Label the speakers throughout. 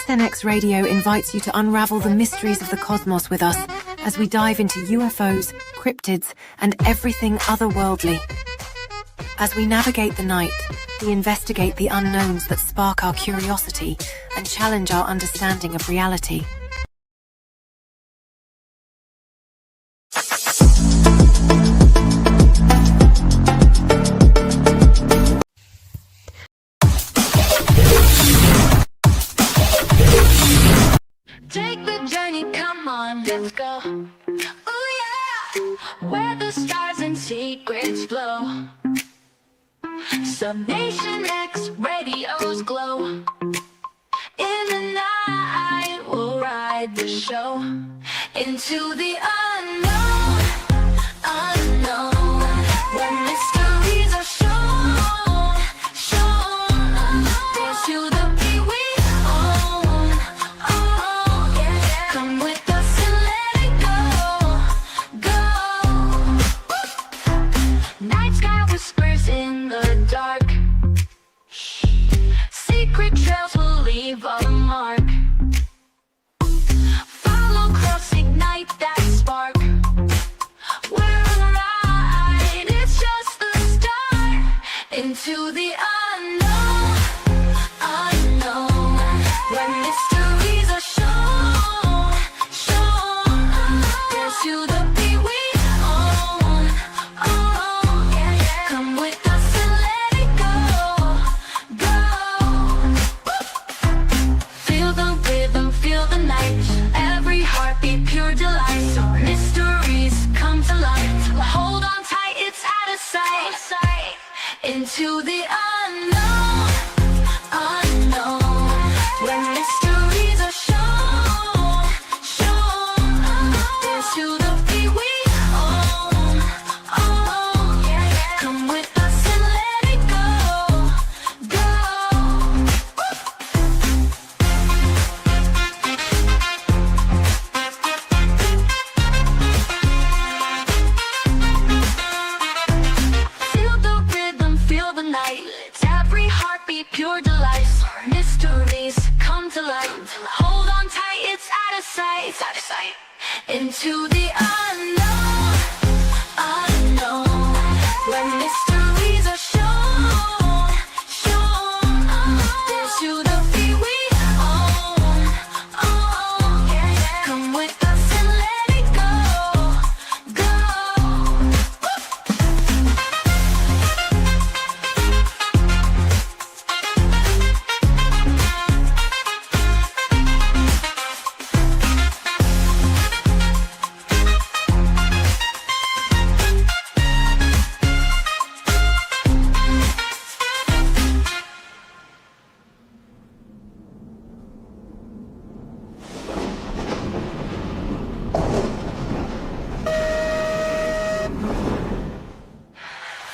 Speaker 1: SNX Radio invites you to unravel the mysteries of the cosmos with us as we dive into UFOs, cryptids, and everything otherworldly. As we navigate the night, we investigate the unknowns that spark our curiosity and challenge our understanding of reality.
Speaker 2: Take the journey, come on, let's go. Ooh yeah, where the stars and secrets flow. Some Nation X radios glow. In the night, we'll ride the show into the unknown, unknown, where mysteries are shown, shown. Dance to the beat we own, own. Yeah. Come with us and let it go, go. Night sky whispers in the dark. Secret trails will leave a mark. Follow close, ignite that spark. We're alright, it's just the start. Into the unknown, unknown, where mysteries are shown, shown. Dance to the beat we own, own. Yeah. Come with us and let it go, go. Feel the rhythm, feel the night. Every heartbeat, pure delight. Mysteries come to light. Hold on tight, it's out of sight. Into the unknown, unknown, where mysteries are shown, shown. Dance to the beat we own, own. Yeah. Come with us and let it go, go. Feel the rhythm, feel the night. It's every heartbeat, pure delight. Mysteries come to light. Hold on tight, it's out of sight. It's out of sight. Into the unknown, unknown, where mysteries are shown, shown. Dance to the beat we own, own. Yeah. Come with us and let it go, go.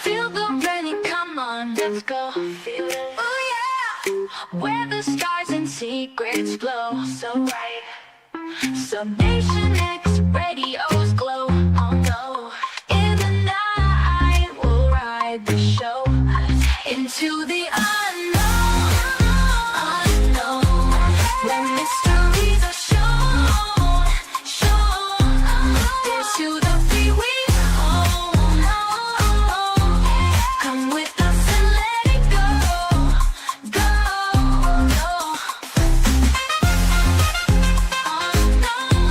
Speaker 2: Feel the journey, come on, let's go. Feel it. Oh yeah, where the stars and secrets glow so bright. Some Nation X radios glow. Oh no, in the night we'll ride the show into the unknown, unknown, where mysteries are shown, shown. Dance to the beat we own, own. Come with us and let it go, go, go. Unknown.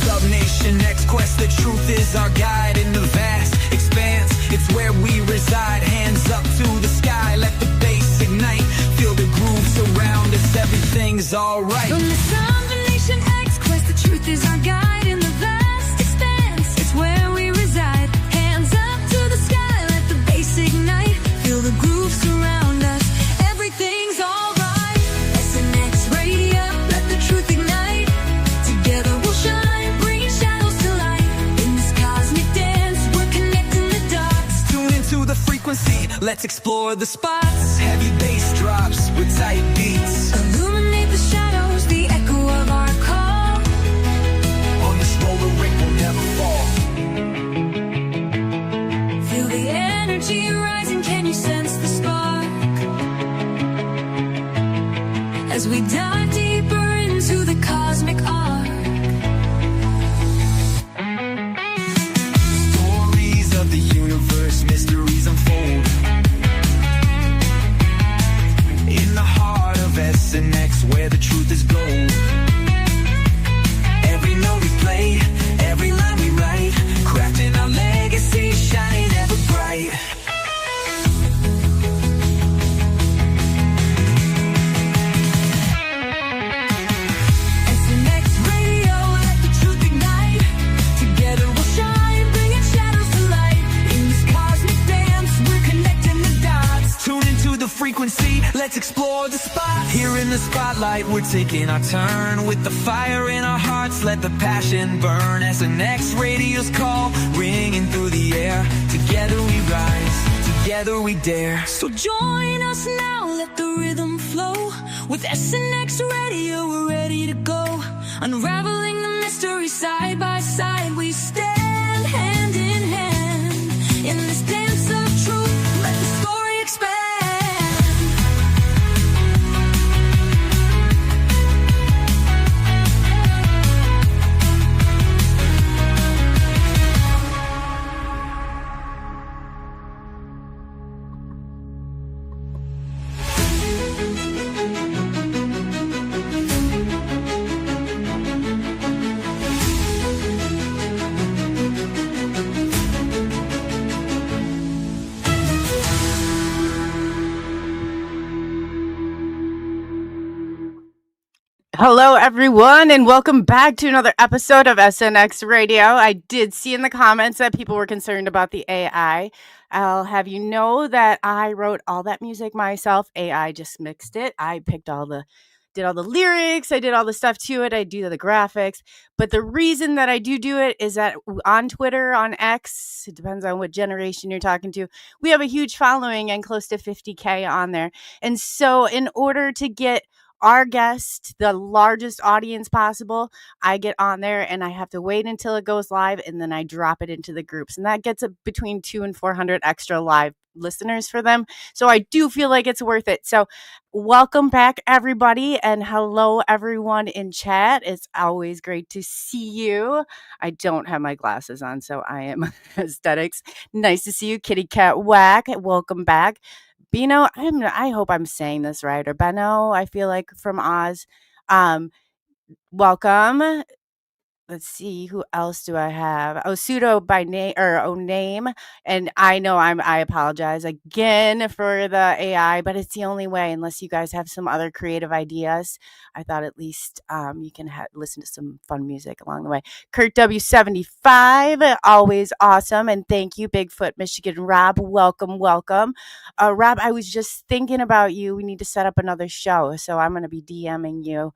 Speaker 3: Subnation X quest, the truth is our guide in the vast expanse. It's where we reside, hands up to the sky, let the bass ignite. Feel the groove surround us, everything's alright.
Speaker 2: From the Subnation X quest, the truth is our guide in the vast expanse. It's where we reside, hands up to the sky, let the bass ignite. Feel the groove surround us, everything's alright. SNX Radio, let the truth ignite. Together we'll shine, bringing shadows to light. In this cosmic dance, we're connecting the dots.
Speaker 3: Tune into the frequency, let's explore the spots. Heavy bass drops with tight beats.
Speaker 2: Illuminate the shadows, the echo of our call.
Speaker 3: On this roller ring we'll never fall.
Speaker 2: Feel the energy rising, can you sense the spark? As we dive deeper into the cosmic arc.
Speaker 3: Stories of the universe, mysteries unfold. In the heart of SNX, where the truth is gold. Every note we play, every line we write, crafting our legacy, shining ever bright.
Speaker 2: SNX Radio, let the truth ignite. Together we'll shine, bringing shadows to light. In this cosmic dance, we're connecting the dots.
Speaker 3: Tune into the frequency, let's explore the spot. Here in the spotlight, we're taking our turn. With the fire in our hearts, let the passion burn. SNX Radio's call, ringing through the air. Together we rise, together we dare.
Speaker 2: So join us now, let the rhythm flow. With SNX Radio, we're ready to go. Unraveling the mystery side by side, we stand hand in hand. In this dance of truth, let the story expand.
Speaker 4: Hello, everyone, and welcome back to another episode of SNX Radio. I did see in the comments that people were concerned about the AI. I'll have you know that I wrote all that music myself. AI just mixed it. I did all the lyrics. I did all the stuff to it. I do the graphics. But the reason that I do it is that on Twitter, on X, it depends on what generation you're talking to, we have a huge following and close to 50K on there. And so in order to get our guest the largest audience possible, I get on there and I have to wait until it goes live, and then I drop it into the groups, and that gets between 200 and 400 extra live listeners for them. So I do feel like it's worth it. So welcome back, everybody, and hello everyone in chat. It's always great to see you. I don't have my glasses on, so I am aesthetics. Nice to see you, Kitty Cat Whack. Welcome back. Bino, I hope I'm saying this right, or Beno, I feel like, from Oz. Welcome. Let's see, who else do I have? Oh, Pseudo by name, or name. And I know I apologize again for the AI, but it's the only way, unless you guys have some other creative ideas. I thought at least you can listen to some fun music along the way. Kurt W75, always awesome. And thank you, Bigfoot Michigan Rob. Welcome. Rob, I was just thinking about you. We need to set up another show. So I'm going to be DMing you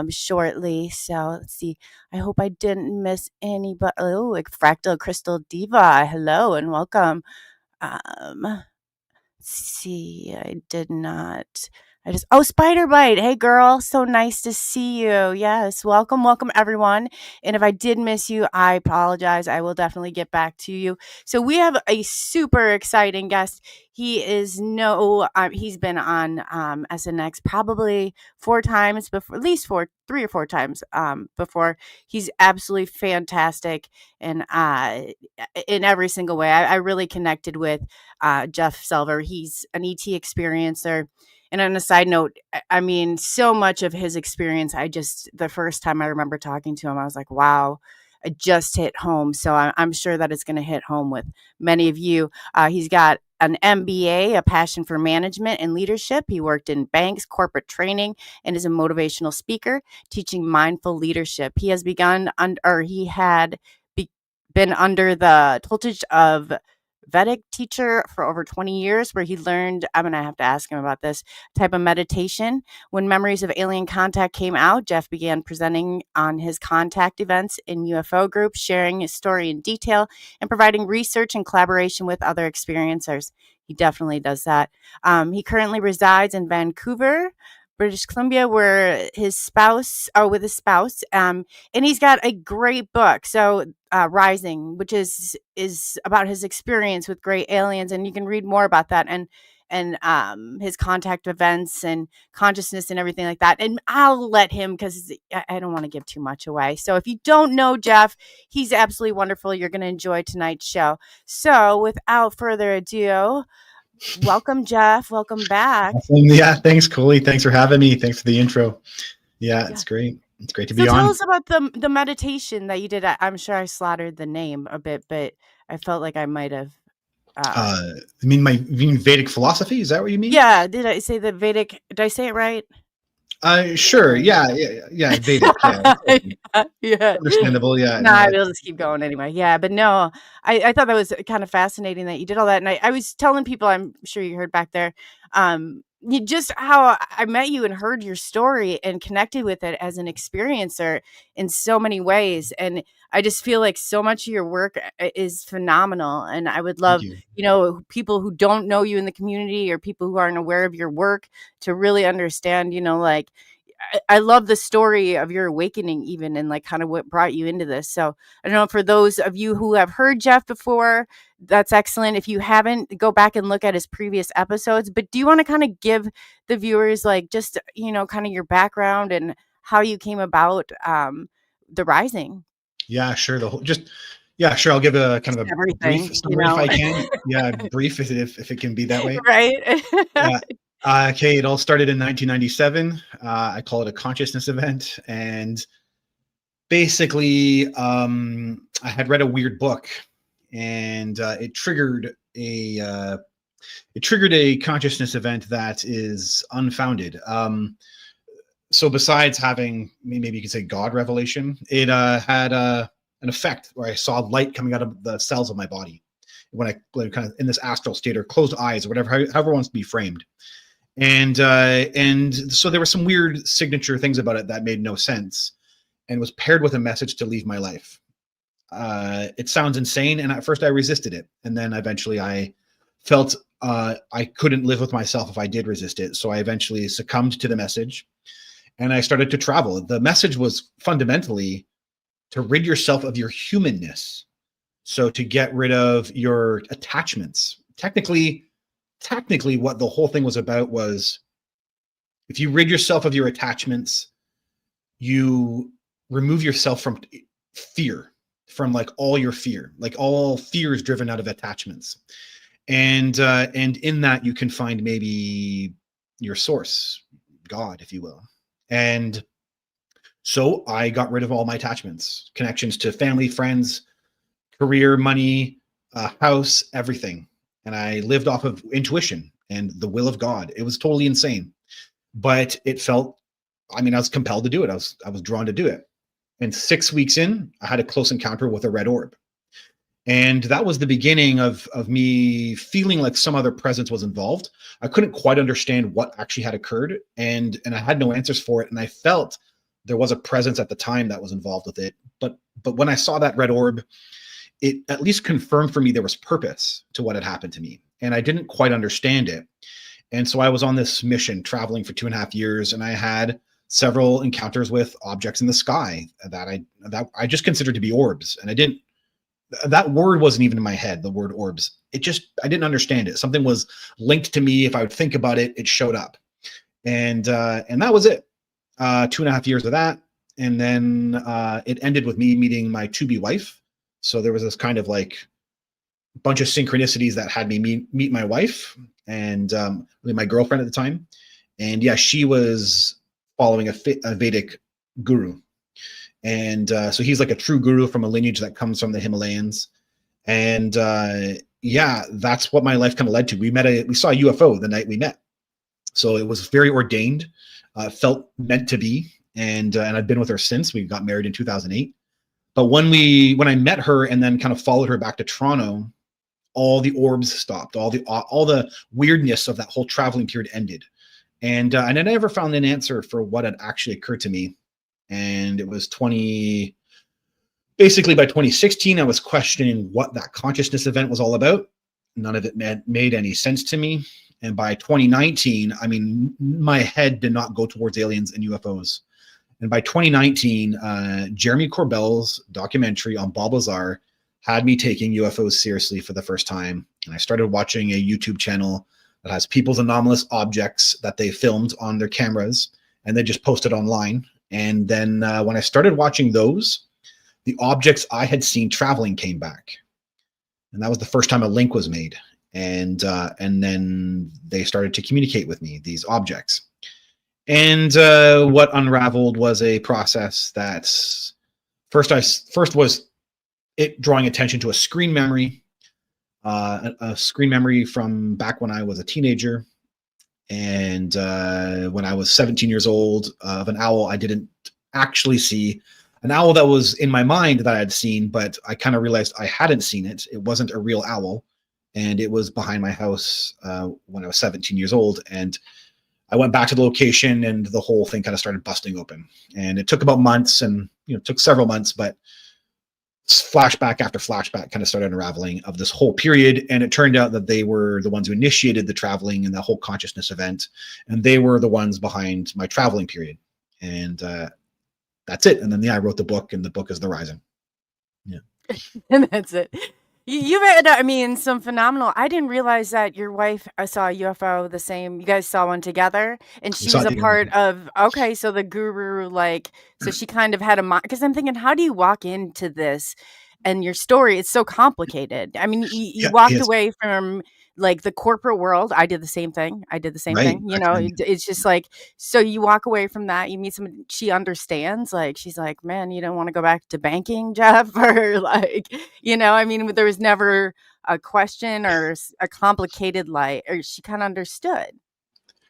Speaker 4: shortly. So let's see. I hope I didn't miss anybody. Oh, like Fractal Crystal Diva. Hello and welcome. Let's see. I did not. Spider Bite. Hey girl, so nice to see you. Yes, welcome everyone. And if I did miss you, I apologize. I will definitely get back to you. So we have a super exciting guest. He is he's been on SNX probably 4 times before, at least 3 or 4 times before. He's absolutely fantastic, and in every single way. I really connected with Jeff Silver. He's an ET experiencer. And on a side note, I mean, so much of his experience, the first time I remember talking to him, I was like, wow. just hit home. So I'm sure that it's going to hit home with many of you. He's got an MBA, a passion for management and leadership. He worked in banks, corporate training, and is a motivational speaker teaching mindful leadership. He has been under the tutelage of Vedic teacher for over 20 years, where he learned, I'm going to have to ask him about this type of meditation. When memories of alien contact came out, Jeff began presenting on his contact events in UFO groups, sharing his story in detail and providing research and collaboration with other experiencers. He definitely does that. He currently resides in Vancouver, British Columbia, with his spouse, and he's got a great book. So, Rising, which is about his experience with great aliens, and you can read more about that and his contact events and consciousness and everything like that. And I'll let him, because I don't want to give too much away. So if you don't know Jeff, he's absolutely wonderful. You're going to enjoy tonight's show. So without further ado, welcome, Jeff. Welcome back.
Speaker 5: Yeah, thanks, Coley. Thanks for having me. Thanks for the intro. Yeah, it's great. It's great to be on.
Speaker 4: Tell us about the meditation that you did. I'm sure I slaughtered the name a bit, but I felt like I might have.
Speaker 5: You mean Vedic philosophy? Is that what you mean?
Speaker 4: Yeah. Did I say the Vedic? Did I say it right?
Speaker 5: Sure. Yeah. Vedic.
Speaker 4: Yeah.
Speaker 5: Understandable. Yeah.
Speaker 4: We'll just keep going anyway. Yeah. But no, I thought that was kind of fascinating that you did all that. And I was telling people, I'm sure you heard back there, just how I met you and heard your story and connected with it as an experiencer in so many ways. And I just feel like so much of your work is phenomenal. And I would love, people who don't know you in the community or people who aren't aware of your work to really understand, like, I love the story of your awakening even, and like kind of what brought you into this. So I don't know, for those of you who have heard Jeff before, that's excellent. If you haven't, go back and look at his previous episodes. But do you want to kind of give the viewers like just, kind of your background and how you came about the Rising?
Speaker 5: Yeah, sure. Sure. I'll give a kind of a brief summary if I can. Yeah, brief if it can be that way.
Speaker 4: Right.
Speaker 5: Yeah. Okay, it all started in 1997. I call it a consciousness event, and basically, I had read a weird book, and it triggered a consciousness event that is unfounded. So besides having, maybe you could say, God revelation, it had an effect where I saw light coming out of the cells of my body when I kind of in this astral state, or closed eyes, or whatever, however it wants to be framed. And so there were some weird signature things about it that made no sense, and was paired with a message to leave my life. It sounds insane, and at first I resisted it, and then eventually I felt I couldn't live with myself if I did resist it. So I eventually succumbed to the message, and I started to travel. The message was fundamentally to rid yourself of your humanness, so to get rid of your attachments. Technically, what the whole thing was about was, if you rid yourself of your attachments, you remove yourself from fear, from like all your fear. Like all fear is driven out of attachments, and in that you can find maybe your source, God, if you will. And so I got rid of all my attachments, connections to family, friends, career, money, house, everything. And I lived off of intuition and the will of God. It was totally insane, but it felt, I was compelled to do it. I was drawn to do it. And 6 weeks in, I had a close encounter with a red orb. And that was the beginning of me feeling like some other presence was involved. I couldn't quite understand what actually had occurred, and I had no answers for it. And I felt there was a presence at the time that was involved with it. But when I saw that red orb, it at least confirmed for me there was purpose to what had happened to me. And I didn't quite understand it. And so I was on this mission traveling for 2.5 years, and I had several encounters with objects in the sky that I just considered to be orbs. And that word wasn't even in my head, the word orbs. I didn't understand it. Something was linked to me. If I would think about it, it showed up. And that was it. 2.5 years of that. And then it ended with me meeting my to-be wife. So there was this kind of like bunch of synchronicities that had me meet my wife and my girlfriend at the time. And yeah, she was following a Vedic guru. And so he's like a true guru from a lineage that comes from the Himalayas. And yeah, that's what my life kind of led to. We saw a UFO the night we met. So it was very ordained, felt meant to be. And I've been with her since. We got married in 2008. But when I met her and then kind of followed her back to Toronto, all the orbs stopped. All the weirdness of that whole traveling period ended. And I never found an answer for what had actually occurred to me. And it was basically by 2016, I was questioning what that consciousness event was all about. None of it made any sense to me. And by 2019, I mean, my head did not go towards aliens and UFOs. And by 2019, Jeremy Corbell's documentary on Bob Lazar had me taking UFOs seriously for the first time. And I started watching a YouTube channel that has people's anomalous objects that they filmed on their cameras, and they just posted online. And then when I started watching those, the objects I had seen traveling came back. And that was the first time a link was made. And then they started to communicate with me, these objects. And what unraveled was a process that first was it drawing attention to a screen memory from back when I was a teenager. And when I was 17 years old, of an owl I didn't actually see, an owl that was in my mind that I had seen, but I kind of realized I hadn't seen it. It wasn't a real owl. And it was behind my house when I was 17 years old. And I went back to the location and the whole thing kind of started busting open. And it took about months, and it took several months, but flashback after flashback kind of started unraveling of this whole period. And it turned out that they were the ones who initiated the traveling and the whole consciousness event. And they were the ones behind my traveling period. And that's it. And then, I wrote the book, and the book is The Rising. Yeah.
Speaker 4: And that's it. You've had, some phenomenal. I didn't realize that your wife saw a UFO the same. You guys saw one together, and she was a part of. Okay, so the guru, so she kind of had a mind. Because I'm thinking, how do you walk into this? And your story, it's so complicated. I mean, you walked away from the corporate world. I did the same thing. Thing. It's just so you walk away from that. You meet someone, she understands. She's like, man, you don't want to go back to banking, Jeff, or there was never a question or a complicated or she kind of understood.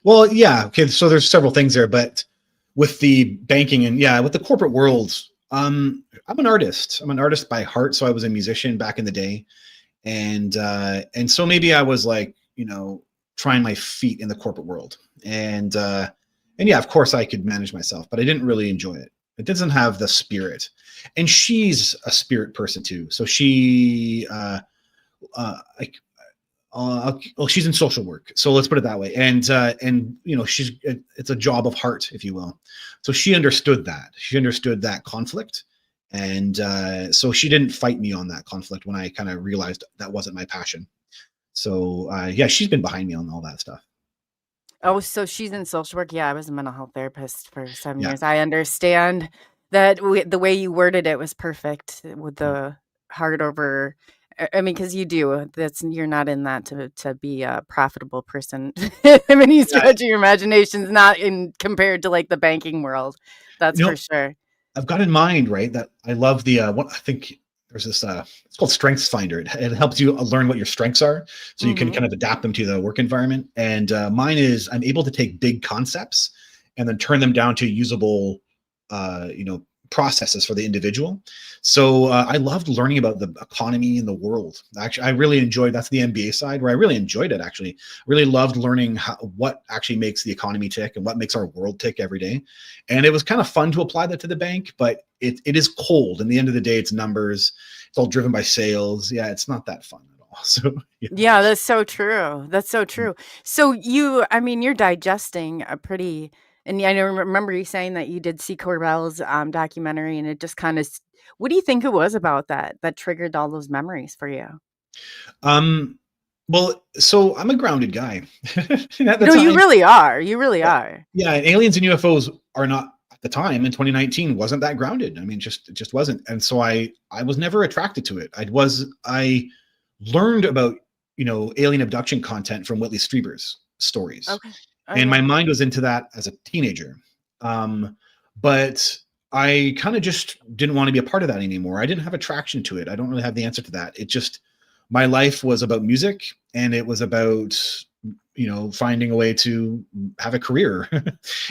Speaker 5: Well, yeah. Okay. So there's several things there, but with the banking and with the corporate world, I'm an artist. I'm an artist by heart. So I was a musician back in the day. And so maybe I was trying my feet in the corporate world. And of course I could manage myself, but I didn't really enjoy it. It doesn't have the spirit. And she's a spirit person too. So she, she's in social work. So let's put it that way. And it's a job of heart, if you will. So she understood that. She understood that conflict. And so she didn't fight me on that conflict when I kind of realized that wasn't my passion. So she's been behind me on all that stuff.
Speaker 4: Oh, so she's in social work. Yeah, I was a mental health therapist for 7 years. I understand that the way you worded it was perfect with the heart over. Because you're not in that to be a profitable person. You stretch your imagination's not compared to the banking world. That's for sure.
Speaker 5: I've got in mind, right, that I love the I think there's this it's called Strengths Finder. It helps you learn what your strengths are, so you can kind of adapt them to the work environment. And mine is I'm able to take big concepts and then turn them down to usable processes for the individual. So I loved learning about the economy in the world. Actually, I really enjoyed, that's the MBA side where I really enjoyed it. Actually, I really loved learning what actually makes the economy tick and what makes our world tick every day. And it was kind of fun to apply that to the bank, but it is cold. In the end of the day, it's numbers. It's all driven by sales. Yeah, it's not that fun at all. So
Speaker 4: yeah, that's so true. That's so true. So you're digesting a pretty. And I remember you saying that you did see Corbell's documentary, and it just kind of. What do you think it was about that triggered all those memories for you?
Speaker 5: Well, so I'm a grounded guy.
Speaker 4: No, you really are. You really are.
Speaker 5: Yeah, aliens and UFOs are not at the time in 2019 wasn't that grounded. It just wasn't. And so I was never attracted to it. I learned about alien abduction content from Whitley Strieber's stories. Okay. And my mind was into that as a teenager. But I kind of just didn't want to be a part of that anymore. I didn't have attraction to it. I don't really have the answer to that. It just, my life was about music, and it was about, finding a way to have a career.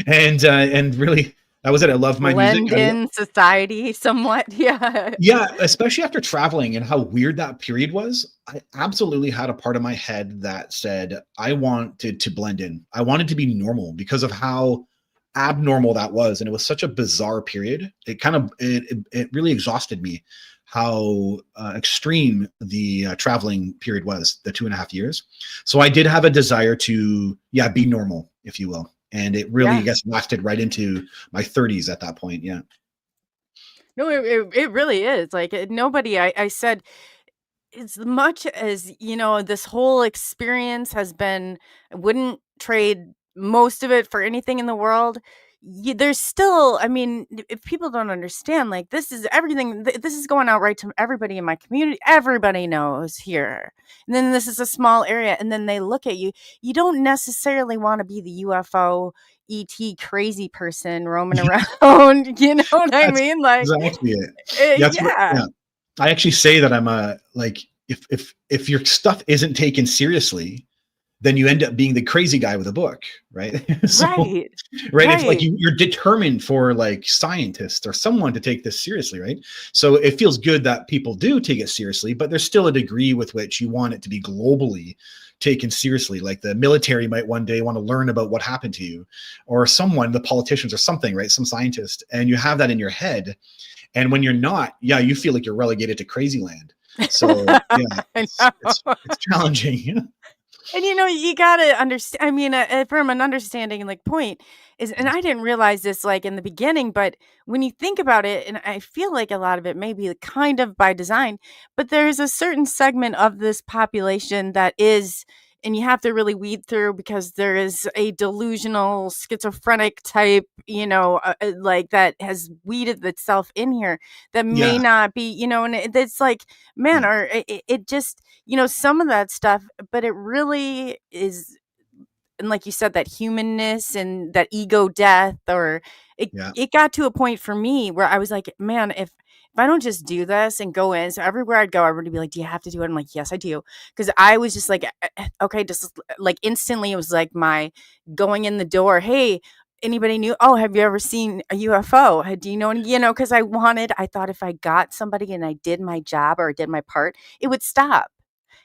Speaker 5: And really, that was it. I love my
Speaker 4: Blend
Speaker 5: music.
Speaker 4: in society somewhat. Yeah.
Speaker 5: Yeah, especially after traveling and how weird that period was. I absolutely had a part of my head that said I wanted to blend in. I wanted to be normal because of how abnormal that was, and it was such a bizarre period. It kind of it really exhausted me how extreme the traveling period was, the 2.5 years. So I did have a desire to be normal, if you will, and it really, I guess, lasted right into my 30s at that point. Yeah.
Speaker 4: No, it really is. Like nobody, I said, as much as, this whole experience has been, I wouldn't trade most of it for anything in the world. There's still, I mean, if people don't understand, like this is everything, this is going out right to everybody in my community. Everybody knows here. And then this is a small area. And then they look at you. You don't necessarily want to be the UFO ET crazy person roaming around. You know what I mean? Like,
Speaker 5: exactly it. Yeah. I actually say that I'm like, if your stuff isn't taken seriously, then you end up being the crazy guy with a book, right? Right. If like you're determined for like scientists or someone to take this seriously, right? So it feels good that people do take it seriously, but there's still a degree with which you want it to be globally taken seriously. Like the military might one day want to learn about what happened to you, or someone, the politicians or something, right? Some scientist, and you have that in your head. And when you're not, you feel like you're relegated to crazy land. So it's challenging.
Speaker 4: And you gotta understand. I mean, from an understanding like point is, and I didn't realize this like in the beginning, but when you think about it, and I feel like a lot of it may be kind of by design, but there's a certain segment of this population that is, and you have to really weed through because there is a delusional, schizophrenic type, like that has weeded itself in here that may not be, and it's like, man, or it just, some of that stuff, but it really is. And like you said, that humanness and that ego death, or it got to a point for me where I was like, man, if I don't just do this and go in, so everywhere I'd go, I would be like, do you have to do it? I'm like, yes, I do. Because I was just like, okay, just like instantly it was like my going in the door. Hey, anybody new? Oh, have you ever seen a UFO? Do you know? Because I thought if I got somebody and I did my job or did my part, it would stop.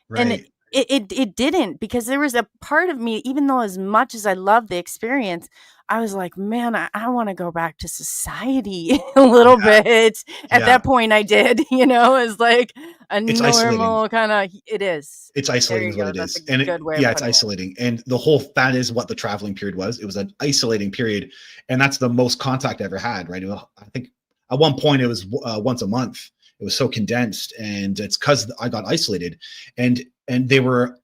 Speaker 5: Right.
Speaker 4: And it didn't, because there was a part of me, even though as much as I loved the experience, I was like, man, I want to go back to society a little bit. At that point I did, it's like it's normal kind of, it is.
Speaker 5: It's isolating is what it is. And it's isolating. And that is what the traveling period was. It was an isolating period. And that's the most contact I ever had, right? I think at one point it was once a month. It was so condensed, and it's because I got isolated, and they were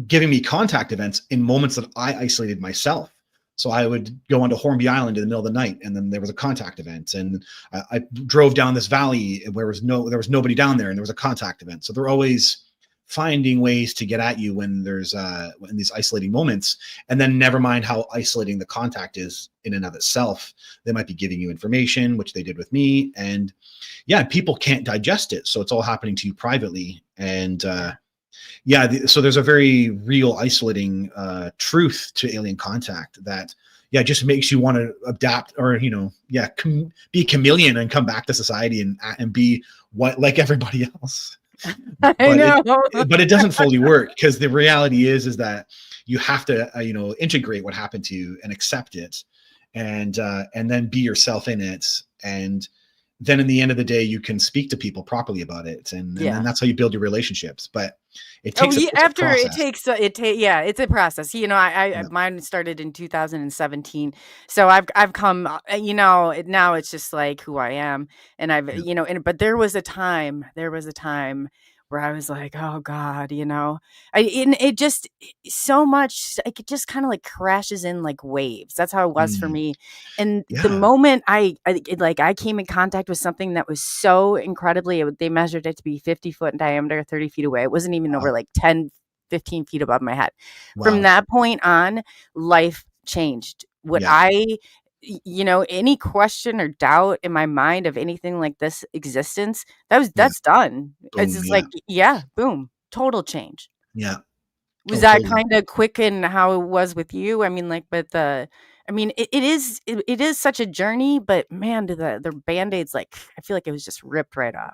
Speaker 5: giving me contact events in moments that I isolated myself. So I would go onto Hornby Island in the middle of the night, and then there was a contact event, and I drove down this valley where there was nobody down there, and there was a contact event. So they're always finding ways to get at you when there's in these isolating moments. And then never mind how isolating the contact is in and of itself. They might be giving you information, which they did with me. And people can't digest it. So it's all happening to you privately. And so there's a very real isolating truth to alien contact that just makes you want to adapt, or be a chameleon and come back to society and be like everybody else. But it doesn't fully work, because the reality is that you have to integrate what happened to you and accept it, and then be yourself in it, and then in the end of the day you can speak to people properly about it, and then that's how you build your relationships. But it takes
Speaker 4: it's a process. Mine started in 2017, so I've come, now it's just like who I am, and I've but there was a time where I was like, oh God, it just so much, like it just kind of like crashes in like waves. That's how it was for me. And the moment I came in contact with something that was so incredibly, they measured it to be 50 foot in diameter, 30 feet away. It wasn't even over like 10, 15 feet above my head. Wow. From that point on, life changed. you know, any question or doubt in my mind of anything like this existence, that's done. It's
Speaker 5: Boom.
Speaker 4: just
Speaker 5: Yeah.
Speaker 4: like, yeah, boom, total change.
Speaker 5: Yeah.
Speaker 4: Was
Speaker 5: Oh,
Speaker 4: that
Speaker 5: totally.
Speaker 4: kind of quick in how it was with you? I mean, like, but it is such a journey, but man, do the band-aids, like, I feel like it was just ripped right off.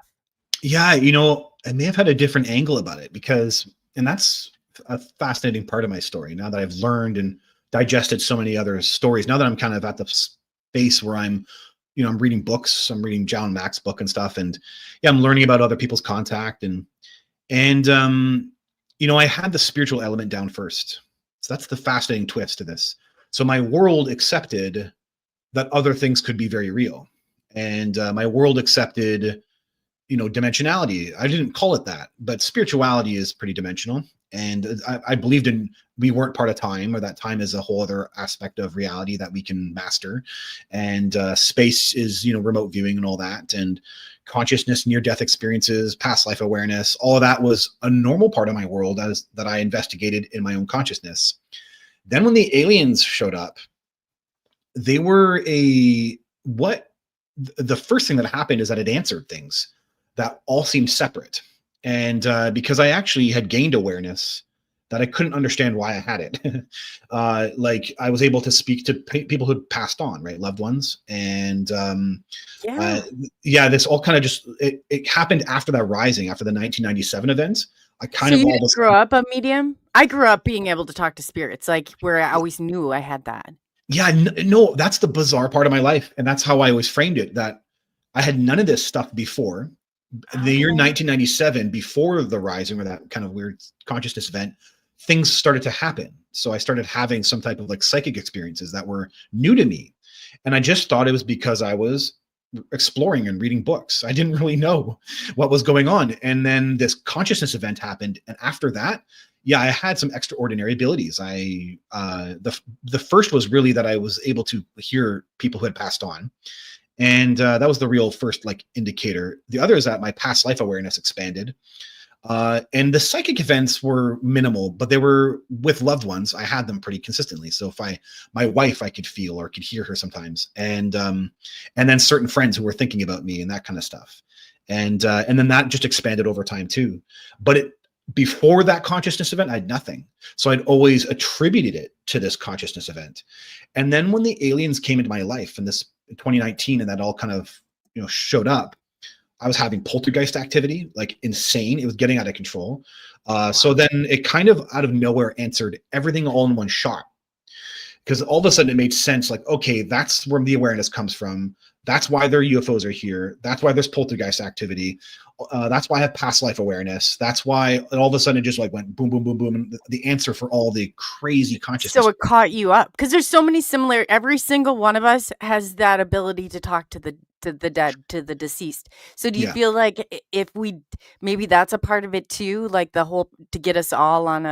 Speaker 5: Yeah, I may have had a different angle about it because, and that's a fascinating part of my story. Now that I've learned and digested so many other stories, now that I'm kind of at the space where I'm reading books, I'm reading John Mack's book and stuff, and yeah, I'm learning about other people's contact and I had the spiritual element down first. So that's the fascinating twist to this. So my world accepted that other things could be very real, and my world accepted dimensionality. I didn't call it that, but spirituality is pretty dimensional. And I believed in we weren't part of time, or that time is a whole other aspect of reality that we can master. And space is, remote viewing and all that. And consciousness, near-death experiences, past life awareness, all of that was a normal part of my world that I investigated in my own consciousness. Then when the aliens showed up, they were the first thing that happened is that it answered things that all seemed separate. And because I actually had gained awareness that I couldn't understand why I had it. Like I was able to speak to people who'd passed on, right? Loved ones. And this all kind of just, it happened after that rising, after the 1997 events. I kind
Speaker 4: So
Speaker 5: of
Speaker 4: you
Speaker 5: all
Speaker 4: didn't
Speaker 5: this.
Speaker 4: grow up a medium? I grew up being able to talk to spirits, like where I always knew I had that.
Speaker 5: Yeah, no, that's the bizarre part of my life. And that's how I always framed it, that I had none of this stuff before. The year 1997, before the rising or that kind of weird consciousness event, things started to happen. So I started having some type of like psychic experiences that were new to me. And I just thought it was because I was exploring and reading books. I didn't really know what was going on. And then this consciousness event happened. And after that, yeah, I had some extraordinary abilities. The first was really that I was able to hear people who had passed on. And that was the real first like indicator. The other is that my past life awareness expanded. And the psychic events were minimal, but they were with loved ones. I had them pretty consistently. So if my wife, I could feel or could hear her sometimes. And then certain friends who were thinking about me and that kind of stuff. And then that just expanded over time too. But before that consciousness event, I had nothing. So I'd always attributed it to this consciousness event. And then when the aliens came into my life in 2019, and that all kind of, showed up, I was having poltergeist activity, like insane. It was getting out of control. So then it kind of out of nowhere answered everything all in one shot. Because all of a sudden it made sense, like, okay, that's where the awareness comes from. That's why their UFOs are here. That's why there's poltergeist activity. That's why I have past life awareness. That's why all of a sudden it just like went boom, boom, boom, boom. And the answer for all the crazy consciousness.
Speaker 4: So it caught you up because there's so many similar. Every single one of us has that ability to talk to the dead, to the deceased. So do you feel like if maybe that's a part of it too, like the whole to get us all on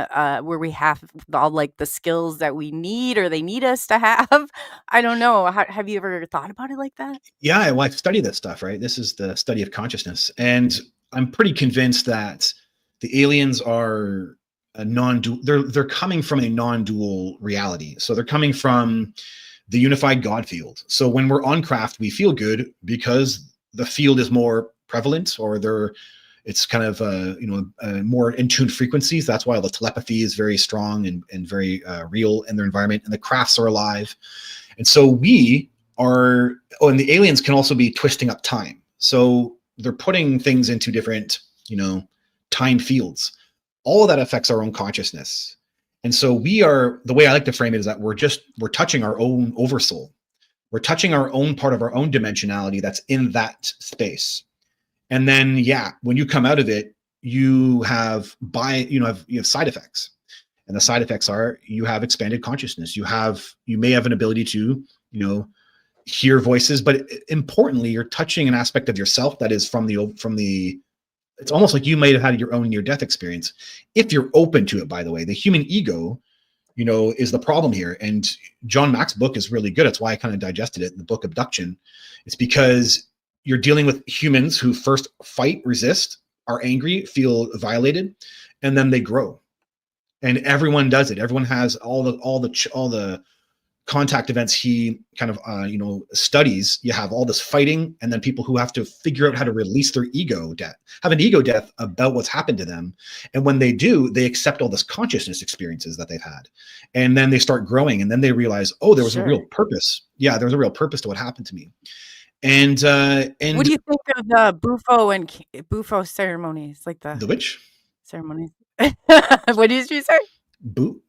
Speaker 4: where we have all like the skills that we need or they need us to have? I don't know. Have you ever thought about it like that?
Speaker 5: Yeah, well, I study that stuff, right? This is the study of consciousness. And I'm pretty convinced that the aliens are a non-dual, they're coming from a non-dual reality. So they're coming from the unified God field. So when we're on craft, we feel good because the field is more prevalent, or it's kind of more in tune frequencies. That's why the telepathy is very strong and very real in their environment, and the crafts are alive. And so we are, and the aliens can also be twisting up time. So they're putting things into different, time fields. All of that affects our own consciousness. And so the way I like to frame it is that we're touching our own oversoul. We're touching our own part of our own dimensionality that's in that space. And then, when you come out of it, you have side effects. And the side effects are you have expanded consciousness. You may have an ability to, hear voices, but importantly, you're touching an aspect of yourself that is from the it's almost like you might have had your own near-death experience. If you're open to it, by the way, the human ego, is the problem here. And John Mack's book is really good. That's why I kind of digested it, the book Abduction. It's because you're dealing with humans who first fight, resist, are angry, feel violated, and then they grow. And everyone does it. Everyone has all the contact events he kind of studies, you have all this fighting, and then people who have to figure out how to release their ego death, have an ego death about what's happened to them. And when they do, they accept all this consciousness experiences that they've had, and then they start growing, and then they realize, oh, there was a real purpose. Yeah, there was a real purpose to what happened to me. And
Speaker 4: what do you think of the Bufo ceremonies, like the
Speaker 5: which
Speaker 4: ceremonies? What did you say?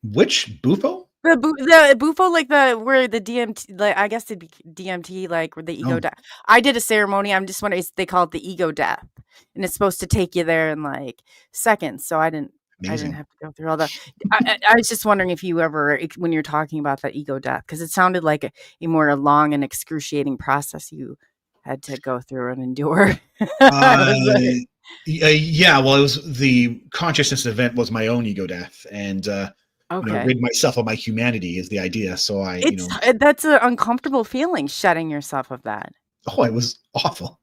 Speaker 5: Which Bufo?
Speaker 4: The Bufo, like where the DMT, like I guess it'd be DMT, like where the ego death. I did a ceremony. I'm just wondering, they call it the ego death, and it's supposed to take you there in like seconds. So I didn't have to go through all that. I was just wondering if you ever, when you're talking about that ego death, because it sounded like a more long and excruciating process you had to go through and endure.
Speaker 5: Yeah, well, it was the consciousness event was my own ego death, and rid myself of my humanity is the idea. So
Speaker 4: that's an uncomfortable feeling, shedding yourself of that.
Speaker 5: Oh, it was awful.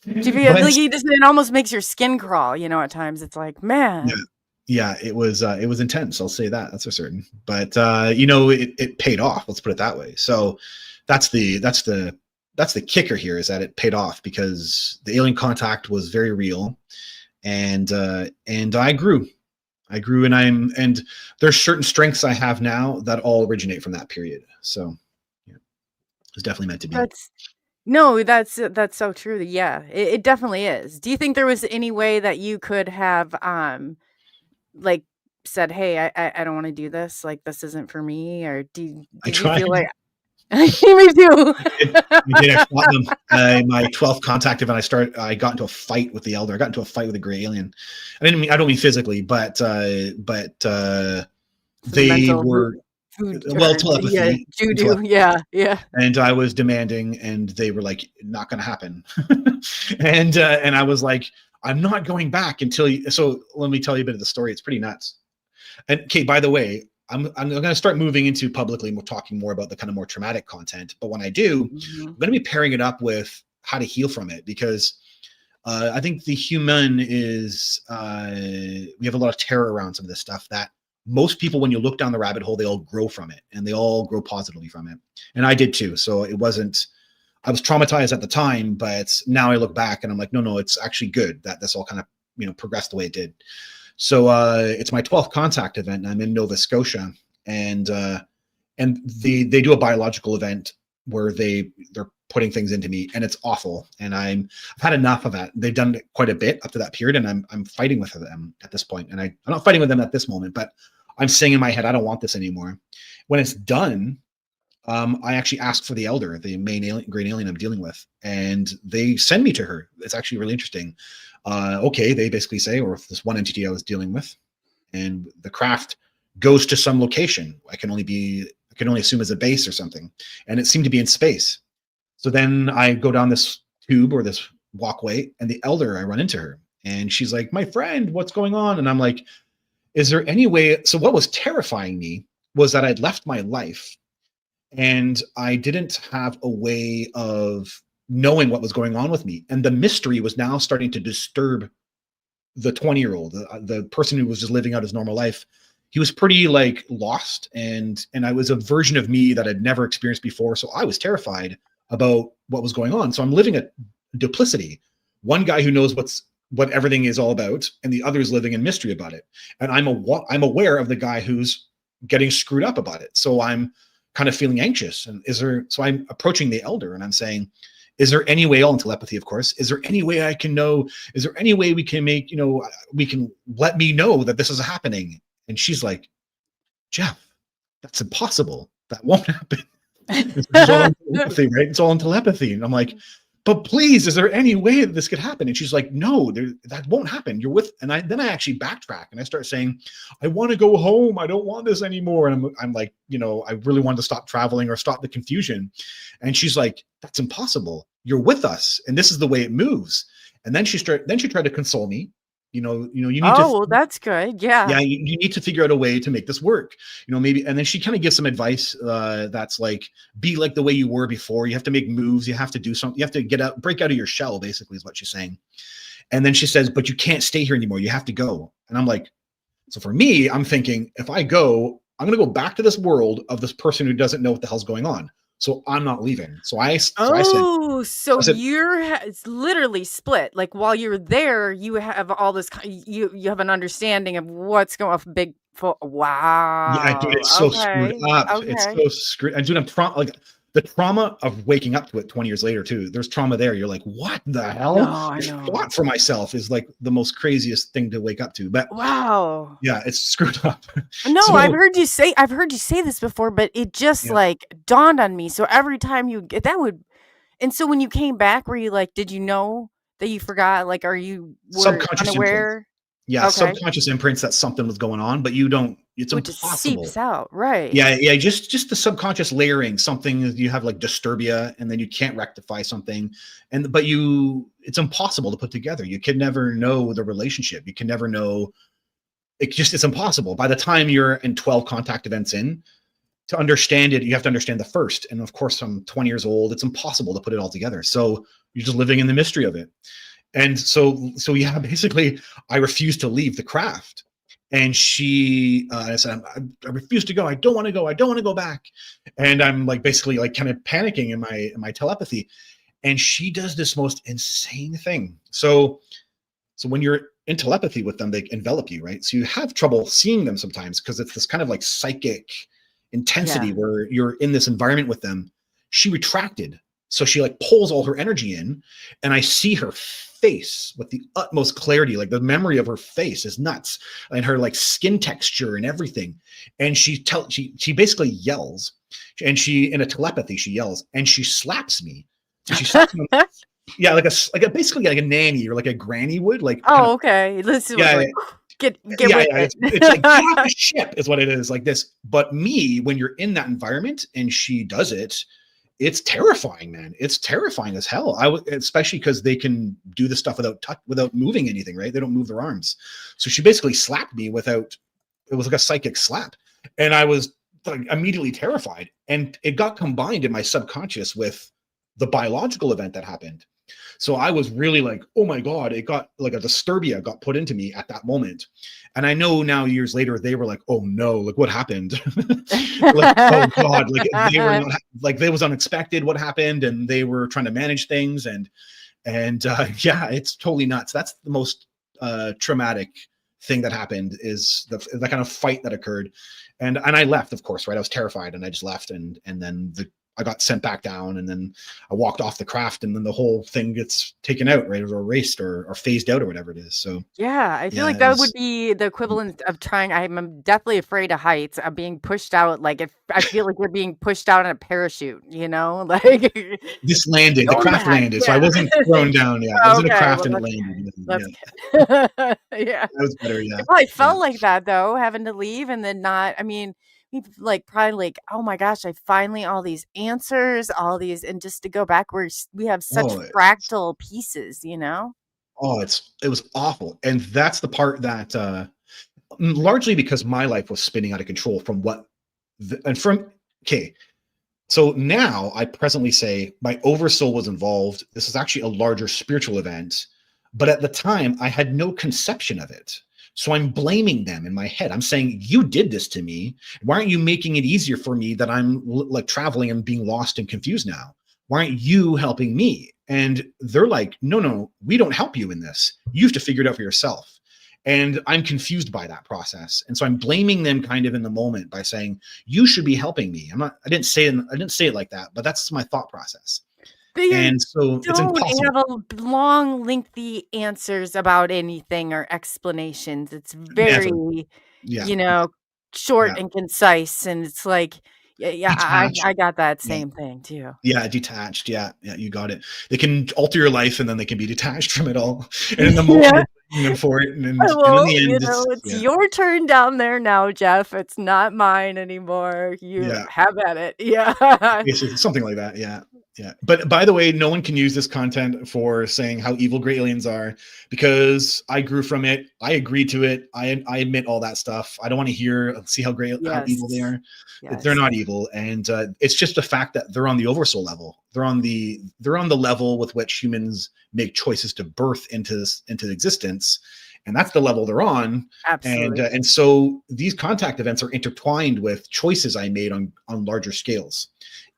Speaker 4: Do you feel like it almost makes your skin crawl? At times it's like, man.
Speaker 5: Yeah, it was intense. I'll say that. That's for certain. But it paid off. Let's put it that way. So that's the kicker here, is that it paid off, because the alien contact was very real, and I grew, and there's certain strengths I have now that all originate from that period. So yeah, it was definitely meant to be.
Speaker 4: That's so true. Yeah, it definitely is. Do you think there was any way that you could have like said, hey, I don't want to do this, like this isn't for me, or did you feel like me too?
Speaker 5: I fought them. My 12th contact event, I got into a fight with the elder. I got into a fight with a gray alien. I don't mean physically, but they were telepathy.
Speaker 4: Yeah, judo. Yeah.
Speaker 5: And I was demanding, and they were like, not going to happen. and I was like, I'm not going back until you. So let me tell you a bit of the story. It's pretty nuts. And Kate, by the way, I'm going to start moving into publicly, and we're talking more about the kind of more traumatic content. But when I do, I'm going to be pairing it up with how to heal from it, because I think the human is, we have a lot of terror around some of this stuff that most people, when you look down the rabbit hole, they all grow from it, and they all grow positively from it. And I did too. So I was traumatized at the time, but now I look back and I'm like, no, it's actually good that this all kind of, progressed the way it did. So it's my 12th contact event, and I'm in Nova Scotia, and they do a biological event where they're putting things into me, and it's awful. And I've had enough of that. They've done it quite a bit up to that period, and I'm fighting with them at this point. And I'm not fighting with them at this moment, but I'm saying in my head, I don't want this anymore. When it's done, I actually ask for the elder, the main green alien I'm dealing with, and they send me to her. It's actually really interesting. They basically say, or if this one entity I was dealing with, and the craft goes to some location. I can only assume as a base or something, and it seemed to be in space. So then I go down this tube or this walkway, and the elder, I run into her, and she's like, my friend, what's going on? And I'm like, is there any way? So what was terrifying me was that I'd left my life, and I didn't have a way of knowing what was going on with me. And the mystery was now starting to disturb the 20-year-old, the person who was just living out his normal life. He was pretty like lost, and I was a version of me that I'd never experienced before. So I was terrified about what was going on. So I'm living a duplicity. One guy who knows what everything is all about, and the other is living in mystery about it. And I'm aware of the guy who's getting screwed up about it. So I'm kind of feeling anxious. And so I'm approaching the elder, and I'm saying, is there any way, all in telepathy, of course, is there any way I can know? Is there any way we can make, we can let me know that this is happening? And she's like, Jeff, that's impossible. That won't happen. It's all in telepathy, right? It's all in telepathy. And I'm like, but please, is there any way that this could happen? And she's like, no, that won't happen. You're with, and then I actually backtrack, and I start saying, I want to go home. I don't want this anymore. And I'm like, I really wanted to stop traveling or stop the confusion. And she's like, that's impossible. You're with us, and this is the way it moves. And then she tried to console me. You need to.
Speaker 4: Oh, well, that's good. Yeah.
Speaker 5: Yeah. You need to figure out a way to make this work, maybe. And then she kind of gives some advice that's like, be like the way you were before. You have to make moves. You have to do something. You have to break out of your shell, basically, is what she's saying. And then she says, but you can't stay here anymore. You have to go. And I'm like, so for me, I'm thinking, if I go, I'm going to go back to this world of this person who doesn't know what the hell's going on. So I'm not leaving. So I said,
Speaker 4: it's literally split. Like while you're there, you have all this, you have an understanding of what's going off Bigfoot. Wow.
Speaker 5: yeah, dude, it's so screwed up.
Speaker 4: Okay.
Speaker 5: It's so screwed. And dude, like the trauma of waking up to it 20 years later too. There's trauma there. You're like, what the hell?
Speaker 4: No, I
Speaker 5: I
Speaker 4: know.
Speaker 5: fought for myself is like the most craziest thing to wake up to. But
Speaker 4: Wow.
Speaker 5: yeah, it's screwed up.
Speaker 4: No,
Speaker 5: So-
Speaker 4: I've heard you say this before, but it just like dawned on me. So every time you get and so when you came back, were you like, did you know that you forgot? Like, are you
Speaker 5: Subconscious
Speaker 4: unaware?
Speaker 5: Yeah,
Speaker 4: Okay.
Speaker 5: subconscious imprints that something was going on, but you don't. It's
Speaker 4: Which
Speaker 5: impossible.
Speaker 4: seeps out, right?
Speaker 5: Yeah. Just the subconscious layering. Something you have like disturbia, and then you can't rectify something, but it's impossible to put together. You can never know the relationship. You can never know. It's impossible. By the time you're in 12 contact events in, to understand it, you have to understand the first. And of course, I'm 20 years old. It's impossible to put it all together. So you're just living in the mystery of it. And so yeah, basically, I refused to leave the craft. And I said, I refuse to go. I don't want to go. I don't want to go back. And I'm like, basically like kind of panicking in my telepathy. And she does this most insane thing. So when you're in telepathy with them, they envelop you, right? So you have trouble seeing them sometimes because it's this kind of like psychic intensity where you're in this environment with them. She retracted. So she like pulls all her energy in, and I see her face with the utmost clarity. Like the memory of her face is nuts, and her like skin texture and everything. And she basically yells, and in a telepathy, she yells, and she slaps me. And she slaps me yeah, basically like a nanny or like a granny would like.
Speaker 4: Okay. Listen, like, get with it.
Speaker 5: It's like, get off the ship is what it is, like this. But me, when you're in that environment and she does it, it's terrifying, man. It's terrifying as hell. Especially because they can do the stuff without moving anything, right? They don't move their arms. So she basically slapped me it was like a psychic slap. And I was like immediately terrified. And it got combined in my subconscious with the biological event that happened. So I was really like, oh my God, it got like a disturbia got put into me at that moment. And I know now years later, they were like, oh no, like what happened? Like, oh God, like they were not, like it was unexpected what happened, and they were trying to manage things. And yeah, it's totally nuts. That's the most traumatic thing that happened is the kind of fight that occurred. And I left, of course, right? I was terrified and I just left. And then I got sent back down, and then I walked off the craft, and then the whole thing gets taken out, right? Or erased or phased out or whatever it is. So
Speaker 4: yeah, I feel like that would be the equivalent of I'm deathly afraid of heights. I'm being pushed out. Like I feel like you're being pushed out in a parachute, like
Speaker 5: this landed, the craft landed. Yeah. So I wasn't thrown down. Yeah. I was in a craft and it landed.
Speaker 4: Yeah.
Speaker 5: That was better. Yeah.
Speaker 4: It probably felt like that though, having to leave and then not, like probably like, oh my gosh, I finally all these answers, all these, and just to go back where we have such fractal pieces,
Speaker 5: Oh, it was awful. And that's the part that largely because my life was spinning out of control so now I presently say my oversoul was involved. This is actually a larger spiritual event, but at the time I had no conception of it. So I'm blaming them in my head. I'm saying, you did this to me. Why aren't you making it easier for me that I'm like traveling and being lost and confused now? Why aren't you helping me? And they're like, no, we don't help you in this. You have to figure it out for yourself. And I'm confused by that process. And so I'm blaming them kind of in the moment by saying, you should be helping me. I didn't say it like that, but that's my thought process. And so it's impossible.
Speaker 4: Have a long, lengthy answers about anything or explanations. It's very, short and concise. And it's like, I got that same thing too.
Speaker 5: Yeah, detached. Yeah, you got it. They can alter your life, and then they can be detached from it all. And in the moment, for it, and in the end,
Speaker 4: it's your turn down there now, Jeff. It's not mine anymore. You have at it. Yeah,
Speaker 5: something like that. Yeah. Yeah. But by the way, no one can use this content for saying how evil gray aliens are, because I grew from it. I agreed to it. I admit all that stuff. I don't want to see how evil they are. Yes. They're not evil. And it's just the fact that they're on the oversoul level. They're on the level with which humans make choices to birth into existence. and that's the level they're on.
Speaker 4: Absolutely.
Speaker 5: And so these contact events are intertwined with choices I made on larger scales,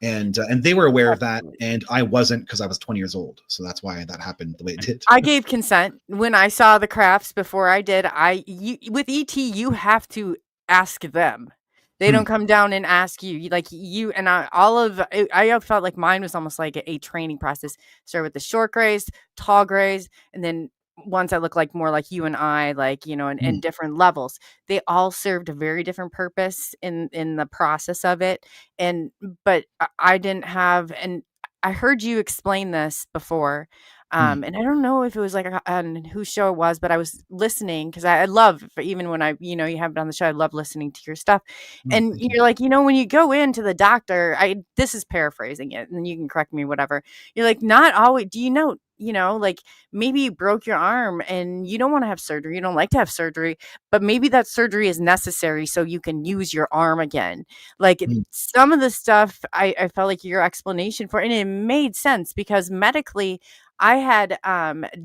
Speaker 5: and they were aware of that, and I wasn't, because I was 20 years old. So that's why that happened the way it did.
Speaker 4: I gave consent when I saw the crafts. Before I did, with ET, you have to ask them. They don't come down and ask you. Like you and I felt like mine was almost like a training process. Started with the short grays, tall grays, and then ones that look like more like you and I, like, in different levels. They all served a very different purpose in the process of it. But I didn't have, and I heard you explain this before. And I don't know if it was like on whose show it was, but I was listening because I love, even when you have it on the show, I love listening to your stuff. And you're like, when you go into the doctor, this is paraphrasing it, and you can correct me, whatever. You're like, not always, do you know, like maybe you broke your arm and you don't want to have surgery. You don't like to have surgery, but maybe that surgery is necessary so you can use your arm again. Like some of the stuff I felt like your explanation for, and it made sense because medically, I had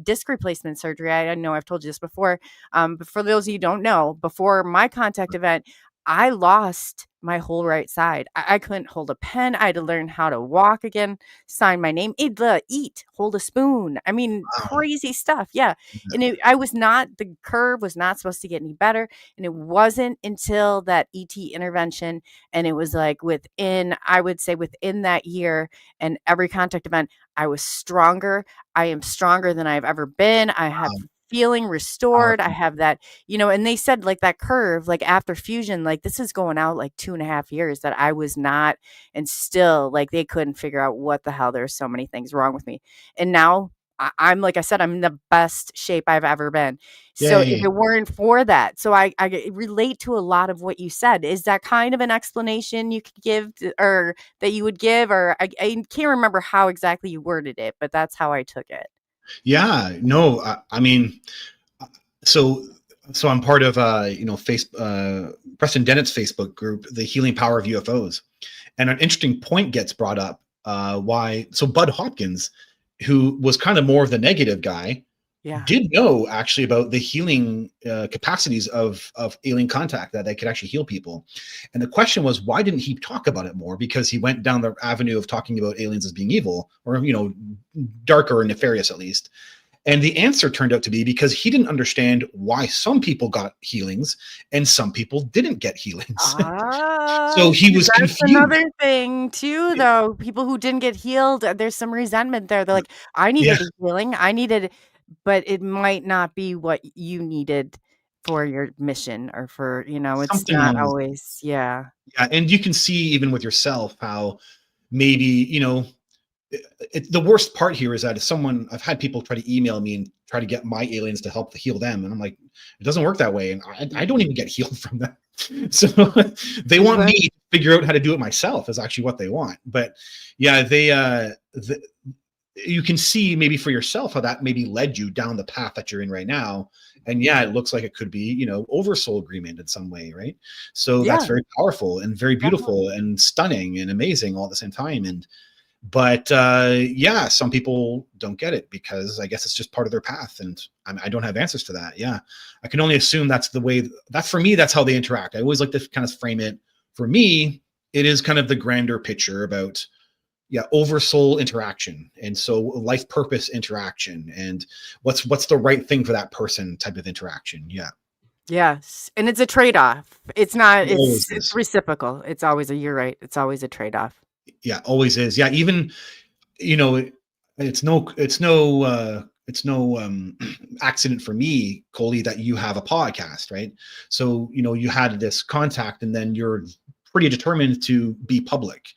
Speaker 4: disc replacement surgery. I know I've told you this before. But for those of you who don't know, before my contact event, I lost my whole right side. I couldn't hold a pen. I had to learn how to walk again, sign my name, eat, hold a spoon. I mean, crazy stuff. Yeah. And the curve was not supposed to get any better. And it wasn't until that ET intervention. And it was like I would say within that year and every contact event, I was stronger. I am stronger than I've ever been. I have feeling restored. I have that, and they said like that curve, like after fusion, like this is going out like 2.5 years that I was not, and still like they couldn't figure out what the hell. There's so many things wrong with me. And now I'm, like I said, I'm in the best shape I've ever been. So if it weren't for that, so I relate to a lot of what you said. Is that kind of an explanation you could give, or that you would give, or I can't remember how exactly you worded it, but that's how I took it.
Speaker 5: Yeah, no, I mean, so I'm part of, Preston Dennett's Facebook group, the Healing Power of UFOs. And an interesting point gets brought up, so Bud Hopkins, who was kind of more of the negative guy, did know actually about the healing capacities of alien contact, that they could actually heal people. And the question was, why didn't he talk about it more? Because he went down the avenue of talking about aliens as being evil, or, darker or nefarious at least. And the answer turned out to be because he didn't understand why some people got healings and some people didn't get healings. So he was confused.
Speaker 4: Another thing too, though, people who didn't get healed, there's some resentment there. They're like, I needed a healing. But it might not be what you needed for your mission, or for, it's something not always. Yeah.
Speaker 5: And you can see even with yourself how maybe, the worst part here is that if I've had people try to email me and try to get my aliens to help heal them. And I'm like, it doesn't work that way. And I don't even get healed from that. So they want me to figure out how to do it myself is actually what they want. But yeah, you can see maybe for yourself how that maybe led you down the path that you're in right now. And yeah, it looks like it could be, oversoul agreement in some way, right? So that's very powerful and very beautiful and stunning and amazing all at the same time. But some people don't get it because I guess it's just part of their path, and I don't have answers to that. Yeah, I can only assume that's the way. For me, that's how they interact. I always like to kind of frame it. For me, it is kind of the grander picture about oversoul interaction, and so life purpose interaction, and what's the right thing for that person type of interaction.
Speaker 4: Yes, and it's a trade-off. It's not. It's reciprocal. It's always you're right. It's always a trade-off.
Speaker 5: Yeah, always is. Yeah, even it's no accident for me, Coley, that you have a podcast, right? So you had this contact, and then you're pretty determined to be public.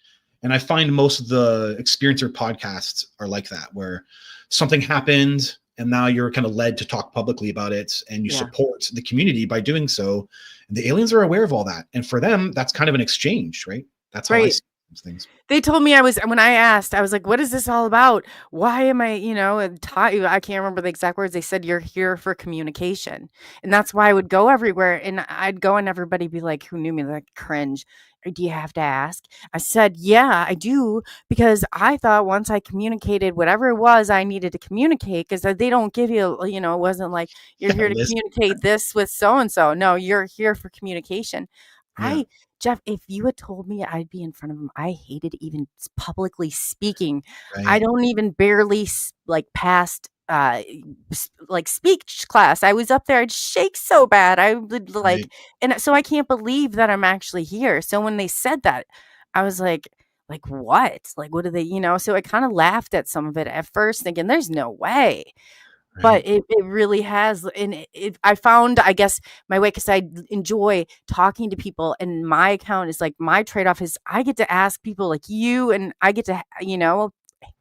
Speaker 5: And I find most of the experiencer podcasts are like that, where something happened and now you're kind of led to talk publicly about it, and you support the community by doing so. And the aliens are aware of all that, and for them, that's kind of an exchange, right? That's how I see it. those things.
Speaker 4: They told me when I asked, I was like, what is this all about? Why am I, I can't remember the exact words. They said, you're here for communication. And that's why I would go everywhere. And I'd go and everybody be like, who knew me, like cringe. Or do you have to ask? I said, yeah, I do. Because I thought once I communicated whatever it was I needed to communicate, because they don't give you, it wasn't like you're here to
Speaker 5: Listen.
Speaker 4: communicate this with so-and-so. No, you're here for communication.
Speaker 5: Yeah.
Speaker 4: Jeff, if you had told me I'd be in front of him, I hated even publicly speaking. I
Speaker 5: Right.
Speaker 4: don't even barely passed speech class. I was up there, I'd shake so bad. I would
Speaker 5: Right.
Speaker 4: and so I can't believe that I'm actually here. So when they said that, I was like what? Like, what do they, so I kind of laughed at some of it at first, thinking there's no way. But
Speaker 5: Right.
Speaker 4: it really has, and I found, I guess, my way, because I enjoy talking to people, and my account is like, my trade-off is I get to ask people like you, and I get to,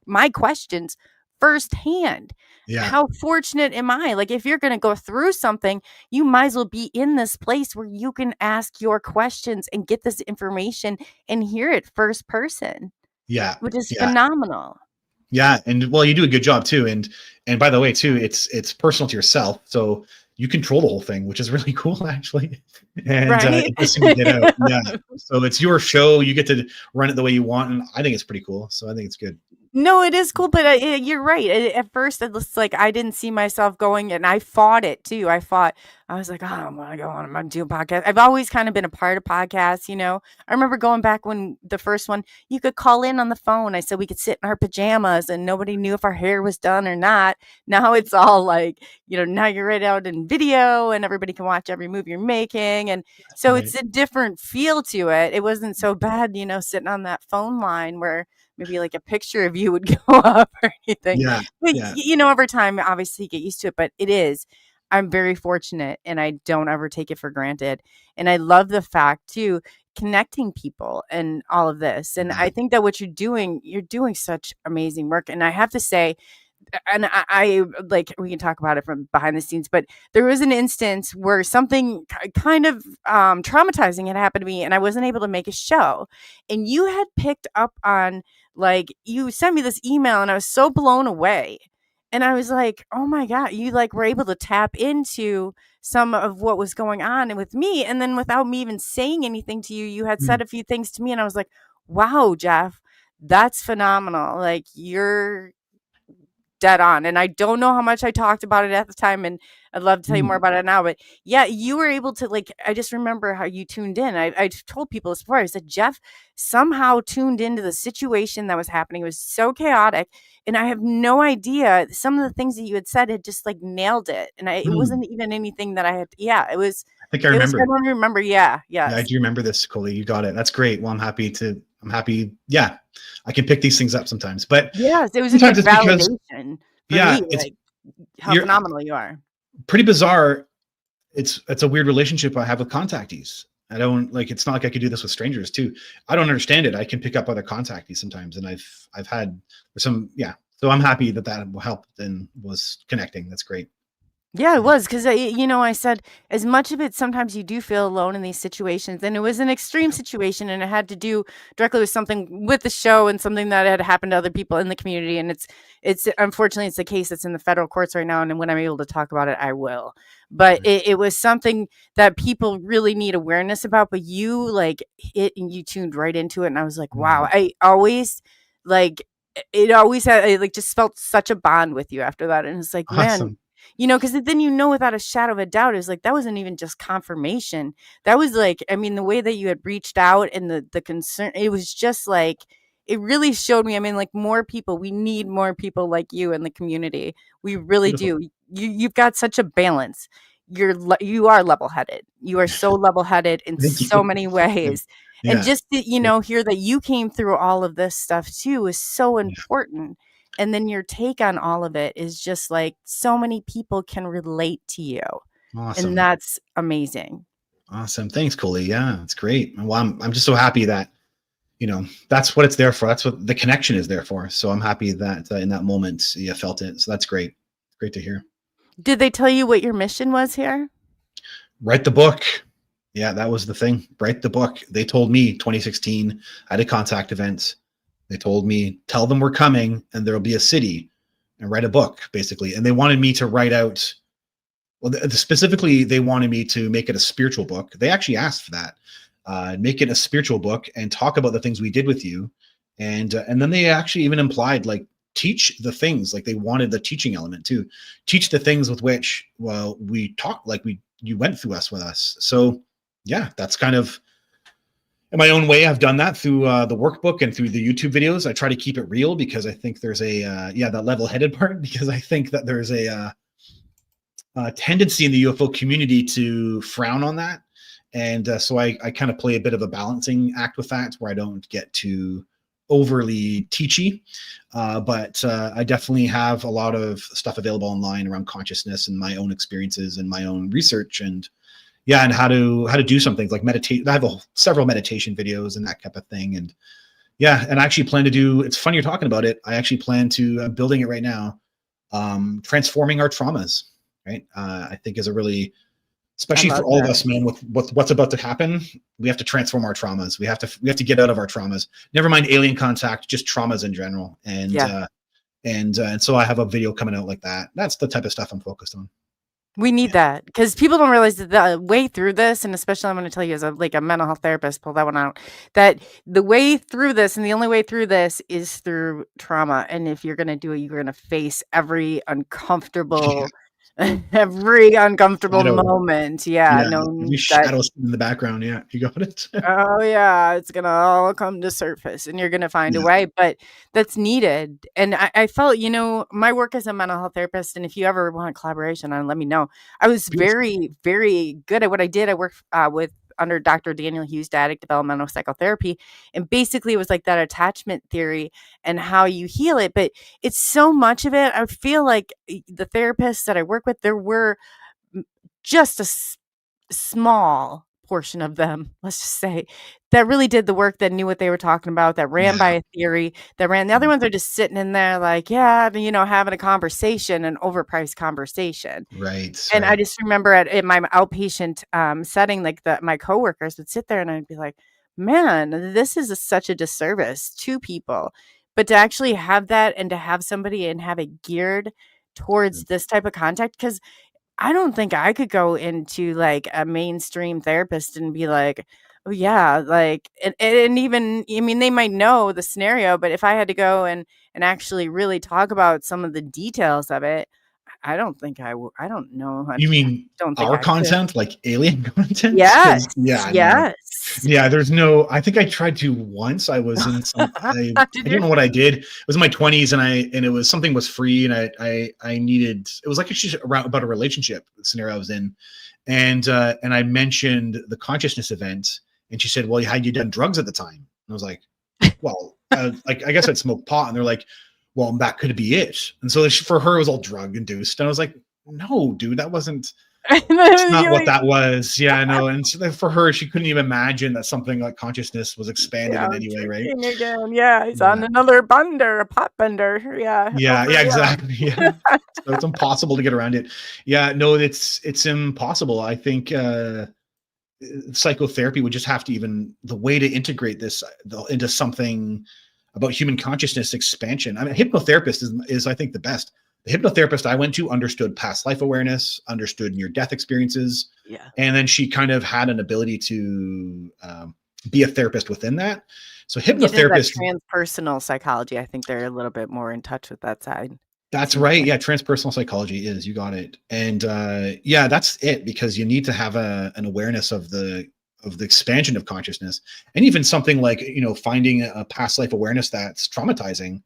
Speaker 4: my questions firsthand.
Speaker 5: Yeah.
Speaker 4: How fortunate am I? Like, if you're going to go through something, you might as well be in this place where you can ask your questions and get this information and hear it first person,
Speaker 5: Yeah.
Speaker 4: which is
Speaker 5: Yeah.
Speaker 4: phenomenal.
Speaker 5: Yeah. And well, you do a good job too. And by the way, too, it's personal to yourself. So you control the whole thing, which is really cool, actually. And
Speaker 4: Right?
Speaker 5: it does seem to get out. Yeah. So it's your show. You get to run it the way you want. And I think it's pretty cool. So I think it's good.
Speaker 4: No, it is cool, but you're right. At first, it was like I didn't see myself going, and I fought it too. I was like, oh, I'm gonna go on. I'm gonna do a podcast. I've always kind of been a part of podcasts, I remember going back when the first one, you could call in on the phone. I said we could sit in our pajamas, and nobody knew if our hair was done or not. Now it's all like, now you're right out in video, and everybody can watch every move you're making, and so
Speaker 5: Right.
Speaker 4: it's a different feel to it. It wasn't so bad, sitting on that phone line where maybe like a picture of you would go up or anything.
Speaker 5: Yeah.
Speaker 4: But,
Speaker 5: Yeah.
Speaker 4: over time, obviously you get used to it, but I'm very fortunate, and I don't ever take it for granted. And I love the fact too, connecting people and all of this. And I think that what you're doing such amazing work. And I have to say, and I like, we can talk about it from behind the scenes, but there was an instance where something kind of traumatizing had happened to me, and I wasn't able to make a show. And you had picked up on, like, you sent me this email, and I was so blown away. And I was like, oh my God, you were able to tap into some of what was going on with me. And then without me even saying anything to you, you had said a few things to me, and I was like, wow, Jeff, that's phenomenal. Like, you're dead on. And I don't know how much I talked about it at the time, and I'd love to tell you more about it now. But yeah, you were able to, I just remember how you tuned in. I told people this before. I said, Jeff somehow tuned into the situation that was happening. It was so chaotic, and I have no idea. Some of the things that you had said had just nailed it. And it wasn't even anything that I had. Yeah, it was.
Speaker 5: I think I remember.
Speaker 4: I don't remember. Yeah.
Speaker 5: Yeah, I do remember this, Coley. You got it. That's great. Well, I'm happy. Yeah, I can pick these things up sometimes, but
Speaker 4: yes, it was
Speaker 5: sometimes
Speaker 4: just
Speaker 5: it's because,
Speaker 4: validation for
Speaker 5: yeah,
Speaker 4: me,
Speaker 5: it's
Speaker 4: how
Speaker 5: you're
Speaker 4: phenomenal you are.
Speaker 5: pretty bizarre. It's a weird relationship I have with contactees. I don't it's not like I could do this with strangers too. I don't understand it. I can pick up other contactees sometimes, and I've had some, yeah. So I'm happy that helped and was connecting. That's great.
Speaker 4: Yeah, it was, because I said, as much of it, sometimes you do feel alone in these situations, and it was an extreme situation, and it had to do directly with something with the show and something that had happened to other people in the community. And it's unfortunately, it's a case that's in the federal courts right now, and when I'm able to talk about it, I will. But it was something that people really need awareness about. But you hit, and you tuned right into it, and I was like, wow. I always it always had, I just felt such a bond with you after that, and it's like,
Speaker 5: Awesome.
Speaker 4: man. Because then, without a shadow of a doubt, it was that wasn't even just confirmation. That was the way that you had reached out, and the concern, it was just it really showed me, more people, we need more people like you in the community. We really
Speaker 5: Beautiful.
Speaker 4: do. You've got such a balance. You are level-headed. You are so level-headed in
Speaker 5: Thank you.
Speaker 4: so many ways.
Speaker 5: Yeah.
Speaker 4: And just to, hear that you came through all of this stuff too is so important. And then your take on all of it is just so many people can relate to you.
Speaker 5: Awesome.
Speaker 4: And that's amazing.
Speaker 5: Awesome. Thanks, Coley. Yeah, that's great. Well, I'm just so happy that, that's what it's there for. That's what the connection is there for. So I'm happy that in that moment you felt it. So that's great. Great to hear.
Speaker 4: Did they tell you what your mission was here?
Speaker 5: Write the book. Yeah, that was the thing. Write the book. They told me 2016, I had a contact event. They told me, tell them we're coming and there'll be a city, and write a book, basically. And they wanted me to write out, well, specifically, they wanted me to make it a spiritual book. They actually asked for that. Make it a spiritual book and talk about the things we did with you. And then they actually even implied, like, teach the things, like they wanted the teaching element too. Teach the things with which, well, we talked, like you went through us with us. So yeah, that's kind of, in my own way, I've done that through the workbook and through the YouTube videos. I try to keep it real because I think there's a that level-headed part, because I think that there's a tendency in the UFO community to frown on that, and so I kind of play a bit of a balancing act with that, where I don't get too overly teachy, but I definitely have a lot of stuff available online around consciousness and my own experiences and my own research, and yeah, and how to do some things like meditate. I have several meditation videos and that type of thing. And yeah, and I actually plan to do, it's funny you're talking about it. I actually plan to, I'm building it right now, transforming our traumas, right? I think is a really, especially for all of us, man, with what's about to happen, we have to transform our traumas. We have to get out of our traumas. Never mind alien contact, just traumas in general. And and so I have a video coming out like that. That's the type of stuff I'm focused on.
Speaker 4: We need that, because people don't realize that the way through this, and especially I'm going to tell you as a mental health therapist, pull that one out, that the way through this and the only way through this is through trauma. And if you're going to do it, you're going to face every uncomfortable moment.
Speaker 5: Every shadows in the background. Yeah, you got it.
Speaker 4: Oh yeah, it's gonna all come to surface, and you're gonna find a way. But that's needed. And I felt, my work as a mental health therapist, and if you ever want a collaboration on, let me know. I was very, very good at what I did. I worked under Dr. Daniel Hughes, Addict Developmental Psychotherapy, and basically it was like that attachment theory and how you heal it. But it's so much of it. I feel like the therapists that I work with, there were just a small portion of them, let's just say, that really did the work, that knew what they were talking about, that ran by a theory, that ran. The other ones are just sitting in there like, having a conversation, an overpriced conversation.
Speaker 5: Right.
Speaker 4: And I just remember in my outpatient setting, like my coworkers would sit there and I'd be like, man, this is such a disservice to people. But to actually have that, and to have somebody and have it geared towards this type of contact, because I don't think I could go into like a mainstream therapist and be like, oh yeah, like, and even, I mean, they might know the scenario, but if I had to go and actually really talk about some of the details of it, I don't think I don't know.
Speaker 5: You mean our content, like alien content?
Speaker 4: Yes.
Speaker 5: Yeah, there's no, I think I tried to once. I was in some, I don't know what I did. It was in my 20s, and it was, something was free, and I needed, it was like about a relationship scenario I was in. And I mentioned the consciousness event, and she said, well, had you done drugs at the time? And I was like, well, like, I guess I'd smoked pot. And they're like, well, that could be it. And so for her, it was all drug induced. And I was like, no, dude, that wasn't, that's not what that was. Yeah, I know. And so for her, she couldn't even imagine that something like consciousness was expanded in any way, right?
Speaker 4: Again. Yeah, he's on another bender, a pot bender. Yeah,
Speaker 5: exactly. Yeah. So it's impossible to get around it. Yeah, no, it's impossible. I think psychotherapy would just have to, even the way to integrate this into something about human consciousness expansion. I mean, a hypnotherapist is I think the best. The hypnotherapist I went to understood past life awareness, understood near-death experiences. Yeah. And then she kind of had an ability to be a therapist within that. So hypnotherapist,
Speaker 4: transpersonal psychology, I think they're a little bit more in touch with that side.
Speaker 5: That's right. Yeah, transpersonal psychology is, you got it. And that's it, because you need to have an awareness of the expansion of consciousness. And even something like, finding a past life awareness that's traumatizing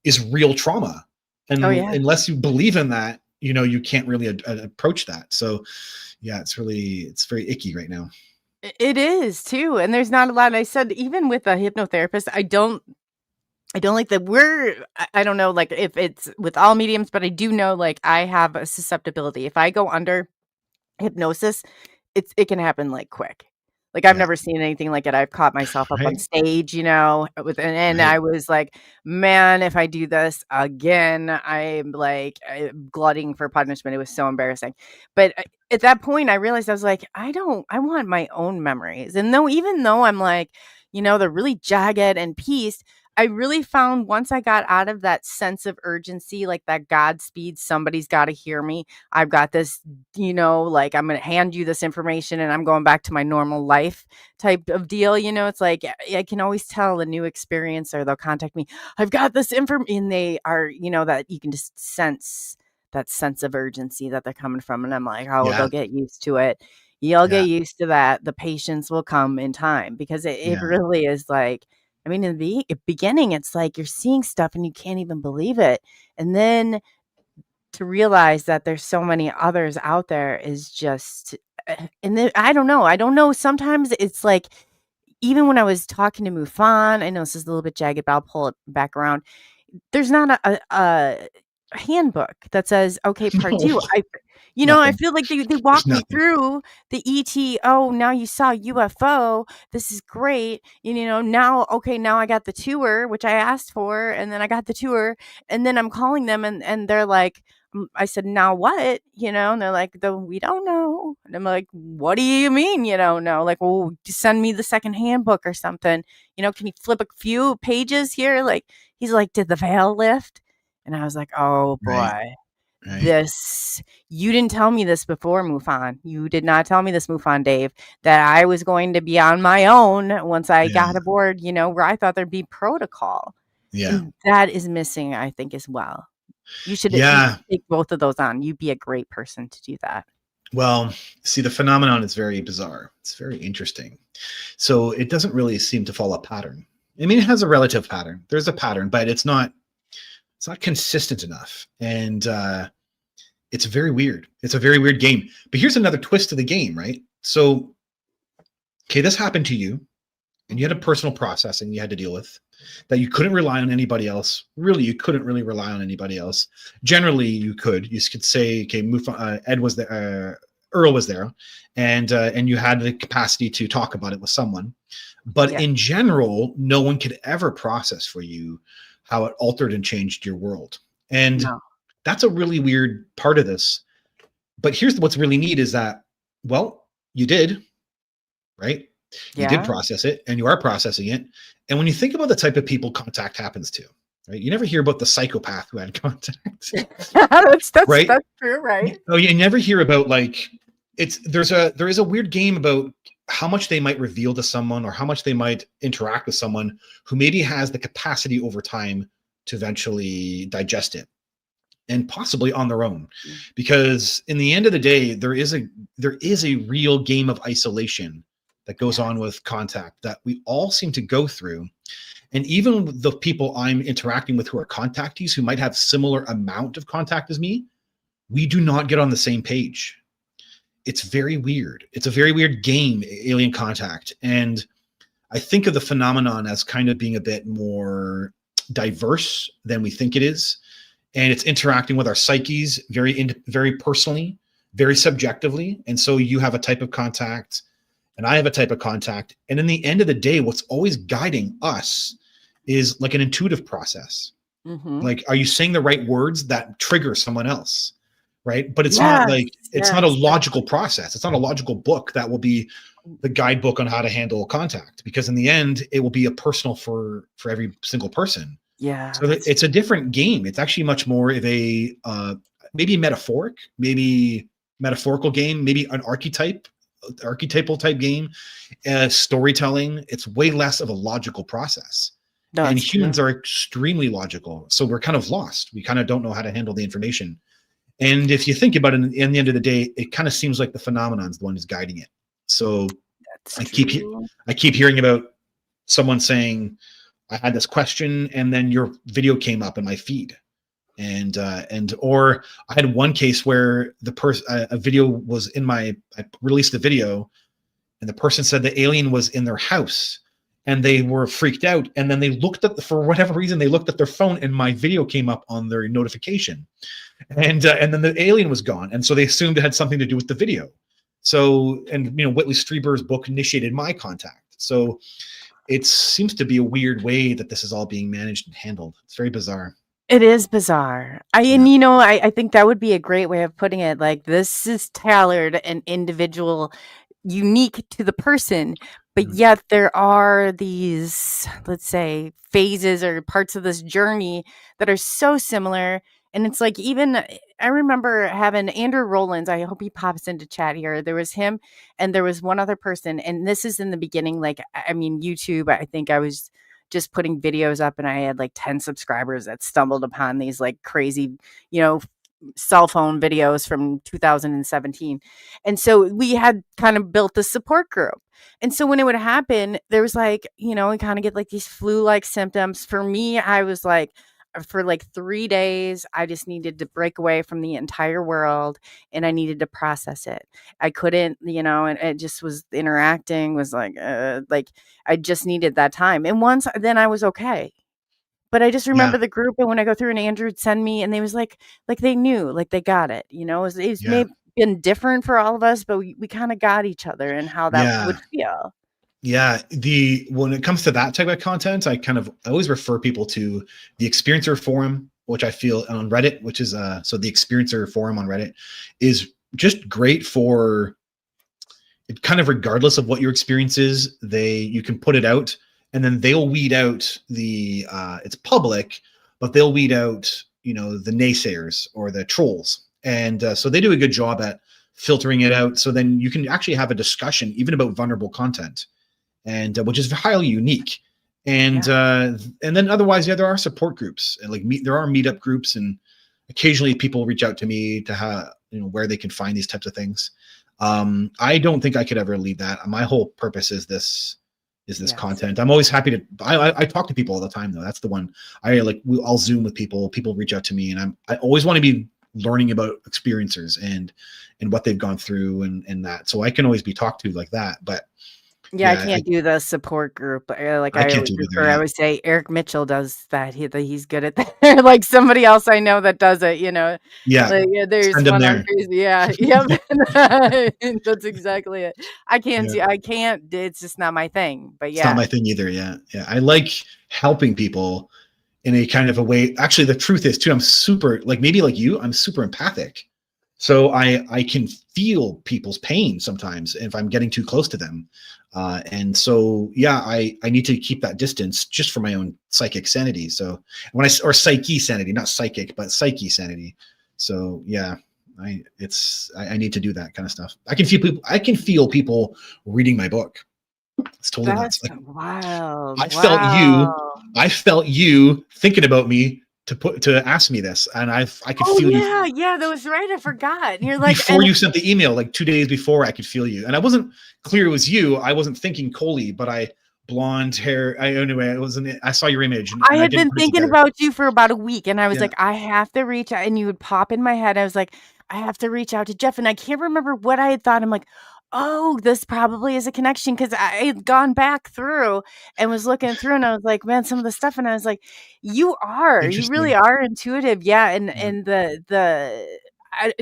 Speaker 5: is real trauma. And unless you believe in that, you can't really approach that. So yeah, it's very icky right now.
Speaker 4: It is too. And there's not a lot. I said, even with a hypnotherapist, I don't like that I don't know, like, if it's with all mediums, but I do know, like, I have a susceptibility. If I go under hypnosis, it can happen like quick. Like, I've
Speaker 5: Yeah.
Speaker 4: never seen anything like it. I've caught myself up on
Speaker 5: Right.
Speaker 4: stage, and
Speaker 5: Right.
Speaker 4: I was like, man, if I do this again, I'm like glutting for punishment. It was so embarrassing. But at that point, I realized I was like, I want my own memories. And even though I'm like, they're really jagged and pieced, I really found once I got out of that sense of urgency, like that Godspeed, somebody's got to hear me. I've got this, like I'm going to hand you this information and I'm going back to my normal life type of deal. It's like I can always tell a new experiencer, they'll contact me. I've got this information. And they are, that you can just sense that sense of urgency that they're coming from. And I'm like, oh,
Speaker 5: Yeah.
Speaker 4: they'll get used to it. You'll
Speaker 5: Yeah.
Speaker 4: get used to that. The patience will come in time because it
Speaker 5: Yeah.
Speaker 4: really is like, I mean, in the beginning, it's like you're seeing stuff and you can't even believe it. And then to realize that there's so many others out there is just, and then, I don't know. Sometimes it's like, even when I was talking to Mufan, I know this is a little bit jagged, but I'll pull it back around. There's not a handbook that says, okay, part
Speaker 5: No,
Speaker 4: two. I
Speaker 5: nothing.
Speaker 4: feel like they walk me
Speaker 5: nothing.
Speaker 4: through the ET. Oh, now you saw UFO. This is great. Now I got the tour, which I asked for, and then I got the tour, and then I'm calling them, and they're like, I said, now what? And they're like, we don't know. And I'm like, what do you mean you don't know? Like, well, send me the second handbook or something. Can you flip a few pages here? Like, he's like, did the veil lift? And I was like, oh boy,
Speaker 5: Right. Right.
Speaker 4: you didn't tell me this before, Mufan. You did not tell me this, Mufan Dave, that I was going to be on my own once I got aboard, where I thought there'd be protocol.
Speaker 5: Yeah.
Speaker 4: And that is missing, I think, as well. You should take both of those on. You'd be a great person to do that.
Speaker 5: Well, see, the phenomenon is very bizarre. It's very interesting. So it doesn't really seem to follow a pattern. I mean, it has a relative pattern. There's a pattern, but it's not consistent enough. And it's very weird. It's a very weird game. But here's another twist to the game, right? So, okay, this happened to you, and you had a personal processing you had to deal with that you couldn't rely on anybody else. Really, you couldn't really rely on anybody else. Generally, you could. You could say, okay, Ed was there, Earl was there, and you had the capacity to talk about it with someone. But in general, no one could ever process for you how it altered and changed your world. And that's a really weird part of this. But here's what's really neat is that, well, you did, right? You did process it, and you are processing it. And when you think about the type of people contact happens to, right? You never hear about the psychopath who had contact.
Speaker 4: that's
Speaker 5: right?
Speaker 4: That's true, right?
Speaker 5: Oh, you never hear about like there is a weird game about how much they might reveal to someone or how much they might interact with someone who maybe has the capacity over time to eventually digest it, and possibly on their own. Because in the end of the day, there is a real game of isolation that goes on with contact that we all seem to go through. And even the people I'm interacting with who are contactees who might have similar amount of contact as me, we do not get on the same page. It's very weird. It's a very weird game, alien contact. And I think of the phenomenon as kind of being a bit more diverse than we think it is. And it's interacting with our psyches very personally, very subjectively. And so you have a type of contact and I have a type of contact. And in the end of the day, what's always guiding us is like an intuitive process.
Speaker 4: Mm-hmm.
Speaker 5: Like, are you saying the right words that trigger someone else? Right. But it's not like, it's not a logical process. It's not a logical book that will be the guidebook on how to handle contact, because in the end, it will be a personal for every single person.
Speaker 4: Yeah.
Speaker 5: So it's a different game. It's actually much more of a, maybe metaphorical game, maybe an archetypal type game, storytelling. It's way less of a logical process. No, and humans are extremely logical. So we're kind of lost. We kind of don't know how to handle the information. And if you think about it, in the end of the day, it kind of seems like the phenomenon is the one who's guiding it. So I keep hearing about someone saying, I had this question and then your video came up in my feed. Or I had one case where a video was I released the video and the person said the alien was in their house and they were freaked out. And then they for whatever reason, they looked at their phone and my video came up on their notification. And then the alien was gone. And so they assumed it had something to do with the video. So, and Whitley Strieber's book initiated my contact. So it seems to be a weird way that this is all being managed and handled. It's very bizarre.
Speaker 4: It is bizarre. I think that would be a great way of putting it. Like, this is tailored and individual, unique to the person, but yet there are these, let's say, phases or parts of this journey that are so similar. And it's like, even I remember having Andrew Rollins. I hope he pops into chat here. There was him and there was one other person. And this is in the beginning, like, I mean, YouTube, I think I was just putting videos up and I had like 10 subscribers that stumbled upon these like crazy, cell phone videos from 2017. And so we had kind of built the support group. And so when it would happen, there was like, we kind of get like these flu-like symptoms. For me, I was like, for like 3 days, I just needed to break away from the entire world and I needed to process it. I couldn't, and it just was interacting was like I just needed that time. And once then I was okay. But I just remember the group, and when I go through and Andrew would send me, and they was like they knew, like they got it, it may have been different for all of us, but we kind of got each other and how that would feel.
Speaker 5: Yeah. When it comes to that type of content, I always refer people to the Experiencer Forum, which I feel on Reddit, which is so the Experiencer Forum on Reddit is just great for it, kind of regardless of what your experience is. You can put it out, and then they'll weed out it's public, but they'll weed out, the naysayers or the trolls. And so they do a good job at filtering it out. So then you can actually have a discussion even about vulnerable content, and which is highly unique. And then otherwise, there are support groups, and there are meetup groups, and occasionally people reach out to me to have, where they can find these types of things. I don't think I could ever lead that. My whole purpose is this content. I'm always happy to, I talk to people all the time though. That's the one I'll Zoom with people reach out to me, and I always want to be learning about experiencers and what they've gone through and that. So I can always be talked to like that, but
Speaker 4: I can't do the support group. I always refer, I always say Eric Mitchell does that. He's good at that. Like somebody else I know that does it, there's
Speaker 5: send
Speaker 4: one
Speaker 5: there.
Speaker 4: Yep. That's exactly it. I can't it's just not my thing, but
Speaker 5: it's not my thing either. I like helping people in a kind of a way. Actually, the truth is too, I'm super, maybe like you, I'm super empathic. So I can feel people's pain sometimes if I'm getting too close to them. And so, I need to keep that distance just for my own psychic sanity. So or psyche sanity, not psychic, but psyche sanity. So I need to do that kind of stuff. I can feel people reading my book. It's totally nuts.
Speaker 4: Wild.
Speaker 5: I felt you thinking about me to ask me this, and I could feel you.
Speaker 4: That was right. I forgot. And you're like,
Speaker 5: before you sent the email, like 2 days before, I could feel you, and I wasn't clear it was you. I wasn't thinking Coley, but blonde hair. I saw your image. And
Speaker 4: I had been thinking about you for about a week, and I was like, I have to reach out. And you would pop in my head. I was like, I have to reach out to Jeff, and I can't remember what I had thought. I'm like, oh, this probably is a connection, because I had gone back through and was looking through, and I was like, man, some of the stuff, and I was like, you really are intuitive. And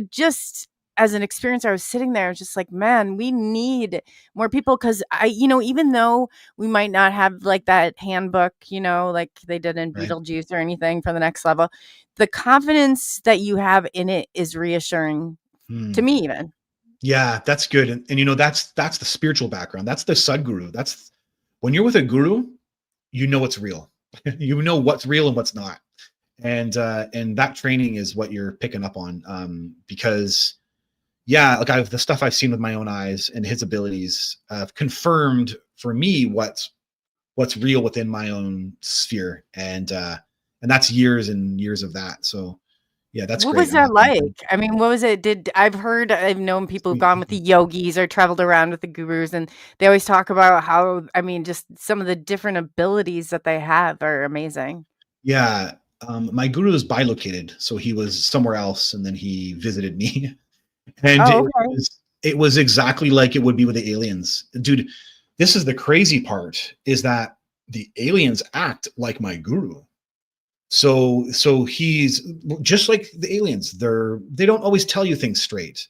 Speaker 4: just as an experience, I was sitting there, I was just like, man, we need more people, because even though we might not have like that handbook, like they did in Beetlejuice or anything for the next level, the confidence that you have in it is reassuring to me even.
Speaker 5: Yeah, that's good. And that's the spiritual background. That's the Sadguru. That's when you're with a guru, it's real. You know what's real and what's not. And that training is what you're picking up on. Because the stuff I've seen with my own eyes and his abilities have confirmed for me what's real within my own sphere. And that's years and years of that. So that's
Speaker 4: what
Speaker 5: great.
Speaker 4: Was that like? I mean, what was it? I've known people who've gone with the yogis or traveled around with the gurus, and they always talk about how, just some of the different abilities that they have are amazing.
Speaker 5: Yeah. My guru is bilocated. So he was somewhere else and then he visited me. And it was exactly like it would be with the aliens. Dude, this is the crazy part, is that the aliens act like my guru. So he's just like the aliens. They don't always tell you things straight.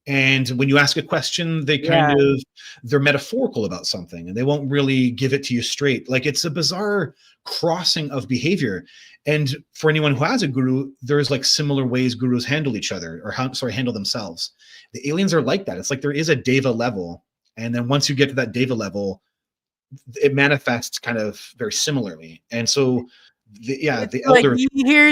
Speaker 5: And when you ask a question, they're metaphorical about something, and they won't really give it to you straight. Like, it's a bizarre crossing of behavior. And for anyone who has a guru, there's like similar ways gurus handle each other, or handle themselves. The aliens are like that. It's like there is a deva level. And then once you get to that deva level, it manifests kind of very similarly. And so the elder,
Speaker 4: like, here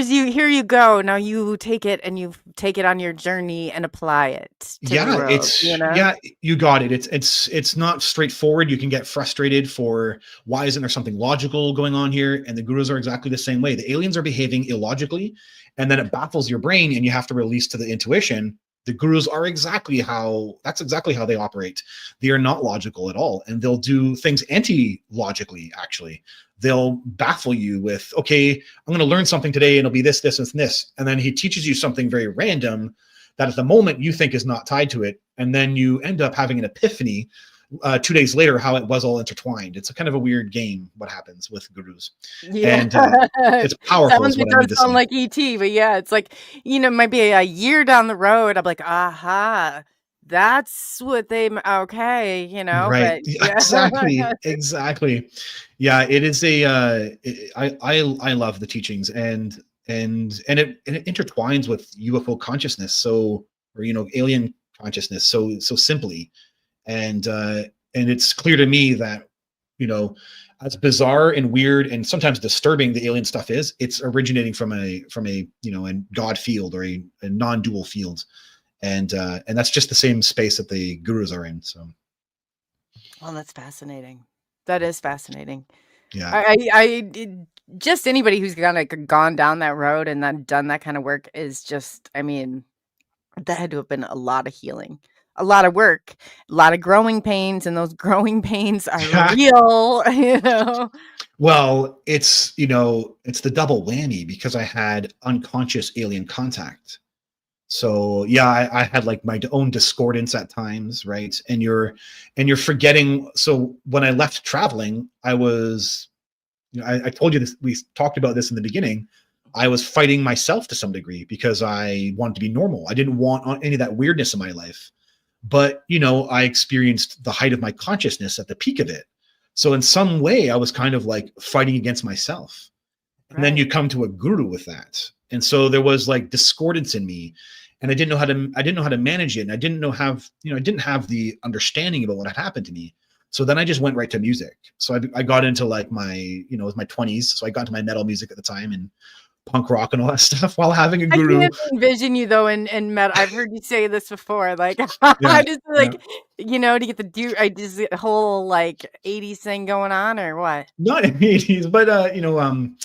Speaker 4: you go. Now you take it and you take it on your journey and apply it to the world,
Speaker 5: you got it. It's not straightforward. You can get frustrated for, why isn't there something logical going on here? And the gurus are exactly the same way. The aliens are behaving illogically, and then it baffles your brain, and you have to release to the intuition. The gurus are exactly how they operate. They are not logical at all. And they'll do things anti-logically, actually. They'll baffle you with, okay, I'm going to learn something today, and it'll be this, this, and this. And then he teaches you something very random that at the moment you think is not tied to it. And then you end up having an epiphany 2 days later, how it was all intertwined. It's a kind of a weird game, what happens with gurus.
Speaker 4: Yeah.
Speaker 5: And it's powerful.
Speaker 4: It does sound like ET, but yeah, it's like, it might be a year down the road. I'm like, aha, that's what they, okay,
Speaker 5: right.
Speaker 4: But,
Speaker 5: yeah. Exactly. Yeah, it is I love the teachings, and it intertwines with UFO consciousness, or alien consciousness so simply. And it's clear to me that, as bizarre and weird and sometimes disturbing the alien stuff is, it's originating from a God field, or a non-dual field. And that's just the same space that the gurus are in. So.
Speaker 4: Well, that's fascinating. That is fascinating.
Speaker 5: Yeah.
Speaker 4: I just anybody who's gone down that road and then done that kind of work is just, that had to have been a lot of healing. A lot of work, a lot of growing pains, and those growing pains are real,
Speaker 5: Well, it's the double whammy, because I had unconscious alien contact. So yeah, I had like my own discordance at times, right? And you're forgetting. So when I left traveling, I was, I told you this, we talked about this in the beginning. I was fighting myself to some degree, because I wanted to be normal. I didn't want any of that weirdness in my life. But, I experienced the height of my consciousness at the peak of it. So in some way, I was kind of like fighting against myself. Right. And then you come to a guru with that. And so there was like discordance in me, and I didn't know how to manage it. And I didn't have the understanding about what had happened to me. So then I just went right to music. So I got into like it was my 20s. So I got into my metal music at the time, and punk rock and all that stuff, while having a guru.
Speaker 4: I can't envision you though in metal. I've heard you say this before. Like, I just to get the whole like 80s thing going on, or what?
Speaker 5: Not 80s, but I'm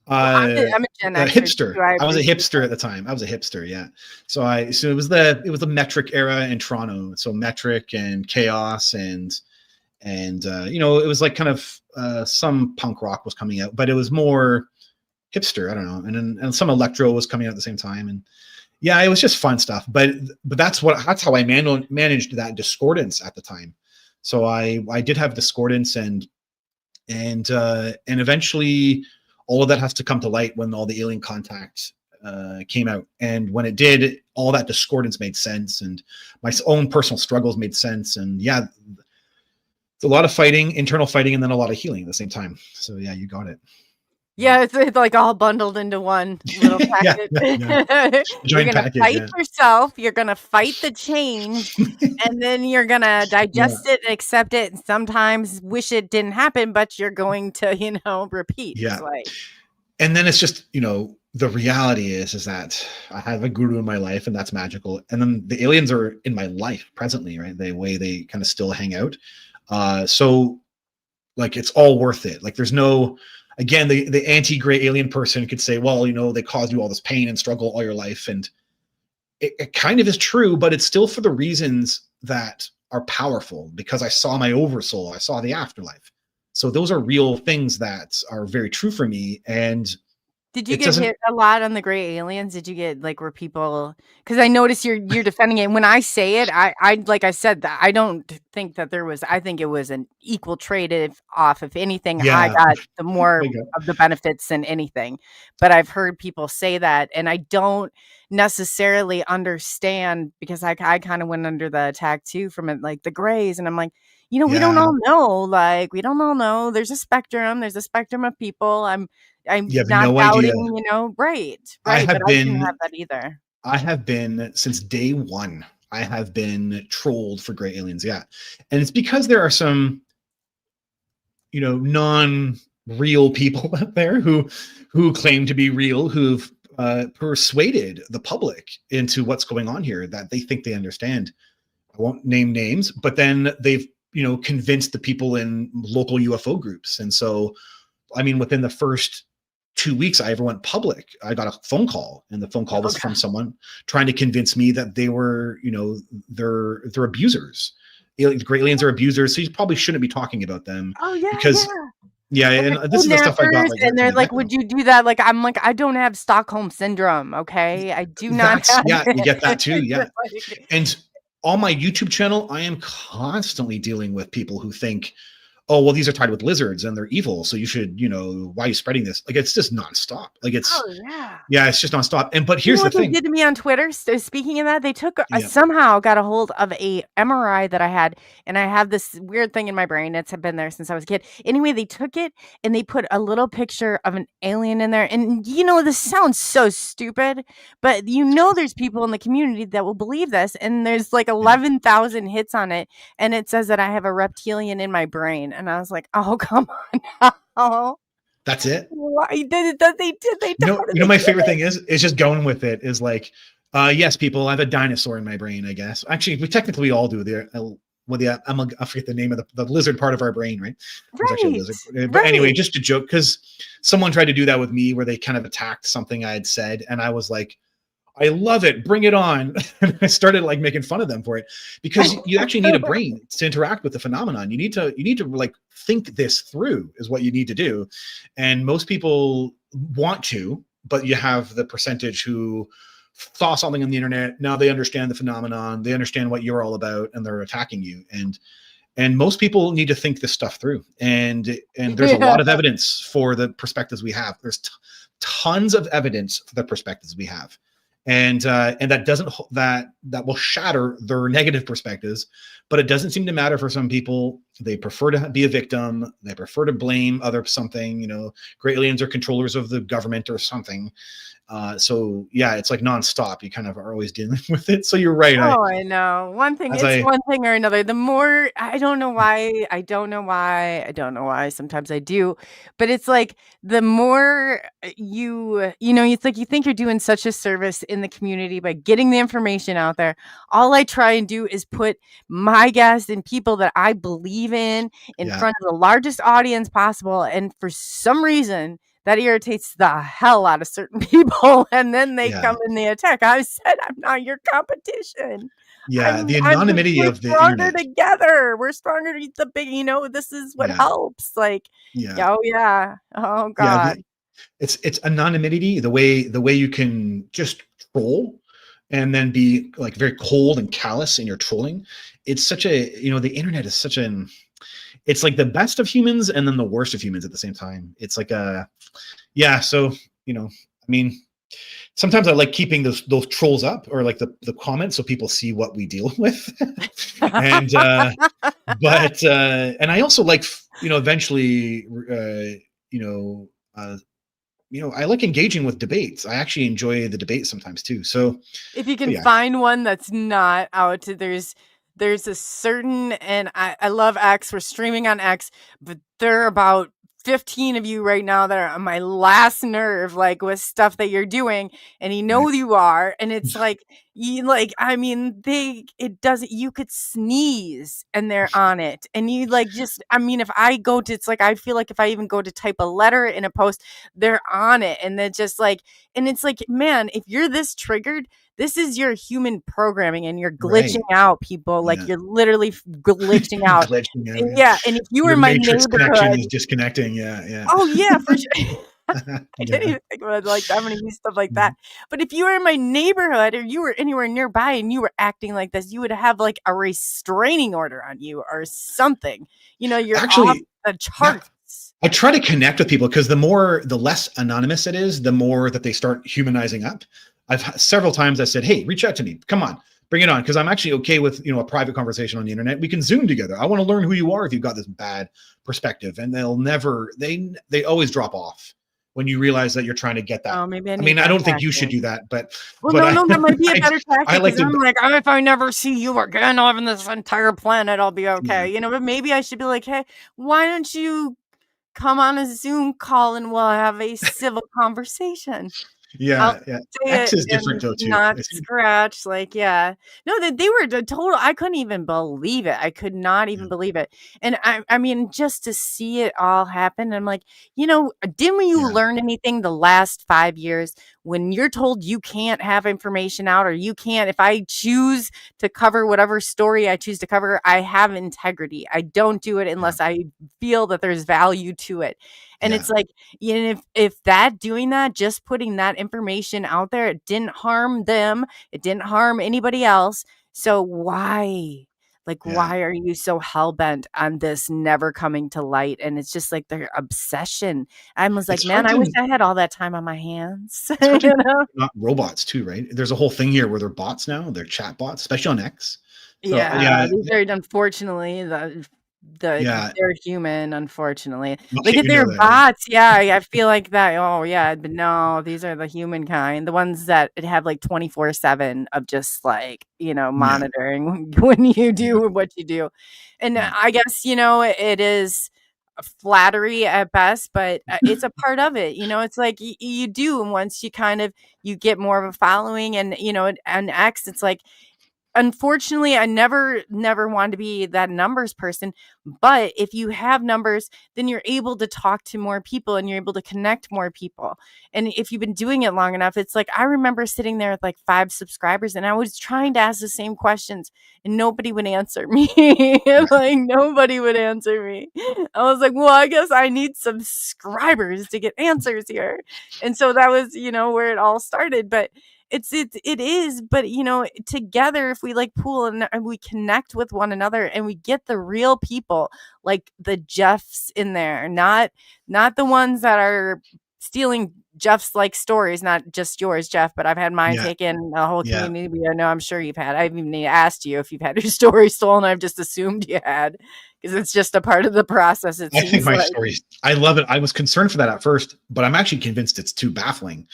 Speaker 5: a Gen X hipster. I was a hipster at the time. I was a hipster, yeah. So it was the metric era in Toronto. So metric and chaos and it was like kind of some punk rock was coming out, but it was more hipster, I don't know, and some electro was coming out at the same time, and yeah, it was just fun stuff. But that's how I managed that discordance at the time. So I did have discordance, and eventually all of that has to come to light when all the alien contact came out, and when it did, all that discordance made sense, and my own personal struggles made sense, and yeah, it's a lot of fighting, internal fighting, and then a lot of healing at the same time. So yeah, you got it.
Speaker 4: Yeah, it's like all bundled into one little packet. You're going to fight yourself. You're going to fight the change, and then you're going to digest it and accept it. And sometimes wish it didn't happen, but you're going to, repeat.
Speaker 5: Yeah. And then it's just, the reality is that I have a guru in my life, and that's magical. And then the aliens are in my life presently, right? The way they kind of still hang out. So like, it's all worth it. Like, there's no, again, the anti-gray alien person could say, well, they caused you all this pain and struggle all your life. And it kind of is true, but it's still for the reasons that are powerful, because I saw my oversoul. I saw the afterlife. So those are real things that are very true for me. And
Speaker 4: Did you
Speaker 5: it
Speaker 4: get
Speaker 5: doesn't.
Speaker 4: hit a lot on the gray aliens? Did you get like where people? Because I noticed you're defending it. And when I say it, I like I said that I don't think that there was. I think it was an equal trade off. If anything, I
Speaker 5: Yeah.
Speaker 4: got the more
Speaker 5: Like,
Speaker 4: of the benefits than anything. But I've heard people say that, and I don't necessarily understand because I kind of went under the attack too from it, like the grays, and I'm like, we don't
Speaker 5: yeah.
Speaker 4: all know. Like we don't all know. There's a spectrum. There's a spectrum of people. I'm
Speaker 5: You have
Speaker 4: not
Speaker 5: no idea.
Speaker 4: doubting, right,
Speaker 5: I
Speaker 4: but
Speaker 5: have
Speaker 4: I didn't
Speaker 5: been.
Speaker 4: have that either.
Speaker 5: I have been since day one. I have been trolled for gray aliens. Yeah, and it's because there are some, non-real people out there who claim to be real, who've persuaded the public into what's going on here, that they think they understand. I won't name names, but then they've convinced the people in local UFO groups, and so I mean, within the first 2 weeks I ever went public, I got a phone call, and the phone call was from someone trying to convince me that they were, they're abusers. Gray aliens are abusers, so you probably shouldn't be talking about them.
Speaker 4: Oh yeah,
Speaker 5: because and this is the stuff I got.
Speaker 4: And they're like, "Would you do that?" Like, I'm like, I don't have Stockholm syndrome. Okay, I do not.
Speaker 5: You get that too. Yeah, and on my YouTube channel, I am constantly dealing with people who think, oh, well, these are tied with lizards and they're evil, so you should, why are you spreading this? Like, it's just nonstop. Like, it's it's just nonstop. But here's the thing:
Speaker 4: they did to me on Twitter. Speaking of that, they took somehow got a hold of a MRI that I had, and I have this weird thing in my brain. It's been there since I was a kid. Anyway, they took it and they put a little picture of an alien in there. And this sounds so stupid, but there's people in the community that will believe this. And there's like 11,000 hits on it, and it says that I have a reptilian in my brain. And I was like, oh, come on. Oh,
Speaker 5: that's it.
Speaker 4: Why did they
Speaker 5: my favorite thing is just going with it is like, yes, people, I have a dinosaur in my brain, I guess. Actually, we all do. I forget the name of the lizard part of our brain, right? It's actually a lizard. But anyway, just a joke, because someone tried to do that with me where they kind of attacked something I had said, and I was like, I love it. Bring it on. And I started like making fun of them for it, because you actually need a brain to interact with the phenomenon. You need to like think this through is what you need to do. And most people want to, but you have the percentage who saw something on the internet. Now they understand the phenomenon. They understand what you're all about, and they're attacking you. And most people need to think this stuff through. And there's a lot of evidence for the perspectives we have. There's tons of evidence for the perspectives we have. And that will shatter their negative perspectives, but it doesn't seem to matter for some people. They prefer to be a victim. They prefer to blame something. Gray aliens are controllers of the government or something. So yeah, it's like nonstop. You kind of are always dealing with it. So you're right.
Speaker 4: I know. One thing or another. The more, I don't know why. Sometimes I do, but it's like the more it's like you think you're doing such a service in the community by getting the information out there. All I try and do is put my guests and people that I believe in front of the largest audience possible. And for some reason, that irritates the hell out of certain people, and then they come in the attack. I said, I'm not your competition.
Speaker 5: Yeah, the anonymity of the internet.
Speaker 4: We're stronger together. We're stronger. The big, this is what helps. Like, oh God.
Speaker 5: Yeah, it's anonymity. The way you can just troll and then be like very cold and callous in your trolling. It's such a, the internet is such an. It's like the best of humans and then the worst of humans at the same time. It's like so, I mean, sometimes I like keeping those trolls up, or like the comments, so people see what we deal with. And and I also like, eventually, I like engaging with debates. I actually enjoy the debate sometimes too. So
Speaker 4: if you can find one that's not out to, there's a certain, and I love X. We're streaming on X, but there are about 15 of you right now that are on my last nerve, like with stuff that you're doing, and you are, and it's like you could sneeze and they're on it, and you like just, if I go to, it's like I feel like if I even go to type a letter in a post, they're on it, and they're just like, and it's like, man, if you're this triggered, this is your human programming, and you're glitching out, people. Like you're literally glitching out.
Speaker 5: Glitching out,
Speaker 4: and if you were in my
Speaker 5: Matrix
Speaker 4: neighborhood,
Speaker 5: connection is disconnecting. Yeah.
Speaker 4: Oh yeah, for sure. I didn't even think about it like I'm going to use stuff like that. But if you were in my neighborhood or you were anywhere nearby and you were acting like this, you would have like a restraining order on you or something. You're
Speaker 5: Actually,
Speaker 4: off the charts.
Speaker 5: I try to connect with people because the less anonymous it is, the more that they start humanizing up. I've several times I said, hey, reach out to me. Come on, bring it on. Because I'm actually okay with, a private conversation on the internet. We can Zoom together. I want to learn who you are if you've got this bad perspective. And they always drop off when you realize that you're trying to get that.
Speaker 4: Oh, maybe
Speaker 5: I don't think you should do that, but
Speaker 4: that might be a better tactic.
Speaker 5: I like to,
Speaker 4: I'm like, if I never see you again on this entire planet, I'll be okay. But maybe I should be like, hey, why don't you come on a Zoom call and we'll have a civil conversation.
Speaker 5: Yeah. X is different though too.
Speaker 4: Not scratch, no, that they were total. I couldn't even believe it. I could not even believe it. And I mean, just to see it all happen, I'm like, didn't you learn anything the last 5 years when you're told you can't have information out or you can't? If I choose to cover whatever story I choose to cover, I have integrity. I don't do it unless I feel that there's value to it. And it's like, if doing that, just putting that information out there, it didn't harm them. It didn't harm anybody else. So why? Why are you so hell-bent on this never coming to light? And it's just like their obsession. I was like, man, I wish I had all that time on my hands.
Speaker 5: Not robots too, right? There's a whole thing here where they're bots now. They're chat bots, especially on X. So,
Speaker 4: these are unfortunately they're human, unfortunately. If they're bots, I feel like that. Oh yeah, but no, these are the humankind, the ones that have like 24/7 of just like monitoring when you do what you do. And I guess it is flattery at best, but it's a part of it. It's like you do, and once you get more of a following, and and X, it's like, unfortunately, I never wanted to be that numbers person. But if you have numbers, then you're able to talk to more people and you're able to connect more people. And if you've been doing it long enough, it's like, I remember sitting there with like 5 subscribers and I was trying to ask the same questions and nobody would answer me. Nobody would answer me. I was like, well, I guess I need subscribers to get answers here. And so that was, where it all started. But it is, but together, if we like pool and we connect with one another and we get the real people, like the Jeffs in there, not the ones that are stealing Jeff's like stories, not just yours, Jeff, but I've had mine taken, a whole community. I know, I'm sure you've had. I haven't even asked you if you've had your story stolen. I've just assumed you had, because it's just a part of the process. I think my
Speaker 5: stories, I love it. I was concerned for that at first, but I'm actually convinced it's too baffling.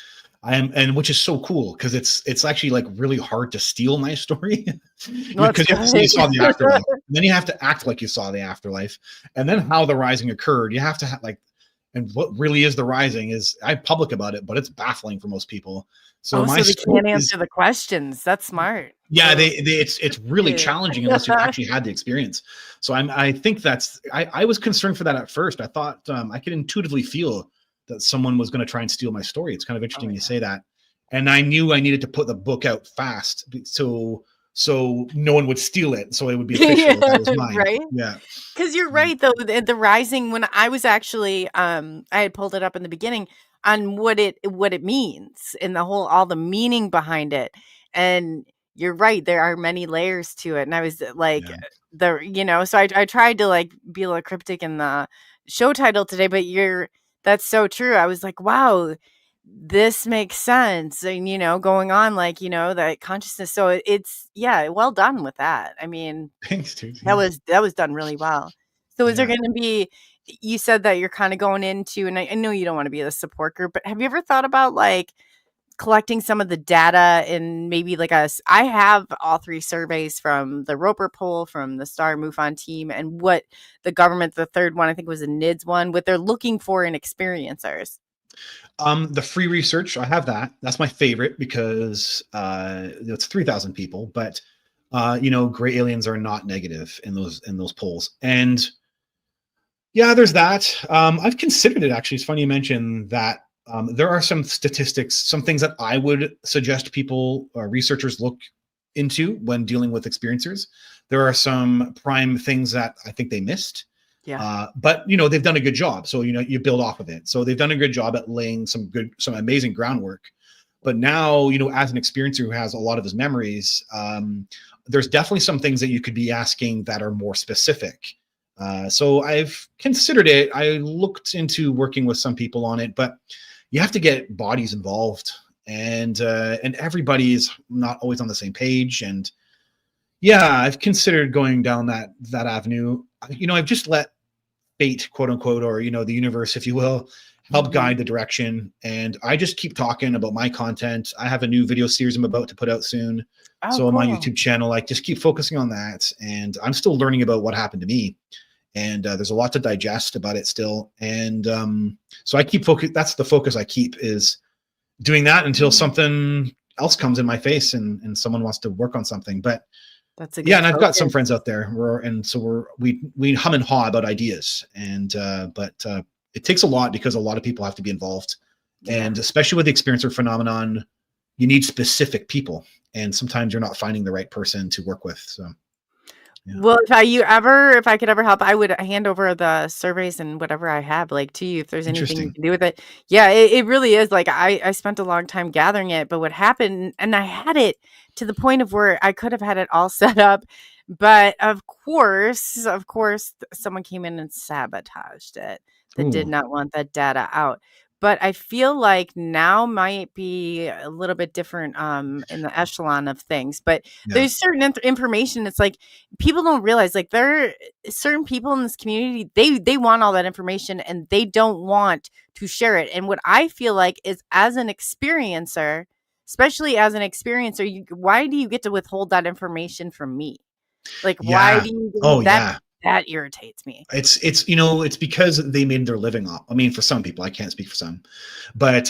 Speaker 5: And which is so cool, because it's actually like really hard to steal my story because you have to say you saw the afterlife, and then you have to act like you saw the afterlife, and then how the rising occurred. You have to have and what really is the rising is, I'm public about it, but it's baffling for most people. So
Speaker 4: they can't answer the questions. That's smart.
Speaker 5: Yeah, it's really challenging unless you've actually had the experience. So I think I was concerned for that at first. I thought I could intuitively feel that someone was going to try and steal my story. It's kind of interesting you say that. And I knew I needed to put the book out fast so no one would steal it. So it would be official. That was mine.
Speaker 4: Right?
Speaker 5: Yeah.
Speaker 4: Because you're right, though. The rising, when I was actually, I had pulled it up in the beginning on what it means and all the meaning behind it. And you're right. There are many layers to it. And I was like, so I tried to like be a little cryptic in the show title today, but that's so true. I was like, wow, this makes sense. And, going on like, that consciousness. So it's, well done with that. I mean,
Speaker 5: thanks, dude.
Speaker 4: That was done really well. So is there going to be, you said that you're kind of going into, and I know you don't want to be the support group, but have you ever thought about like collecting some of the data and maybe like I have all 3 surveys from the Roper poll, from the Star MUFON team, and what the government, the third one, I think was a NIDS one, what they're looking for in experiencers.
Speaker 5: The free research, I have that. That's my favorite because it's 3,000 people, but gray aliens are not negative in those polls. And there's that. I've considered it, actually. It's funny you mentioned that. There are some statistics, some things that I would suggest people, researchers look into when dealing with experiencers. There are some prime things that I think they missed.
Speaker 4: Yeah.
Speaker 5: But they've done a good job. So, you build off of it. So they've done a good job at laying some amazing groundwork. But now, as an experiencer who has a lot of his memories, there's definitely some things that you could be asking that are more specific. So I've considered it. I looked into working with some people on it, but you have to get bodies involved, and everybody is not always on the same page. And yeah, I've considered going down that avenue. I've just let fate, quote unquote, or the universe, if you will, help guide the direction. And I just keep talking about my content. I have a new video series I'm about to put out soon. So on my YouTube channel, I just keep focusing on that. And I'm still learning about what happened to me. And there's a lot to digest about it still. And so I keep focus. That's the focus I keep, is doing that until something else comes in my face and someone wants to work on something. But
Speaker 4: that's a good
Speaker 5: and I've got
Speaker 4: focus.
Speaker 5: some friends out there we hum and haw about ideas, and but it takes a lot because a lot of people have to be involved, and especially with the experiencer phenomenon, you need specific people, and sometimes you're not finding the right person to work with. So yeah.
Speaker 4: Well, if I could ever help, I would hand over the surveys and whatever I have, like, to you, if there's anything you can do with it. Yeah, it really is. Like, I spent a long time gathering it, but what happened, and I had it to the point of where I could have had it all set up, but of course, someone came in and sabotaged it that did not want that data out. But I feel like now might be a little bit different in the echelon of things. But there's certain information. It's like people don't realize, like, there are certain people in this community, they want all that information and they don't want to share it. And what I feel like is, as an experiencer, especially as an experiencer, why do you get to withhold that information from me? Like, why do you that irritates me.
Speaker 5: It's because they made their living off. I mean, for some people, I can't speak for some, but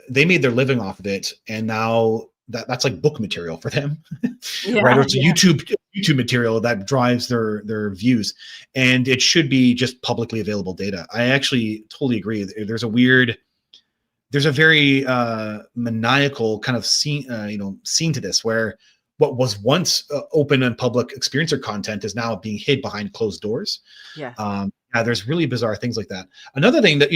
Speaker 5: they made their living off of it, and now that's like book material for them, right? Or it's YouTube material that drives their views, and it should be just publicly available data. I actually totally agree. There's a very maniacal kind of scene to this, where what was once open and public experiencer content is now being hid behind closed doors. There's really bizarre things like that. Another thing that,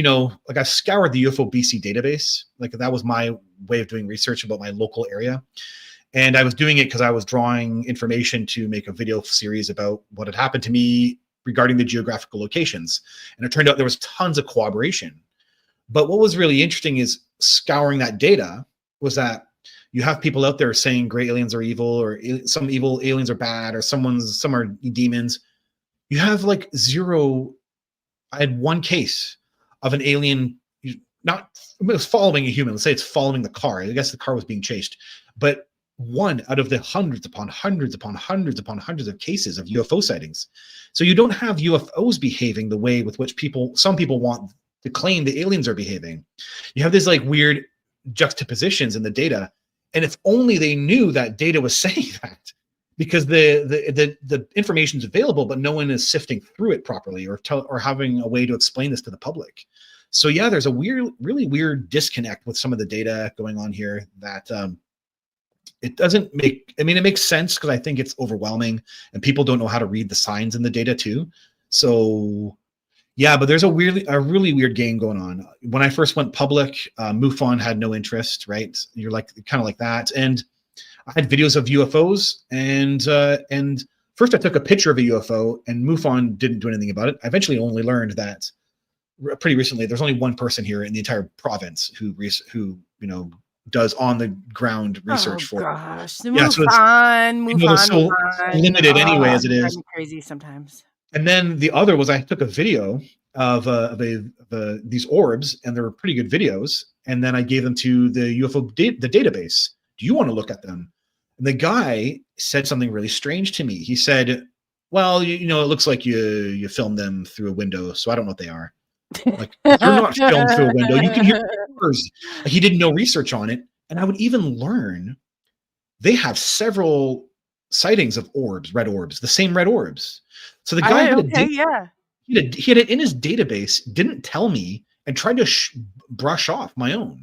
Speaker 5: like, I scoured the UFO BC database. Like, that was my way of doing research about my local area. And I was doing it because I was drawing information to make a video series about what had happened to me regarding the geographical locations. And it turned out there was tons of corroboration. But what was really interesting is scouring that data was that you have people out there saying gray aliens are evil, or some evil aliens are bad, or some are demons. You have like zero. I had one case of an alien, it was following a human. Let's say it's following the car. I guess the car was being chased, but one out of the hundreds upon hundreds upon hundreds upon hundreds of cases of UFO sightings. So you don't have UFOs behaving the way with which some people want to claim the aliens are behaving. You have these like weird juxtapositions in the data. And if only they knew that data was saying that, because the information is available, but no one is sifting through it properly or having a way to explain this to the public. So yeah, there's a really weird disconnect with some of the data going on here that it doesn't make. I mean, it makes sense because I think it's overwhelming and people don't know how to read the signs in the data too. So yeah, but there's a really weird game going on. When I first went public, MUFON had no interest, right? You're like kind of like that. And I had videos of UFOs, and first I took a picture of a UFO, and MUFON didn't do anything about it. I eventually only learned that pretty recently there's only one person here in the entire province who does on the ground research for.
Speaker 4: Gosh,
Speaker 5: MUFON, so limited anyway as it is.
Speaker 4: Crazy sometimes.
Speaker 5: And then the other was I took a video of these orbs, and they were pretty good videos. And then I gave them to the UFO the database. Do you want to look at them? And the guy said something really strange to me. He said, "Well, it looks like you filmed them through a window, so I don't know what they are." Like, they're not filmed through a window. You can hear whispers. Like, he did no research on it. And I would even learn they have several sightings of orbs, red orbs, the same red orbs. So the guy he had it in his database, didn't tell me, and tried to brush off my own.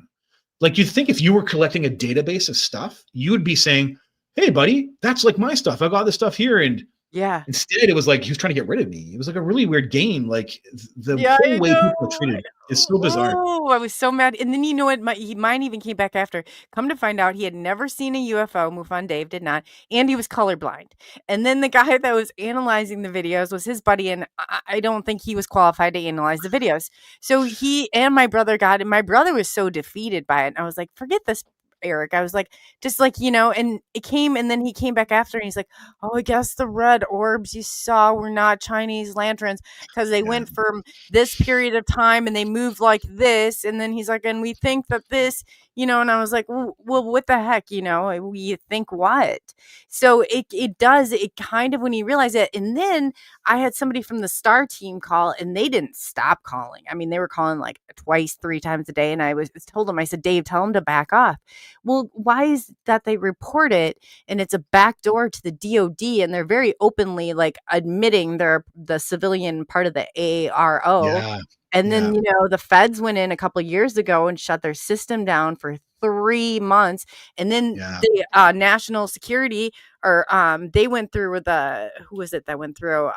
Speaker 5: Like, you'd think if you were collecting a database of stuff, you would be saying, "Hey, buddy, that's like my stuff. I got this stuff here, and
Speaker 4: Yeah.
Speaker 5: Instead, it was like he was trying to get rid of me. It was like a really weird game. Like the
Speaker 4: Yeah,
Speaker 5: whole
Speaker 4: I
Speaker 5: way
Speaker 4: know,
Speaker 5: people are
Speaker 4: I
Speaker 5: treated is
Speaker 4: know.
Speaker 5: so bizarre.
Speaker 4: Oh, I was so mad. And then you know what? Mine even came back after. Come to find out, he had never seen a UFO. MUFON Dave did not, and he was colorblind. And then the guy that was analyzing the videos was his buddy, and I don't think he was qualified to analyze the videos. So he and my brother got it. My brother was so defeated by it, and I was like, "Forget this, Eric." I was like, just like, and it came, and then he came back after, and he's like, "Oh, I guess the red orbs you saw were not Chinese lanterns because they
Speaker 5: Yeah.
Speaker 4: went from this period of time and they moved like this." And then he's like, "And we think that this, and I was like, well, what the heck, we think what?" So it does, it kind of, when you realize it. And then I had somebody from the STAR team call, and they didn't stop calling. I mean, they were calling like twice, 3 times a day. And I told them, I said, "Dave, tell them to back off." Well, why is that? They report it, and it's a backdoor to the DOD, and they're very openly like admitting they're the civilian part of the AARO.
Speaker 5: Yeah.
Speaker 4: And
Speaker 5: Yeah.
Speaker 4: then, the feds went in a couple years ago and shut their system down for 3 months. And then
Speaker 5: Yeah.
Speaker 4: the national security, or they went through with who was it that went through?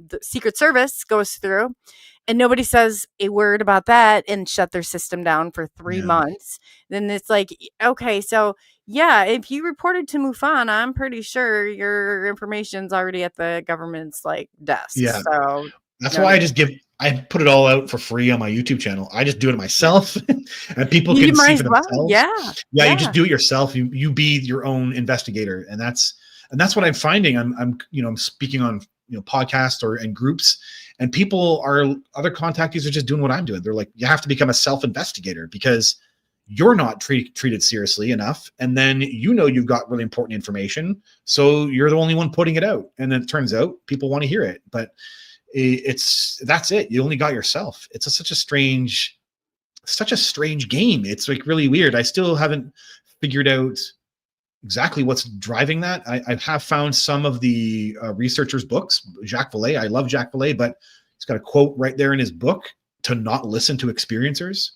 Speaker 4: The Secret Service goes through, and nobody says a word about that, and shut their system down for 3
Speaker 5: Yeah.
Speaker 4: months. Then it's like, okay, so yeah, if you reported to MUFON, I'm pretty sure your information's already at the government's like desk.
Speaker 5: Yeah.
Speaker 4: So
Speaker 5: That's why I put it all out for free on my YouTube channel. I just do it myself, and people
Speaker 4: you
Speaker 5: can
Speaker 4: might
Speaker 5: see
Speaker 4: as
Speaker 5: for
Speaker 4: well.
Speaker 5: themselves.
Speaker 4: Yeah.
Speaker 5: You just do it yourself. You be your own investigator, and that's what I'm finding. I'm speaking on podcasts and groups, and other contactees are just doing what I'm doing. They're like, you have to become a self-investigator because you're not treated seriously enough, and then you've got really important information, so you're the only one putting it out, and then it turns out people want to hear it, but that's it. You only got yourself. It's such a strange game. It's like really weird. I still haven't figured out exactly what's driving that. I have found some of the researchers' books. Jacques Vallée, I love Jacques Vallée, but he's got a quote right there in his book to not listen to experiencers.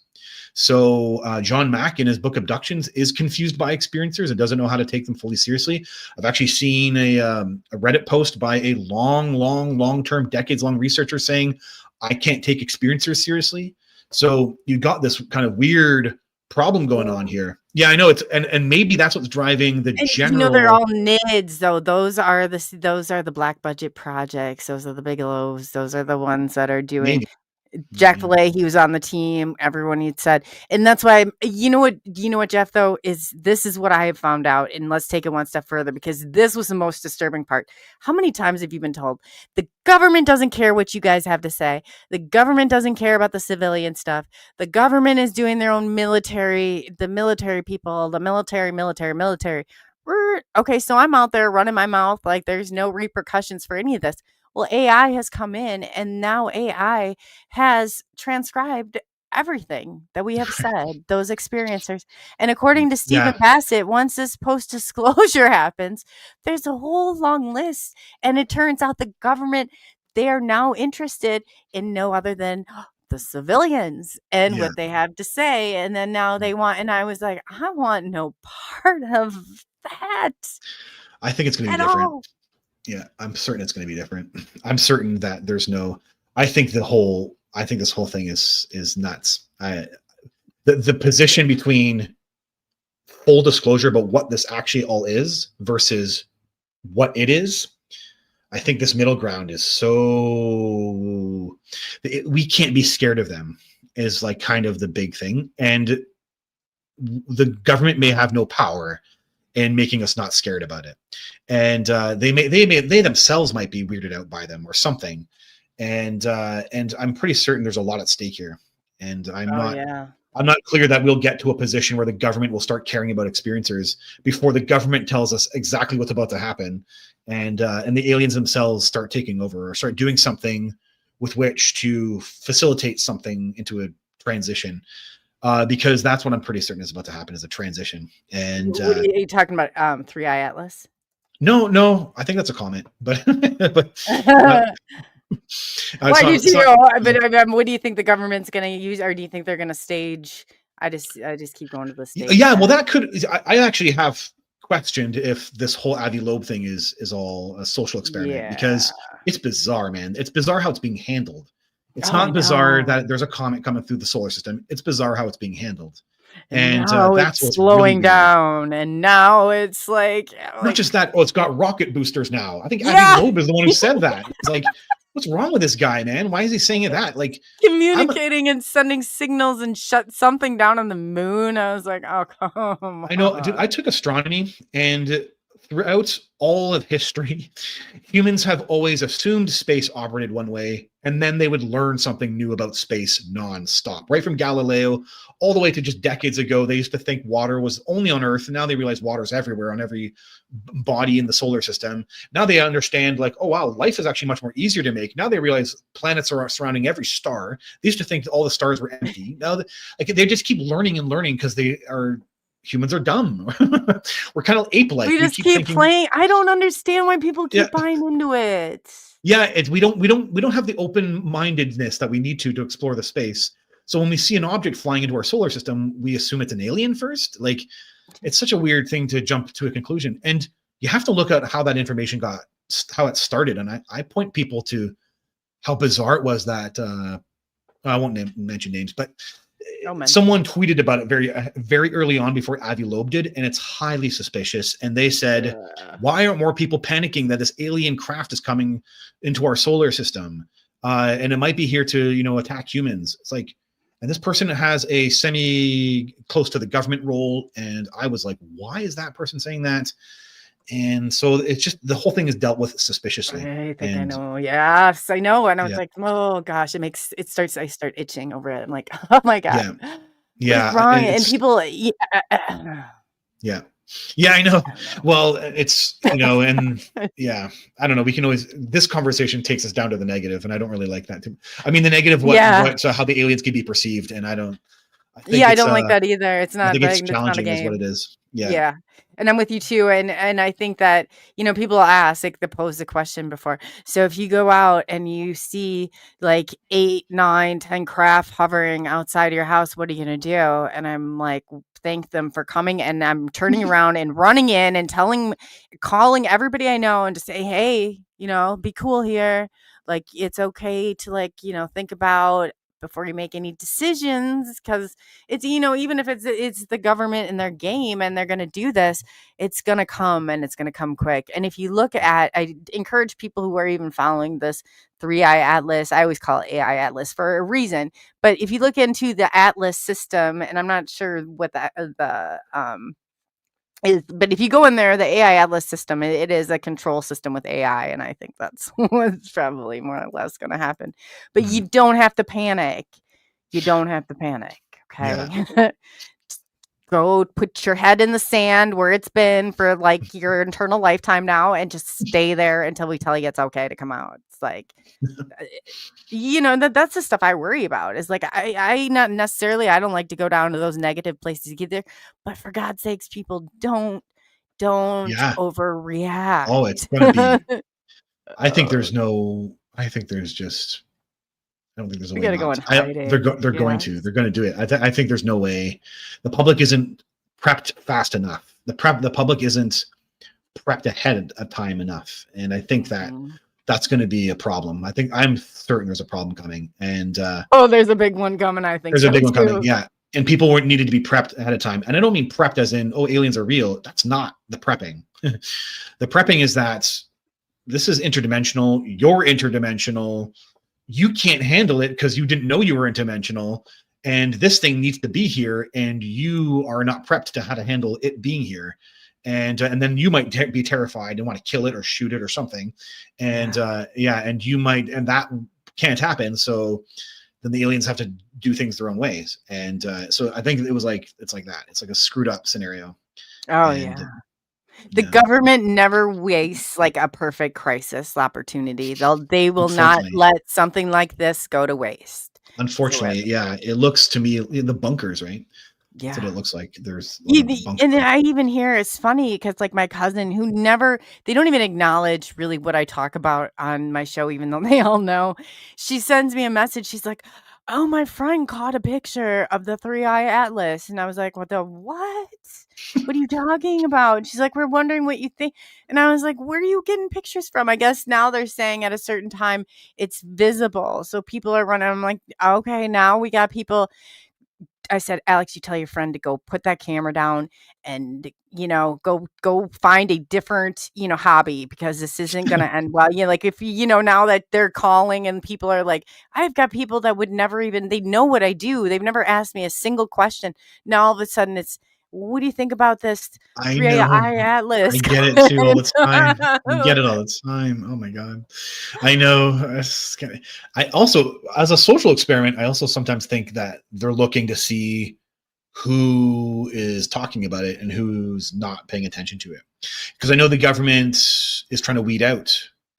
Speaker 5: So John Mack in his book Abductions is confused by experiencers and doesn't know how to take them fully seriously. I've actually seen a Reddit post by a long-term, decades-long researcher saying, I can't take experiencers seriously. So you got this kind of weird problem going on here. Yeah, I know it's and maybe that's what's driving the general.
Speaker 4: They're all NIDS though. Those are the black budget projects. Those are the Bigelows. Those are the ones that are doing.
Speaker 5: Maybe.
Speaker 4: Jacques Vallée, he was on the team. Everyone he'd said, and that's why. You know what, Jeff? Though this is what I have found out, and let's take it one step further because this was the most disturbing part. How many times have you been told the government doesn't care what you guys have to say? The government doesn't care about the civilian stuff. The government is doing their own military. The military people, the military. Okay, so I'm out there running my mouth like there's no repercussions for any of this. Well, AI has come in, and now AI has transcribed everything that we have said, those experiencers. And according to Stephen Bassett, once this post-disclosure happens, there's a whole long list. And it turns out the government, they are now interested in no other than the civilians and what they have to say. And then now they want, and I was like, I want no part of that.
Speaker 5: I think it's going to be different. All. Yeah, I'm certain it's going to be different. I'm certain that there's no. I think this whole thing is nuts. The position between full disclosure about what this actually all is versus what it is. I think this middle ground is so we can't be scared of them is like kind of the big thing, and the government may have no power and making us not scared about it. And they themselves might be weirded out by them or something. And I'm pretty certain there's a lot at stake here. And I'm not clear that we'll get to a position where the government will start caring about experiencers before the government tells us exactly what's about to happen. And the aliens themselves start taking over or start doing something with which to facilitate something into a transition. Because that's what I'm pretty certain is about to happen is a transition. And
Speaker 4: are you talking about 3 Eye Atlas?
Speaker 5: No, I think that's a comment, but
Speaker 4: what do you think the government's going to use, or do you think they're going to stage? I just keep going to the stage.
Speaker 5: Yeah, well, that could. I actually have questioned if this whole Avi Loeb thing is all a social experiment,
Speaker 4: Yeah.
Speaker 5: because it's bizarre, man. It's bizarre how it's being handled. It's
Speaker 4: Oh, I
Speaker 5: not bizarre
Speaker 4: know.
Speaker 5: that there's a comet coming through the solar system. It's bizarre how it's being handled.
Speaker 4: And
Speaker 5: And
Speaker 4: now
Speaker 5: that's
Speaker 4: it's
Speaker 5: what's really
Speaker 4: slowing
Speaker 5: weird.
Speaker 4: down, and now it's like
Speaker 5: Not just that, it's got rocket boosters now. I think
Speaker 4: Yeah.
Speaker 5: Avi Loeb is the one who said that. It's like, what's wrong with this guy, man? Why is he saying that? Like,
Speaker 4: communicating and sending signals and shut something down on the moon. I was like, oh, come
Speaker 5: I know,
Speaker 4: on.
Speaker 5: dude, I took astronomy, and throughout all of history, humans have always assumed space operated one way, and then they would learn something new about space nonstop. Right from Galileo all the way to just decades ago, they used to think water was only on Earth, and now they realize water's everywhere on every body in the solar system. Now they understand, like, oh wow, life is actually much more easier to make. Now they realize planets are surrounding every star. They used to think all the stars were empty. Now, like, they just keep learning and learning because humans are dumb. We're kind of ape-like.
Speaker 4: We just keep playing. I don't understand why people keep buying into it.
Speaker 5: Yeah, we don't have the open-mindedness that we need to explore the space. So when we see an object flying into our solar system, we assume it's an alien first. Like, it's such a weird thing to jump to a conclusion. And you have to look at how that information how it started. And I point people to how bizarre it was that I won't mention names, but someone tweeted about it very early on before Avi Loeb did, and it's highly suspicious. And they said, why aren't more people panicking that this alien craft is coming into our solar system? And it might be here to, attack humans. It's like, and this person has a semi close to the government role. And I was like, why is that person saying that? And so it's just, the whole thing is dealt with suspiciously.
Speaker 4: I think I know. Yes, I know. And I was
Speaker 5: Yeah.
Speaker 4: like, oh gosh, I start itching over it. I'm like, oh my God.
Speaker 5: Yeah.
Speaker 4: What's wrong? And people,
Speaker 5: Yeah, I know. Well, it's, and yeah, I don't know. We can always, this conversation takes us down to the negative, and I don't really like that too. I mean, the negative, how the aliens can be perceived. And I don't like that either. It's not,
Speaker 4: I think
Speaker 5: it's challenging is what it is.
Speaker 4: Yeah. And I'm with you too. And I think that, people ask, like, they pose the question before. So if you go out and you see like 8, 9, 10 craft hovering outside your house, what are you going to do? And I'm like, thank them for coming. And I'm turning around and running in and calling everybody I know and to say, hey, be cool here. Like, it's okay to think about before you make any decisions, because it's, even if it's the government and their game and they're going to do this, it's going to come, and it's going to come quick. And if you look at, I encourage people who are even following this 3-eye atlas, I always call it AI atlas for a reason, but if you look into the atlas system, and I'm not sure what the but if you go in there, the AI atlas system, it is a control system with AI, and I think that's what's probably more or less going to happen. But you don't have to panic. Okay. Yeah. Go put your head in the sand where it's been for like your eternal lifetime now, and just stay there until we tell you it's okay to come out. It's like, that's the stuff I worry about. Is like, I not necessarily, I don't like to go down to those negative places to get there, but for God's sakes, people don't overreact.
Speaker 5: Oh, it's going to be, I don't think there's a way.
Speaker 4: Gotta go and hide it.
Speaker 5: They're going to do it. I think there's no way. The public isn't prepped fast enough. The public isn't prepped ahead of time enough. And I think that's going to be a problem. I'm certain there's a problem coming. And
Speaker 4: there's a big one coming. I think
Speaker 5: there's a big one coming. Yeah. And people needed to be prepped ahead of time. And I don't mean prepped as in, aliens are real. That's not the prepping. The prepping is that this is interdimensional. You're interdimensional. You can't handle it because you didn't know you were interdimensional, and this thing needs to be here, and you are not prepped to how to handle it being here. And then you might be terrified and want to kill it or shoot it or something. And and you might, and that can't happen. So then the aliens have to do things their own ways. And so I think it's like that. It's like a screwed up scenario. The government never wastes like a perfect crisis opportunity. They will not let something like this go to waste. Unfortunately, it looks to me, the bunkers, right? Yeah, that's what it looks like. There's and I even hear, it's funny because like my cousin they don't even acknowledge really what I talk about on my show, even though they all know. She sends me a message. She's like,
Speaker 4: Oh, my friend caught a picture of the three-eye atlas, and I was like, "What the what? What are you talking about?" And she's like, "We're wondering what you think." And I was like, "Where are you getting pictures from?" I guess now they're saying at a certain time it's visible, so people are running. I'm like, "Okay, now we got people." I said, "Alex, you tell your friend to go put that camera down and, go find a different, hobby, because this isn't gonna end well." Like, if now that they're calling and people are like, I've got people that would never even, they know what I do. They've never asked me a single question. Now all of a sudden it's, "What do you think about this
Speaker 5: I know.
Speaker 4: 3-eye atlas?"
Speaker 5: I get it too all the time. I get it all the time. Oh my God. I know. I also, as a social experiment, I also sometimes think that they're looking to see who is talking about it and who's not paying attention to it. Because I know the government is trying to weed out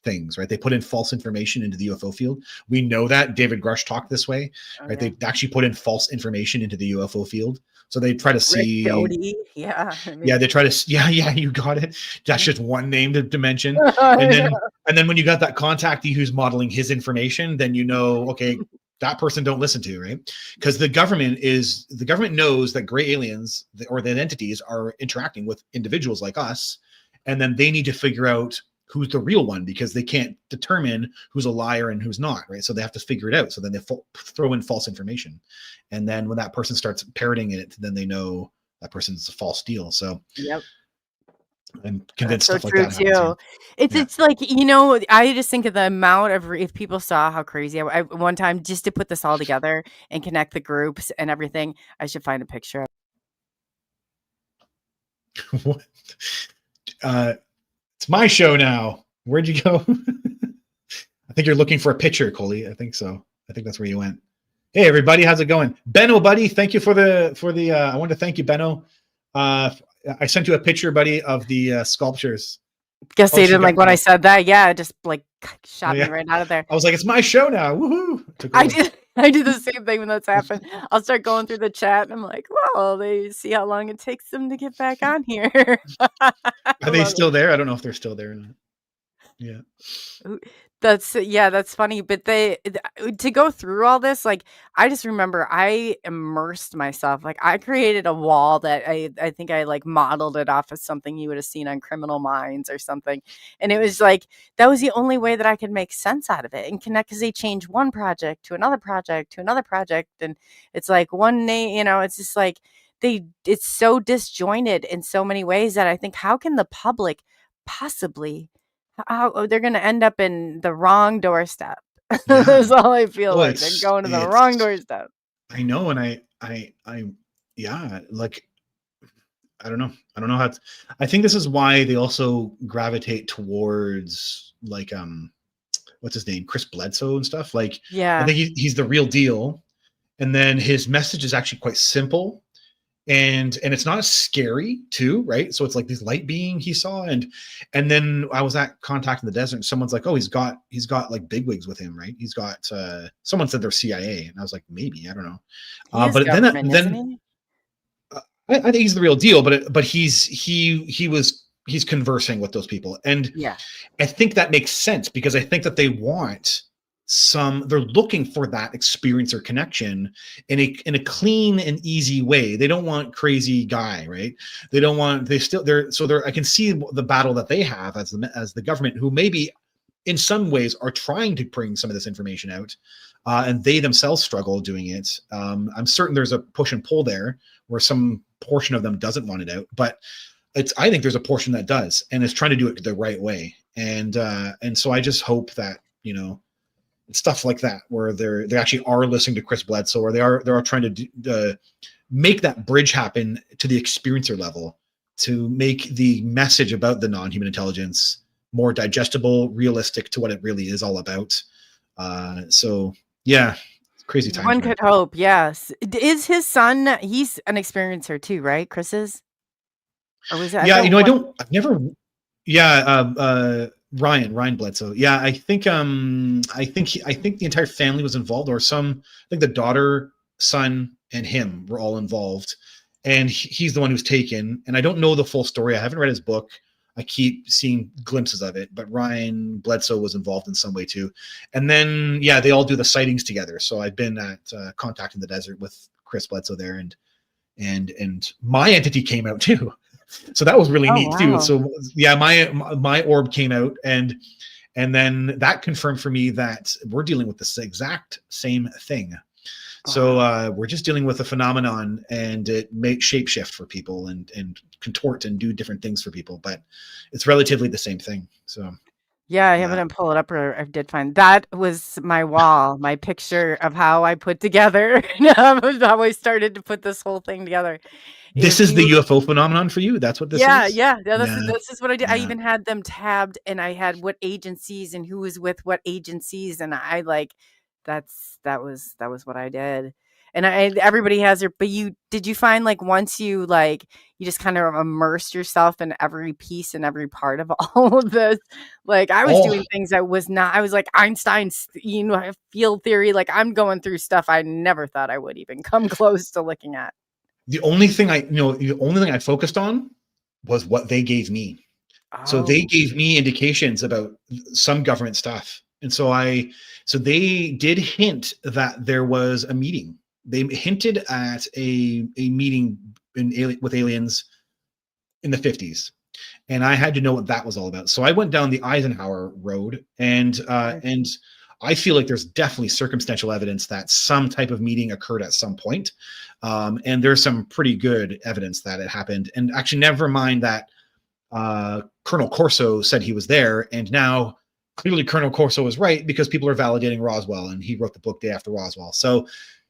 Speaker 5: things, right? They put in false information into the UFO field. We know that. David Grush talked this way, right?
Speaker 4: Okay.
Speaker 5: They actually put in false information into the UFO field. So they try to
Speaker 4: Rick
Speaker 5: see,
Speaker 4: Doty. Yeah.
Speaker 5: yeah, they try to, yeah, you got it. That's just one name to mention. And then when you got that contactee who's modeling his information, then okay, that person don't listen to, right? Because the government knows that gray aliens or that entities are interacting with individuals like us, and then they need to figure out who's the real one, because they can't determine who's a liar and who's not, right? So they have to figure it out. So then they throw in false information, and then when that person starts parroting it, then they know that person's a false deal. So
Speaker 4: Yep.
Speaker 5: I'm convinced
Speaker 4: So
Speaker 5: stuff like
Speaker 4: true
Speaker 5: that happens.
Speaker 4: too. It's
Speaker 5: Yeah.
Speaker 4: it's like, I just think of the amount of, if people saw how crazy I one time, just to put this all together and connect the groups and everything, I should find a picture of.
Speaker 5: What? It's my show now. Where'd you go? I think you're looking for a picture, Coley. I think so. I think that's where you went. Hey everybody, how's it going? Benno, buddy, thank you for the I wanted to thank you, Benno. I sent you a picture, buddy, of the sculptures.
Speaker 4: Guess they
Speaker 5: she
Speaker 4: didn't
Speaker 5: got
Speaker 4: like when I
Speaker 5: one.
Speaker 4: said that. Yeah, it just like shot
Speaker 5: Yeah.
Speaker 4: me right out of there.
Speaker 5: I was like, it's my show now. Woohoo. Took
Speaker 4: I
Speaker 5: over.
Speaker 4: did I do the same thing when that's happened. I'll start going through the chat and I'm like, well, they see how long it takes them to get back on here.
Speaker 5: Are they still there? I don't know if they're still there or not. Yeah.
Speaker 4: That's funny. But to go through all this, like, I just remember I immersed myself. Like, I created a wall that I think I like modeled it off of something you would have seen on Criminal Minds or something. And it was like, that was the only way that I could make sense out of it and connect, because they change one project to another project to another project. And it's like one name, it's just like it's so disjointed in so many ways that I think, how can the public possibly, they're going to end up in the wrong doorstep.
Speaker 5: Yeah.
Speaker 4: That's all I feel
Speaker 5: Well,
Speaker 4: like. They're going to the wrong doorstep.
Speaker 5: I know, and I yeah, like, I don't know how I think this is why they also gravitate towards, like, what's his name, Chris Bledsoe and stuff. Like, I
Speaker 4: Yeah.
Speaker 5: think he's the real deal, and then his message is actually quite simple, and it's not scary too, right? So it's like this light being he saw, and then I was at Contact in the Desert, and someone's like, oh, he's got like bigwigs with him, right? He's got someone said they're CIA, and I was like, maybe, I don't know.
Speaker 4: He is
Speaker 5: But
Speaker 4: government,
Speaker 5: then
Speaker 4: isn't he?
Speaker 5: I think he's the real deal, but he's conversing with those people, and
Speaker 4: Yeah.
Speaker 5: I think that makes sense, because I think that they're looking for that experience or connection in a clean and easy way. They don't want crazy guy, right? They don't want, I can see the battle that they have as the government, who maybe in some ways are trying to bring some of this information out, and they themselves struggle doing it. I'm certain there's a push and pull there where some portion of them doesn't want it out, but I think there's a portion that does, and is trying to do it the right way. And so I just hope that, stuff like that, where they actually are listening to Chris Bledsoe, or they are trying to make that bridge happen to the experiencer level, to make the message about the non-human intelligence more digestible, realistic to what it really is all about. So yeah, crazy times.
Speaker 4: One could hope. Yes. Is his son? He's an experiencer too, right? Chris is. Or was that?
Speaker 5: Yeah, I've never. Yeah, Ryan Bledsoe. Yeah, I think the entire family was involved, or I think the daughter, son, and him were all involved, and he's the one who's taken. And I don't know the full story. I haven't read his book. I keep seeing glimpses of it, but Ryan Bledsoe was involved in some way too. And then, yeah, they all do the sightings together. So I've been at Contact in the Desert with Chris Bledsoe there, and my entity came out too. So that was really
Speaker 4: Oh,
Speaker 5: neat too.
Speaker 4: wow.
Speaker 5: So yeah, my orb came out, and then that confirmed for me that we're dealing with the exact same thing. So we're just dealing with a phenomenon, and it may shapeshift for people and contort and do different things for people, but it's relatively the same thing. So
Speaker 4: Yeah, I haven't pull it up, or I did find that was my wall, my picture of how I put together, how I started to put this whole thing together.
Speaker 5: this
Speaker 4: If
Speaker 5: is the
Speaker 4: you,
Speaker 5: UFO phenomenon for you. That's what this
Speaker 4: yeah,
Speaker 5: is.
Speaker 4: yeah,
Speaker 5: Yeah,
Speaker 4: this is what I did. I
Speaker 5: yeah.
Speaker 4: even had them tabbed, and I had what agencies and who was with what agencies, and I like that was what I did. And everybody has their, but did you find like once you like you just kind of immersed yourself in every piece and every part of all of this? Like I was doing things that was not. I was like Einstein's, field theory. Like I'm going through stuff I never thought I would even come close to looking at.
Speaker 5: The only thing I focused on was what they gave me. So they
Speaker 4: Oh,
Speaker 5: gave me indications about some government stuff. And so they did hint that there was a meeting. They hinted at a meeting with aliens in the 50s. And I had to know what that was all about. So I went down the Eisenhower road, and I feel like there's definitely circumstantial evidence that some type of meeting occurred at some point. And there's some pretty good evidence that it happened. And actually, never mind that Colonel Corso said he was there. And now clearly Colonel Corso was right, because people are validating Roswell, and he wrote the book Day After Roswell. So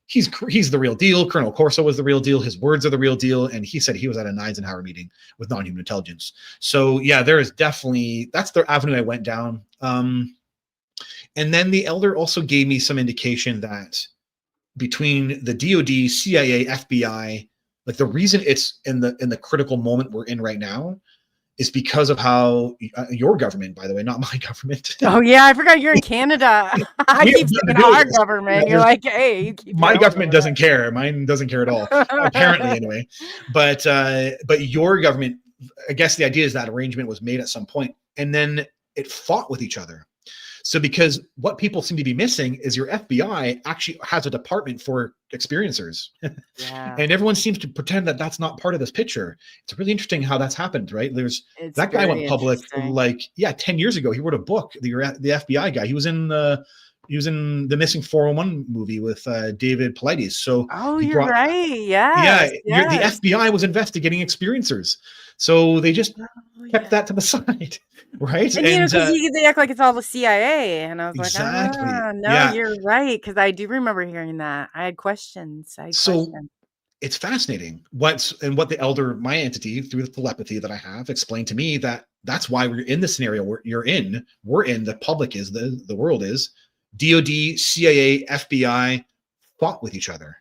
Speaker 5: he's the real deal. Colonel Corso was the real deal. His words are the real deal. And he said he was at an Eisenhower meeting with non-human intelligence. So yeah, there is definitely, that's the avenue I went down. And then the elder also gave me some indication that between the DOD, CIA, FBI, like the reason it's in the critical moment we're in right now is because of how your government, by the way, not my government.
Speaker 4: oh yeah, I forgot you're in Canada. I keep saying our government. You're like, hey, you keep
Speaker 5: my
Speaker 4: your own
Speaker 5: government doesn't care. Mine doesn't care at all, apparently, anyway. But your government, I guess the idea is that arrangement was made at some point, and then it fought with each other. So because what people seem to be missing is your FBI actually has a department for experiencers.
Speaker 4: Yeah,
Speaker 5: And everyone seems to pretend that that's not part of this picture. It's really interesting how that's happened, right?
Speaker 4: it's
Speaker 5: That guy
Speaker 4: very
Speaker 5: went public
Speaker 4: interesting.
Speaker 5: 10 years ago. He wrote a book, the FBI guy. He was in the Missing 401 movie with David Paulides. So
Speaker 4: Oh,
Speaker 5: he
Speaker 4: you're
Speaker 5: brought,
Speaker 4: right.
Speaker 5: yeah,
Speaker 4: Yes,
Speaker 5: the
Speaker 4: yes.
Speaker 5: FBI was investigating experiencers. So they just
Speaker 4: Oh,
Speaker 5: kept
Speaker 4: yeah.
Speaker 5: that to the side, right?
Speaker 4: And because they act like it's all the CIA, and I was like,
Speaker 5: Exactly.
Speaker 4: no,
Speaker 5: Yeah.
Speaker 4: you're right. Because I do remember hearing that. I had questions.
Speaker 5: So it's fascinating what the elder, my entity, through the telepathy that I have, explained to me that that's why we're in the scenario we're in, the public is, the world is, DOD, CIA, FBI fought with each other,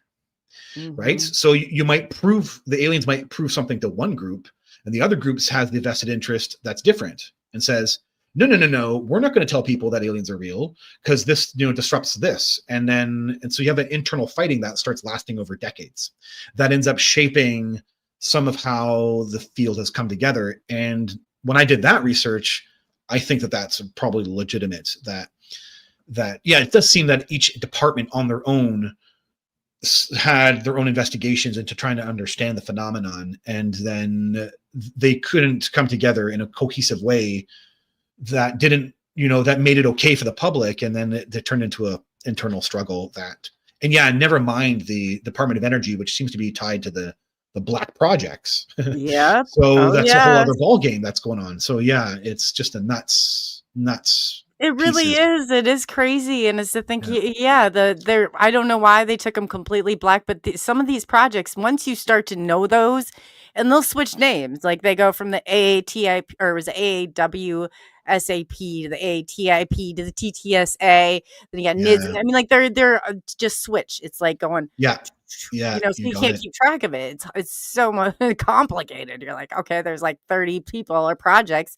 Speaker 5: right?
Speaker 4: Mhm.
Speaker 5: So the aliens might prove something to one group, and the other groups has the vested interest that's different and says, no, we're not going to tell people that aliens are real because this, disrupts this. And so you have an internal fighting that starts lasting over decades that ends up shaping some of how the field has come together. And when I did that research, I think that that's probably legitimate, that yeah, it does seem that each department on their own had their own investigations into trying to understand the phenomenon, and then they couldn't come together in a cohesive way that didn't, that made it okay for the public, and then it turned into a internal struggle and yeah, never mind the Department of Energy, which seems to be tied to the black projects.
Speaker 4: Yep.
Speaker 5: So
Speaker 4: Oh,
Speaker 5: that's a whole
Speaker 4: yes.
Speaker 5: other ball game that's going on. So yeah, it's just a nuts
Speaker 4: It really
Speaker 5: pieces.
Speaker 4: is. It is crazy, and it's to think,
Speaker 5: Yeah.
Speaker 4: I don't know why they took them completely black, but some of these projects, once you start to know those, and they'll switch names, like they go from the AATIP, or it was AAWSAP to the AATIP to the TTSA. Then you got NIDS.
Speaker 5: Yeah.
Speaker 4: I mean, like they're just switch. It's like going,
Speaker 5: Yeah.
Speaker 4: so you can't keep track of it. It's so much complicated. You're like, okay, there's like 30 people or projects.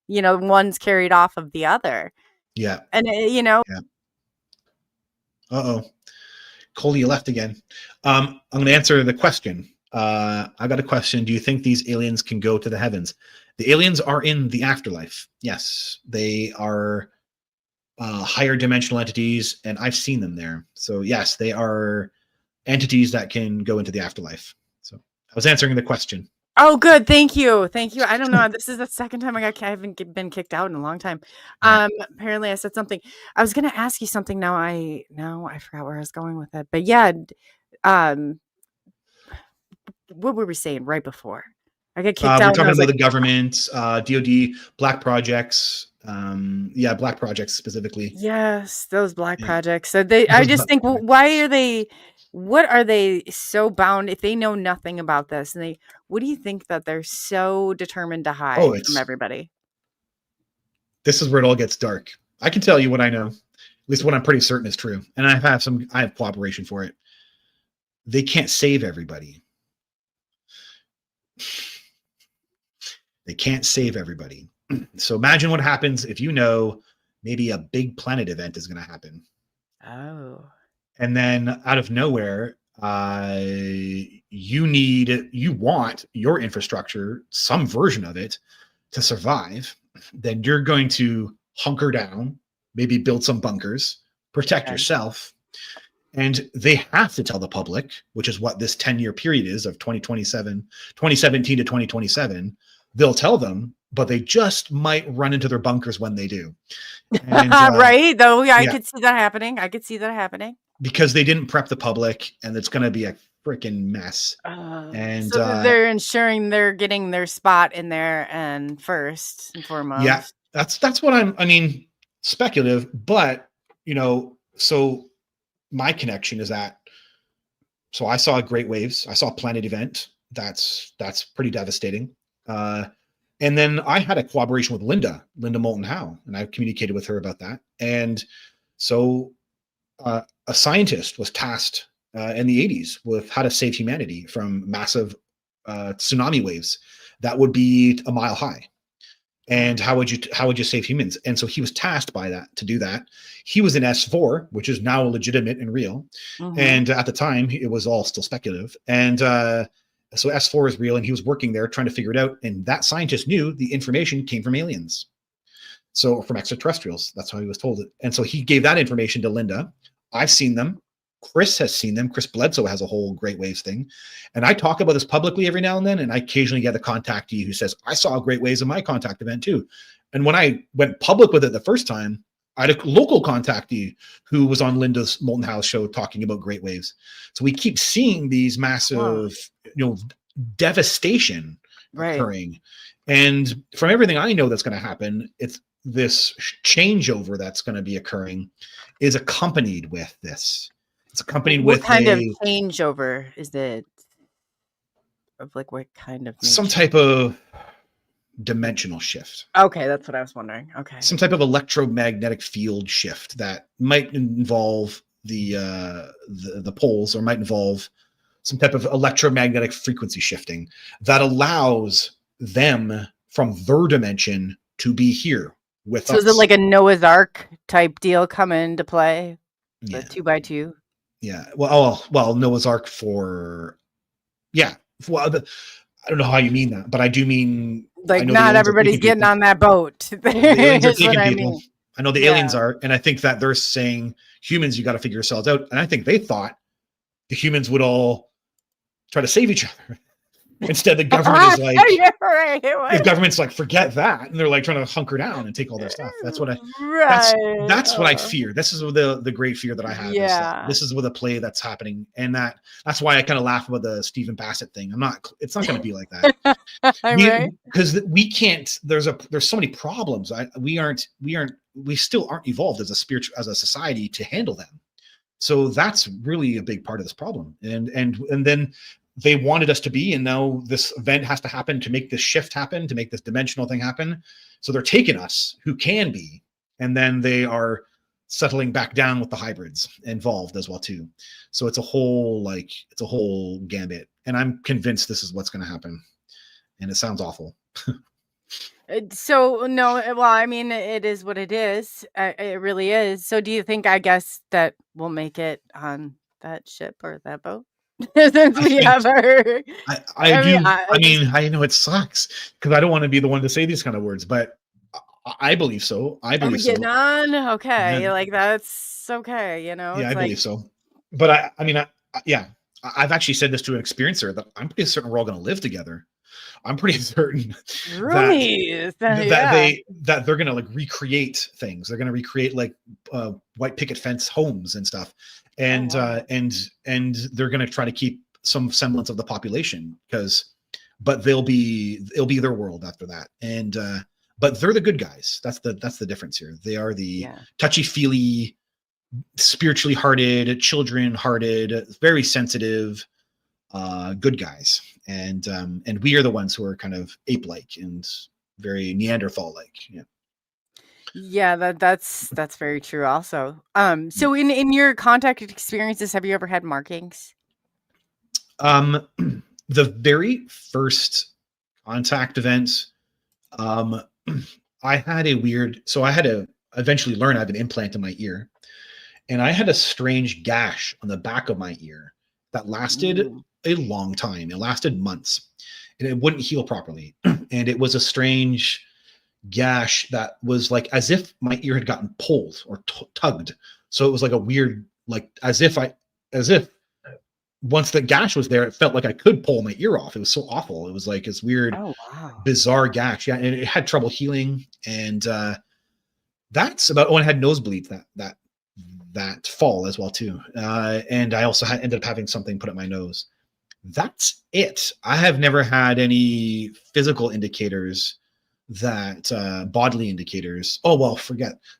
Speaker 4: One's carried off of the other.
Speaker 5: Yeah.
Speaker 4: And,
Speaker 5: Yeah. Coley, you left again. I'm going to answer the question. I got a question. Do you think these aliens can go to the heavens? The aliens are in the afterlife. Yes, they are higher dimensional entities, and I've seen them there. So yes, they are entities that can go into the afterlife. So I was answering the question.
Speaker 4: Oh, good. Thank you. Thank you. I don't know. This is the second time I haven't been kicked out in a long time.
Speaker 5: Right.
Speaker 4: Apparently I said something. I was going to ask you something. Now I forgot where I was going with it. But yeah, what were we saying right before? I got kicked out.
Speaker 5: We're talking about the government, DoD, black projects. Black projects specifically.
Speaker 4: Yes, those black projects. So I just think, why are they? What are they so bound if they know nothing about this? And what do you think that they're so determined to hide from everybody?
Speaker 5: This is where it all gets dark. I can tell you what I know, at least what I'm pretty certain is true, and I have cooperation for it. They can't save everybody. They can't save everybody. So imagine what happens if you know maybe a big planet event is going to happen.
Speaker 4: Oh.
Speaker 5: And then out of nowhere, you want your infrastructure, some version of it, to survive. Then you're going to hunker down, maybe build some bunkers, protect yourself. And they have to tell the public, which is what this 10-year period is of 2017 to 2027. They'll tell them, but they just might run into their bunkers when they do. And,
Speaker 4: right? Though I could see that happening.
Speaker 5: Because they didn't prep the public, and it's going to be a freaking mess. And
Speaker 4: so they're ensuring they're getting their spot in there and first and foremost.
Speaker 5: Yeah, that's what I mean, speculative, but so my connection is that. So I saw great waves. I saw a planet event. That's pretty devastating. And then I had a collaboration with Linda Moulton Howe, and I communicated with her about that. And so a scientist was tasked in the 80s with how to save humanity from massive tsunami waves that would be a mile high. And how would you save humans? And so he was tasked by that to do that. He was in S4, which is now legitimate and real. Mm-hmm. And at the time, it was all still speculative. And so S4 is real, and he was working there trying to figure it out. And that scientist knew the information came from aliens. So from extraterrestrials, that's how he was told it. And so he gave that information to Linda. I've seen them. Chris has seen them. Chris Bledsoe has a whole Great Waves thing. And I talk about this publicly every now and then. And I occasionally get a contactee who says, I saw Great Waves in my contact event too. And when I went public with it the first time, I had a local contactee who was on Linda's Moulton House show talking about Great Waves. So we keep seeing these massive, devastation occurring. And from everything I know that's going to happen, it's this changeover that's going to be occurring is accompanied with this. It's accompanied with
Speaker 4: what kind of changeover is it? Of like what kind of
Speaker 5: some type of dimensional shift.
Speaker 4: Okay, that's what I was wondering. Okay,
Speaker 5: some type of electromagnetic field shift that might involve the poles, or might involve some type of electromagnetic frequency shifting that allows them from their dimension to be here with us.
Speaker 4: So is it like a Noah's Ark type deal come into play? The 2x2.
Speaker 5: Yeah. Well, Noah's Ark for. Well, I don't know how you mean that, but I do mean
Speaker 4: like not everybody's getting on that boat.
Speaker 5: The aliens are taking people. I know the aliens are, and I think that they're saying, humans, you got to figure yourselves out. And I think they thought the humans would all try to save each other. Instead, the government is like, the government's like, forget that, and they're like trying to hunker down and take all their stuff. That's what that's what I fear. This is the great fear that I have.
Speaker 4: Yeah,
Speaker 5: this is with a play that's happening, and that's why I kind of laugh about the Stephen Bassett thing. It's not going to be like that, because we can't. There's so many problems. We still aren't evolved as a society to handle them. So that's really a big part of this problem, and then. They wanted us to be, and now this event has to happen to make this shift happen, to make this dimensional thing happen. So they're taking us who can be, and then they are settling back down with the hybrids involved as well too. So it's a whole gambit, and I'm convinced this is what's going to happen. And it sounds awful.
Speaker 4: So no, well, I mean, it is what it is. It really is. So do you think, I guess, that we'll make it on that ship or that boat? since
Speaker 5: I
Speaker 4: we
Speaker 5: think
Speaker 4: have our.
Speaker 5: I
Speaker 4: mean,
Speaker 5: do. I mean, I know it sucks because I don't want to be the one to say these kind of words, but I believe so. I
Speaker 4: Are we
Speaker 5: believe
Speaker 4: getting
Speaker 5: so.
Speaker 4: on?
Speaker 5: Yeah,
Speaker 4: Okay, like that's okay.
Speaker 5: yeah,
Speaker 4: It's
Speaker 5: I
Speaker 4: like
Speaker 5: believe so. But I mean, yeah, I've actually said this to an experiencer that I'm pretty certain we're all going to live together. I'm pretty certain that
Speaker 4: roomies.
Speaker 5: that
Speaker 4: Yeah.
Speaker 5: they're going to like recreate things. They're going to recreate like white picket fence homes and stuff,
Speaker 4: Oh
Speaker 5: and
Speaker 4: wow.
Speaker 5: and they're going to try to keep some semblance of the population but it'll be their world after that. And but they're the good guys. That's the difference here. They are the
Speaker 4: Yeah.
Speaker 5: touchy-feely, spiritually hearted, children hearted, very sensitive, good guys. And we are the ones who are kind of ape-like and very Neanderthal-like. Yeah.
Speaker 4: Yeah, that's very true also. So in your contact experiences, have you ever had markings?
Speaker 5: The very first contact event, I had to eventually learn I have an implant in my ear, and I had a strange gash on the back of my ear that lasted
Speaker 4: Ooh.
Speaker 5: a long time. It lasted months, and it wouldn't heal properly. And it was a strange gash that was like as if my ear had gotten pulled or tugged. So it was like a weird, like as if once the gash was there, it felt like I could pull my ear off. It was so awful. It was like this weird,
Speaker 4: Oh wow.
Speaker 5: bizarre gash. Yeah, and it had trouble healing. And that's about. Oh, and I had nosebleeds that fall as well too. And I also ended up having something put up my nose. That's it. I have never had any physical indicators that bodily indicators. Oh well,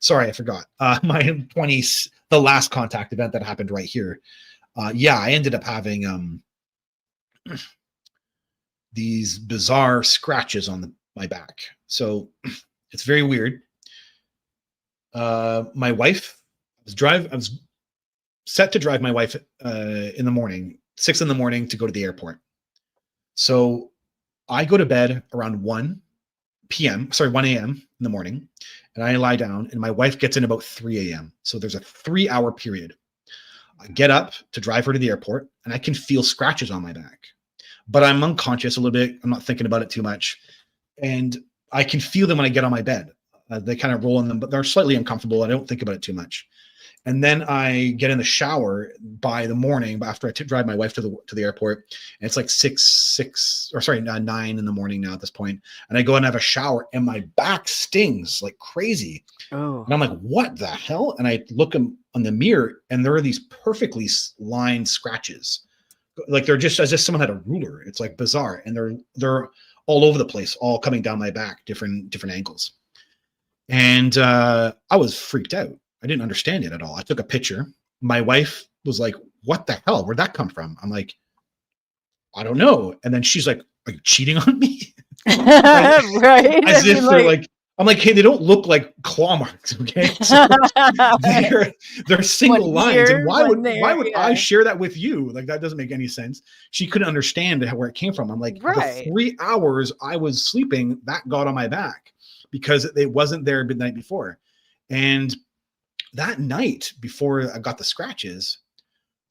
Speaker 5: sorry, I forgot. My 20s, the last contact event that happened right here. Yeah, I ended up having these bizarre scratches on my back. So it's very weird. My wife I was set to drive my wife in the morning, 6 a.m. to go to the airport. So I go to bed around 1 a.m. in the morning, and I lie down, and my wife gets in about 3 a.m. So there's a 3-hour period. I get up to drive her to the airport, and I can feel scratches on my back, but I'm unconscious a little bit. I'm not thinking about it too much, and I can feel them when I get on my bed. They kind of roll in them, but they're slightly uncomfortable. I don't think about it too much. And then I get in the shower by the morning after I drive my wife to the airport, and it's like 9 in the morning now at this point. And I go and have a shower, and my back stings like crazy.
Speaker 4: Oh.
Speaker 5: And I'm like, what the hell? And I look on the mirror, and there are these perfectly lined scratches. Like they're just as if someone had a ruler. It's like bizarre. And they're all over the place, all coming down my back, different angles. And I was freaked out. I didn't understand it at all. I took a picture. My wife was like, what the hell? Where'd that come from? I'm like, I don't know. And then she's like, are you cheating on me?
Speaker 4: Right.
Speaker 5: As if they're like, I'm like, hey, they don't look like claw marks, okay? So they're single lines. And why would I share that with you? Like, that doesn't make any sense. She couldn't understand where it came from. I'm like, the 3 hours I was sleeping, that got on my back because it wasn't there the night before. And that night before I got the scratches,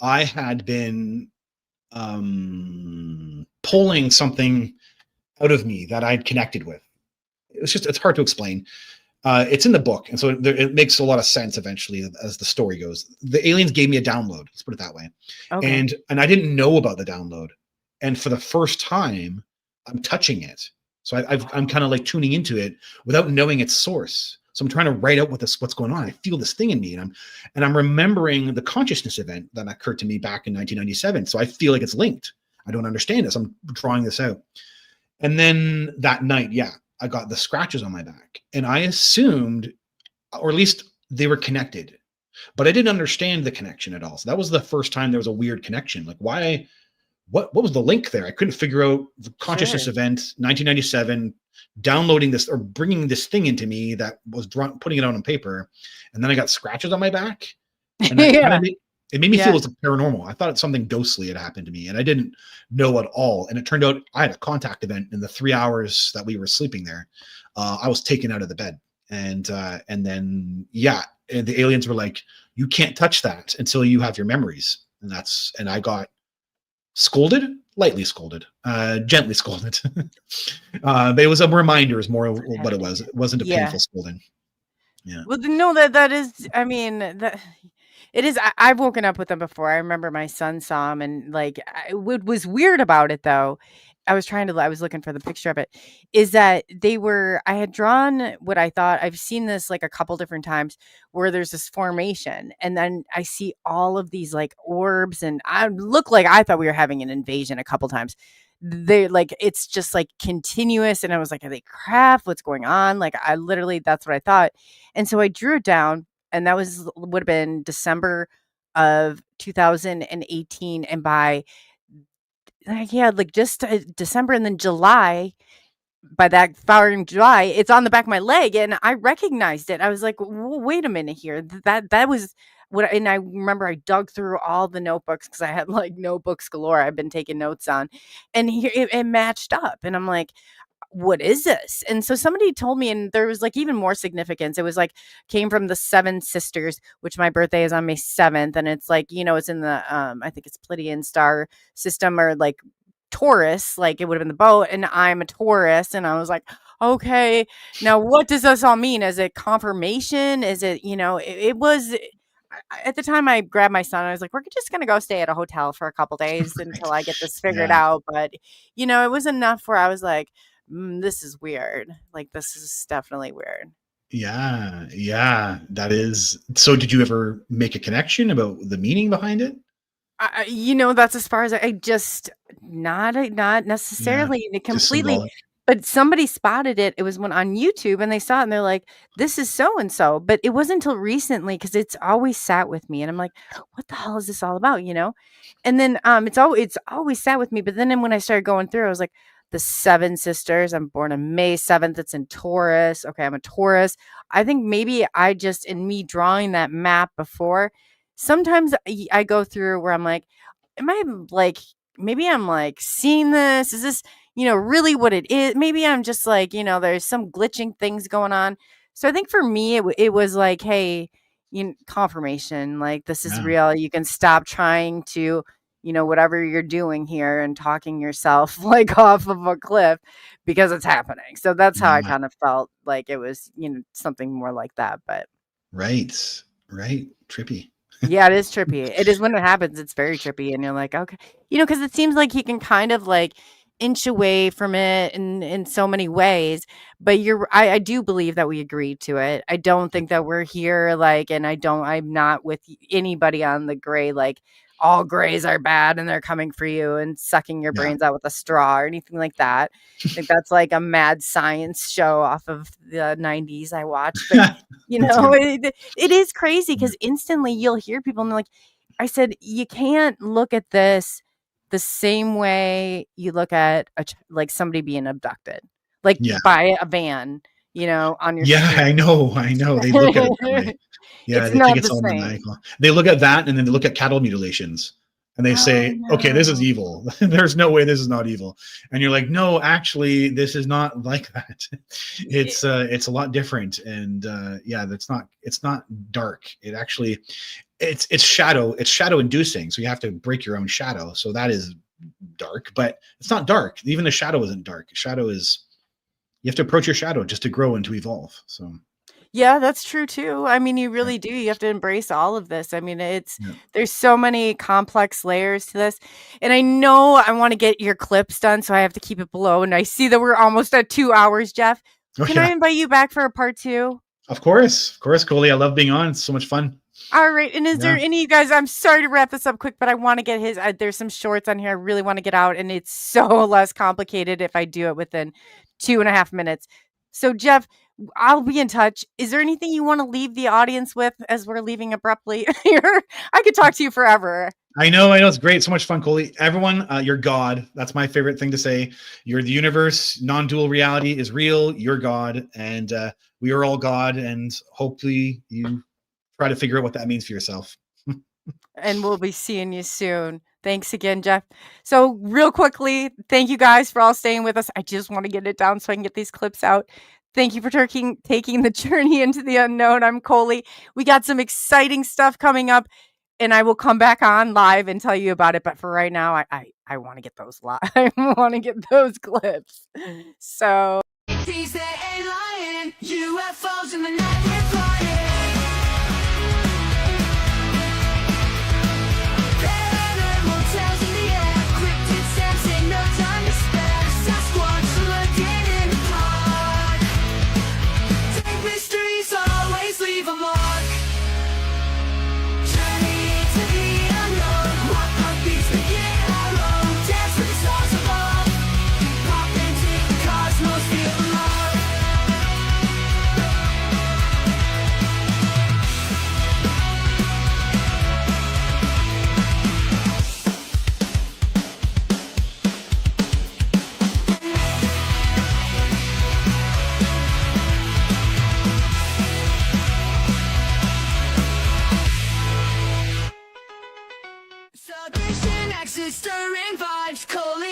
Speaker 5: I had been pulling something out of me that I'd connected with. It's hard to explain. It's in the book. And so it makes a lot of sense eventually as the story goes. The aliens gave me a download. Let's put it that way. Okay. And I didn't know about the download. And for the first time, I'm touching it. So I'm kind of like tuning into it without knowing its source. So I'm trying to write out what's going on. I feel this thing in me, and I'm remembering the consciousness event that occurred to me back in 1997. So I feel like it's linked. I don't understand this. I'm drawing this out. And then that night, yeah, I got the scratches on my back, and I assumed, or at least they were connected, but I didn't understand the connection at all. So that was the first time there was a weird connection. Like, why? What was the link there? I couldn't figure out the consciousness event, 1997, downloading this or bringing this thing into me that was putting it out on paper. And then I got scratches on my back. And it made me feel it was paranormal. I thought something ghostly had happened to me, and I didn't know at all. And it turned out I had a contact event in the 3 hours that we were sleeping there. I was taken out of the bed. And then, and the aliens were like, you can't touch that until you have your memories. And I got scolded, lightly scolded, gently scolded. But it was a reminder is more of what it was. It wasn't a painful scolding. Yeah.
Speaker 4: Well, no, that is, I mean, that it is. I've woken up with them before. I remember my son saw them, and like, what was weird about it though, I was looking for the picture of it, is that I had drawn what I thought, I've seen this like a couple different times where there's this formation, and then I see all of these like orbs, and I look like I thought we were having an invasion a couple times. They like, it's just like continuous, and I was like, are they craft? What's going on? Like, I literally, that's what I thought. And so I drew it down, and that would have been December of 2018, and by like just December, and then July, by that following July, it's on the back of my leg, and I recognized it. I was like, wait a minute here. That was what, and I remember I dug through all the notebooks because I had like notebooks galore I've been taking notes on, and here it matched up, and I'm like, what is this? And so somebody told me, and there was like even more significance. It was like, came from the Seven Sisters, which my birthday is on May 7th. And it's like, it's in the, I think it's Pleiadian star system, or like Taurus, like it would have been the boat, and I'm a Taurus. And I was like, okay, now what does this all mean? Is it confirmation? Is it, it was, at the time I grabbed my son, I was like, we're just going to go stay at a hotel for a couple days until I get this figured out. But, it was enough where I was like, this is weird. Like, this is definitely weird.
Speaker 5: Yeah, that is. So did you ever make a connection about the meaning behind it?
Speaker 4: That's as far as I just, not necessarily completely, but somebody spotted it. It was one on YouTube, and they saw it, and they're like, this is so-and-so. But it wasn't until recently, because it's always sat with me, and I'm like, what the hell is this all about? And then it's always sat with me. But then when I started going through, I was like, the Seven Sisters. I'm born on May 7th. It's in Taurus. Okay, I'm a Taurus. I think maybe in me drawing that map before, sometimes I go through where I'm like, maybe I'm like seeing this? Is this, really what it is? Maybe I'm just like, there's some glitching things going on. So I think for me, it was like, hey, confirmation, like this is real. You can stop trying to, whatever you're doing here and talking yourself like off of a cliff, because it's happening. So that's how I kind of felt like it was, something more like that. But
Speaker 5: right. Trippy.
Speaker 4: Yeah, it is trippy. It is when it happens. It's very trippy. And you're like, okay, because it seems like you can kind of like inch away from it in so many ways. But I do believe that we agreed to it. I don't think that we're here like, and I'm not with anybody on the gray, like all grays are bad and they're coming for you and sucking your brains out with a straw or anything like that. I think that's like a mad science show off of the 90s I watched. But, it is crazy because instantly you'll hear people and like, I said, you can't look at this the same way you look at like somebody being abducted, like by a van, on your street.
Speaker 5: I know. They look at it that way. Yeah, they think it's all maniacal. They look at that, and then they look at cattle mutilations, and they say, okay, this is evil. There's no way this is not evil. And you're like, no, actually, this is not like that. It's a lot different. And it's not dark. It actually, it's shadow inducing. So you have to break your own shadow. So that is dark, but it's not dark. Even the shadow isn't dark. Shadow is, you have to approach your shadow just to grow and to evolve. So
Speaker 4: yeah, that's true too. I mean, you really do. You have to embrace all of this. I mean, there's so many complex layers to this. And I know I want to get your clips done, so I have to keep it below. And I see that we're almost at 2 hours, Jeff. Can I invite you back for a part 2?
Speaker 5: Of course, Coley. I love being on. It's so much fun.
Speaker 4: All right. And is there any, you guys, I'm sorry to wrap this up quick, but I want to get there's some shorts on here I really want to get out. And it's so less complicated if I do it within 2.5 minutes. So Jeff, I'll be in touch. Is there anything you want to leave the audience with as we're leaving abruptly here? I could talk to you forever.
Speaker 5: I know. It's great. So much fun, Coley. Everyone, you're God. That's my favorite thing to say. You're the universe. Non-dual reality is real. You're God. And we are all God. And hopefully you try to figure out what that means for yourself.
Speaker 4: And we'll be seeing you soon. Thanks again, Jeff. So real quickly, thank you guys for all staying with us. I just want to get it down so I can get these clips out. Thank you for taking the journey into the unknown. I'm Coley. We got some exciting stuff coming up. and I will come back on live and tell you about it. But for right now, I want to get those live. I want to get those clips. So.
Speaker 3: These they ain't lying. UFOs in the night we're flying. Animal tails in the air. Cryptid sensing, no time to spare. Sasquatch looking in the dark. Take mysteries always leave a mark. Journey to the unknown. What heartbeats begin our own. Dance with the stars above. Pop into the cosmos, feel the love. Celebration, access, stirring vibes, Coley